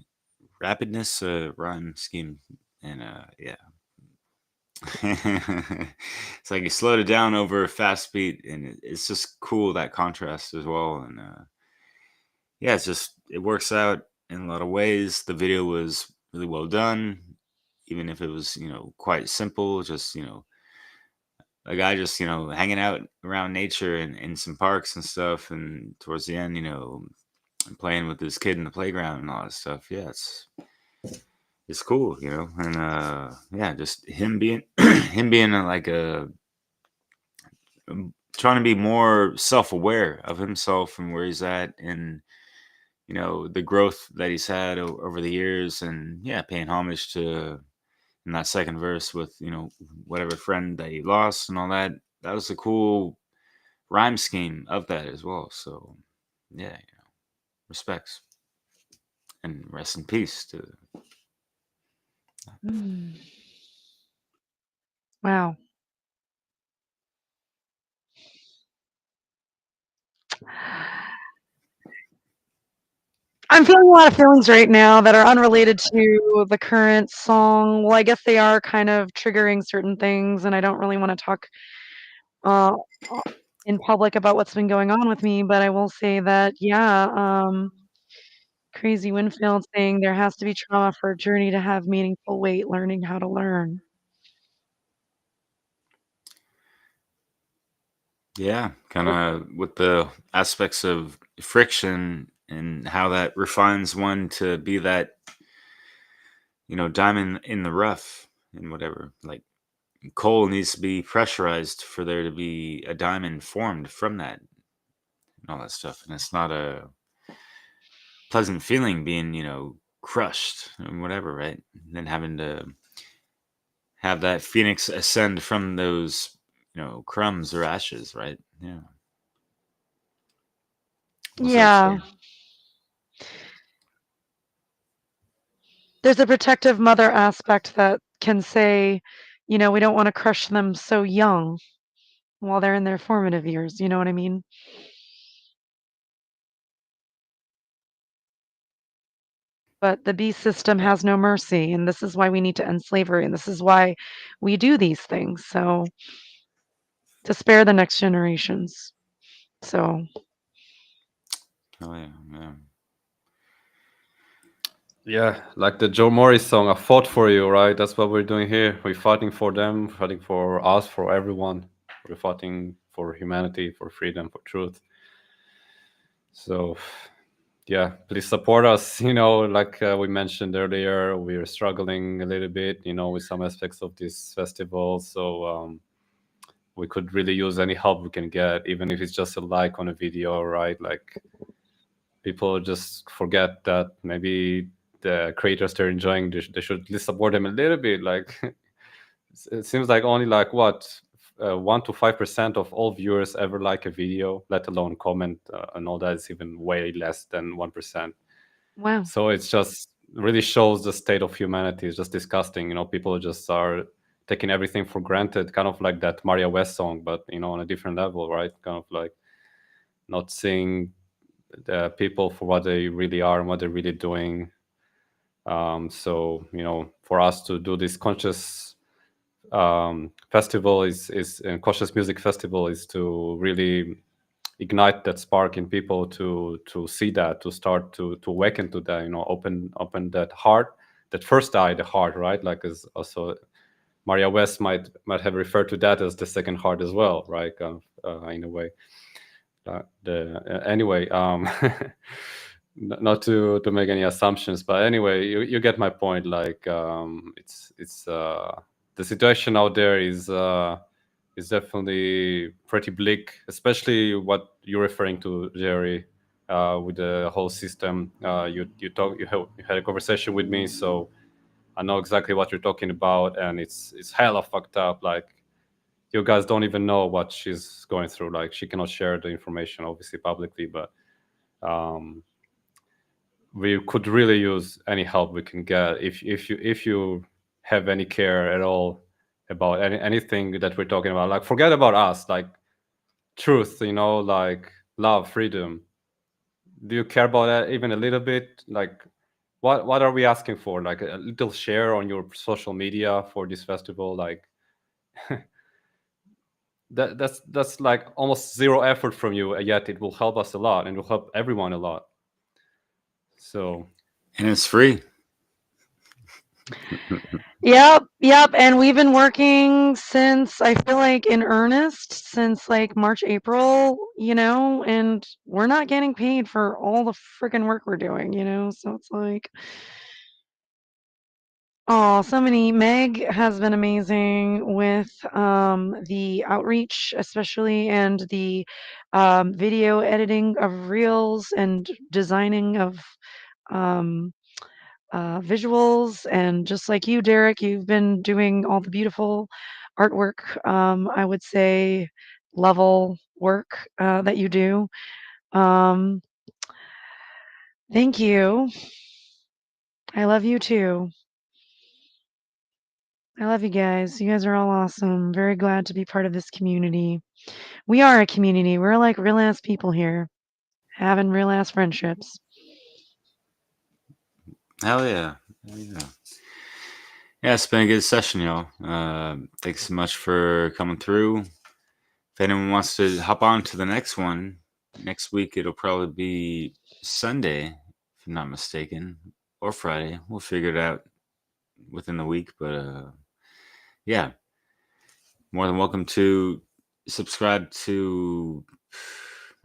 rhyme scheme, and yeah. It's like he slowed it down over a fast beat, and it's just cool, that contrast as well. And yeah, it works out in a lot of ways. The video was really well done, even if it was quite simple. Just a guy just hanging out around nature and in some parks and stuff, and towards the end playing with this kid in the playground and all that stuff. Yeah, it's cool, and yeah, just him being him being like trying to be more self-aware of himself and where he's at, and the growth that he's had over the years, and yeah, paying homage to in that second verse with whatever friend that he lost and all that. That was a cool rhyme scheme of that as well. So yeah, respects and rest in peace to Wow. I'm feeling a lot of feelings right now that are unrelated to the current song. Well, I guess they are kind of triggering certain things, and I don't really want to talk in public about what's been going on with me, but I will say that, yeah, Crazy Winfield saying there has to be trauma for a journey to have meaningful weight, learning how to learn. Yeah, kind of with the aspects of friction and how that refines one to be that, diamond in the rough and whatever. Like coal needs to be pressurized for there to be a diamond formed from that and all that stuff. And it's not a pleasant feeling being, crushed and whatever, right? And then having to have that phoenix ascend from those, crumbs or ashes, right? Yeah. Yeah. There's a protective mother aspect that can say, we don't want to crush them so young while they're in their formative years. You know what I mean? But the beast system has no mercy, and this is why we need to end slavery, and this is why we do these things. So to spare the next generations. So Oh yeah, yeah. Yeah, like the Joe Morris song, I fought for you, right? That's what we're doing here. We're fighting for them, fighting for us, for everyone. We're fighting for humanity, for freedom, for truth. So, yeah, please support us. Like we mentioned earlier, we're struggling a little bit, with some aspects of this festival. So, we could really use any help we can get, even if it's just a like on a video, right? Like, people just forget that maybe the creators they're enjoying, they should at least support them a little bit. Like, it seems like only like what 1 to 5% of all viewers ever like a video, let alone comment, and all that is even way less than 1%. Wow. So it's just really shows the state of humanity. It's just disgusting. People just are taking everything for granted, kind of like that Maria West song, but on a different level, right? Kind of like not seeing the people for what they really are and what they're really doing. So for us to do this conscious festival is conscious music festival is to really ignite that spark in people to see that, to start to awaken to that, open that heart, that first eye, the heart, right? Like, as also Maria West might have referred to that as the second heart as well, right? Kind of, in a way. Anyway, not to make any assumptions, but anyway, you get my point. Like, it's the situation out there is definitely pretty bleak, especially what you're referring to, Jerry, with the whole system. You had a conversation with me, so I know exactly what you're talking about, and it's hella fucked up. Like, you guys don't even know what she's going through. Like, she cannot share the information obviously publicly, but we could really use any help we can get. If you have any care at all about anything that we're talking about, like, forget about us, like truth, like love, freedom. Do you care about that even a little bit? Like, what are we asking for? Like a little share on your social media for this festival? Like, that's like almost zero effort from you, yet it will help us a lot and will help everyone a lot. So, and it's free. Yep, and we've been working since, I feel like, in earnest since like March, April, and we're not getting paid for all the freaking work we're doing, so it's like, oh, so many. Meg has been amazing with the outreach, especially, and the video editing of reels and designing of um, visuals. And just like you, Derek, you've been doing all the beautiful artwork, I would say level work that you do. Um, thank you. I love you too. I love you guys. You guys are all awesome. Very glad to be part of this community. We are a community. We're like real ass people here, having real ass friendships. Hell yeah. Hell yeah. Yeah, it's been a good session, y'all. Thanks so much for coming through. if anyone wants to hop on to the next one, next week it'll probably be Sunday, if I'm not mistaken, or Friday. We'll figure it out within the week, but yeah, more than welcome to subscribe to,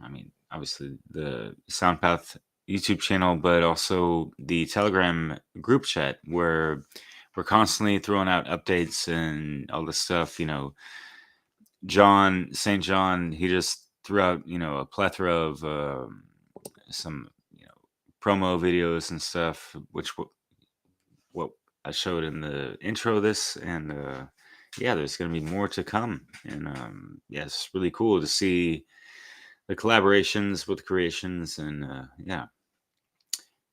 I mean, obviously the SoundPath YouTube channel, but also the Telegram group chat where we're constantly throwing out updates and all this stuff. You know, St. John, he just threw out, a plethora of some, promo videos and stuff, which what I showed in the intro of this, and yeah, there's going to be more to come, and yeah, it's really cool to see the collaborations with creations, and yeah,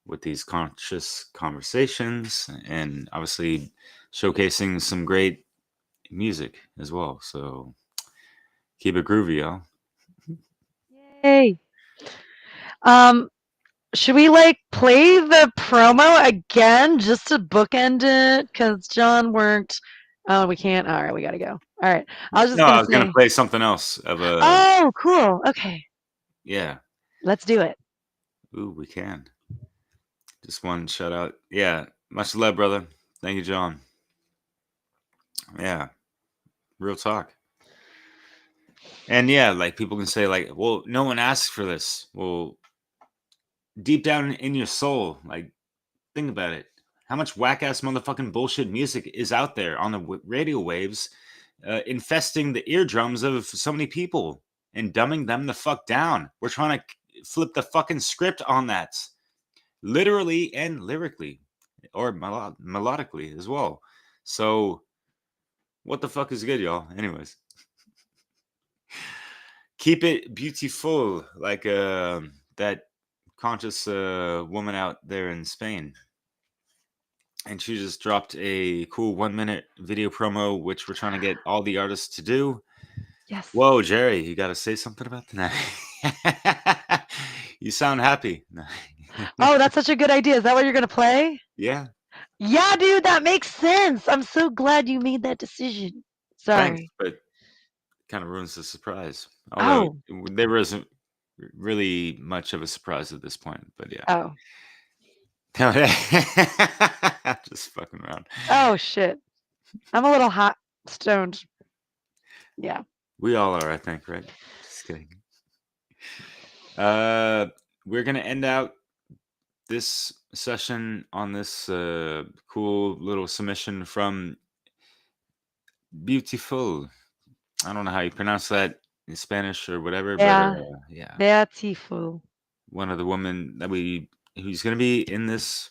with these conscious conversations, and obviously showcasing some great music as well. So keep it groovy, y'all. Hey. Should we play the promo again just to bookend it? Because John worked. Oh, we can't. All right, we gotta go. All right, I was gonna play something else of a. Oh, cool. Okay. Yeah. Let's do it. Ooh, we can. Just one shout out. Yeah, much love, brother. Thank you, John. Yeah, real talk. And yeah, like people can say, like, well, no one asked for this. Well, deep down in your soul, like, think about it. How much whack-ass motherfucking bullshit music is out there on the radio waves, infesting the eardrums of so many people and dumbing them the fuck down? We're trying to flip the fucking script on that, literally and lyrically, or melodically as well. So, what the fuck is good, y'all? Anyways, keep it beautiful, like that conscious woman out there in Spain. And she just dropped a cool 1-minute video promo, which we're trying to get all the artists to do. Yes. Whoa, Jerry, you got to say something about that. You sound happy. Oh, that's such a good idea. Is that what you're going to play? Yeah. Yeah, dude, that makes sense. I'm so glad you made that decision. Sorry. Thanks, but it kind of ruins the surprise. Although there isn't really much of a surprise at this point, but yeah. Oh. Just fucking around. Oh, shit. I'm a little hot stoned. Yeah. We all are, I think, right? Just kidding. We're going to end out this session on this cool little submission from Beautiful. I don't know how you pronounce that in Spanish or whatever, Yeah. but yeah. Beautiful. One of the women that who's going to be in this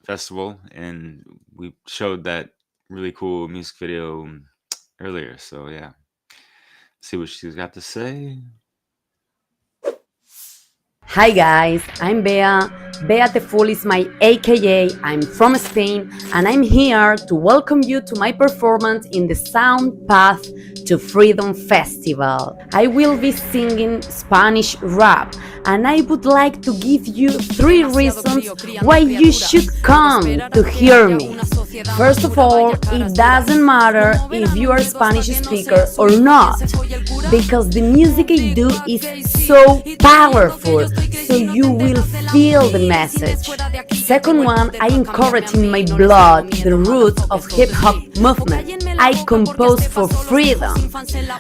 festival, and we showed that really cool music video earlier. So yeah, see what she's got to say. Hi guys, I'm Bea. Bea the Fool is my AKA. I'm from Spain and I'm here to welcome you to my performance in the SoundPath to Freedom Festival. I will be singing Spanish rap and I would like to give you 3 reasons why you should come to hear me. First of all, it doesn't matter if you are a Spanish speaker or not, because the music I do is so powerful, so you will feel the message. Second one, I encourage in my blood the roots of hip-hop movement. I compose for freedom,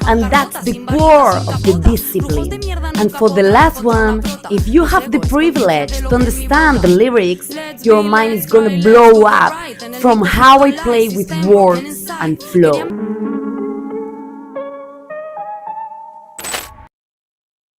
and that's the core of the discipline. And for the last one, if you have the privilege to understand the lyrics, your mind is gonna blow up from how I play with words and flow.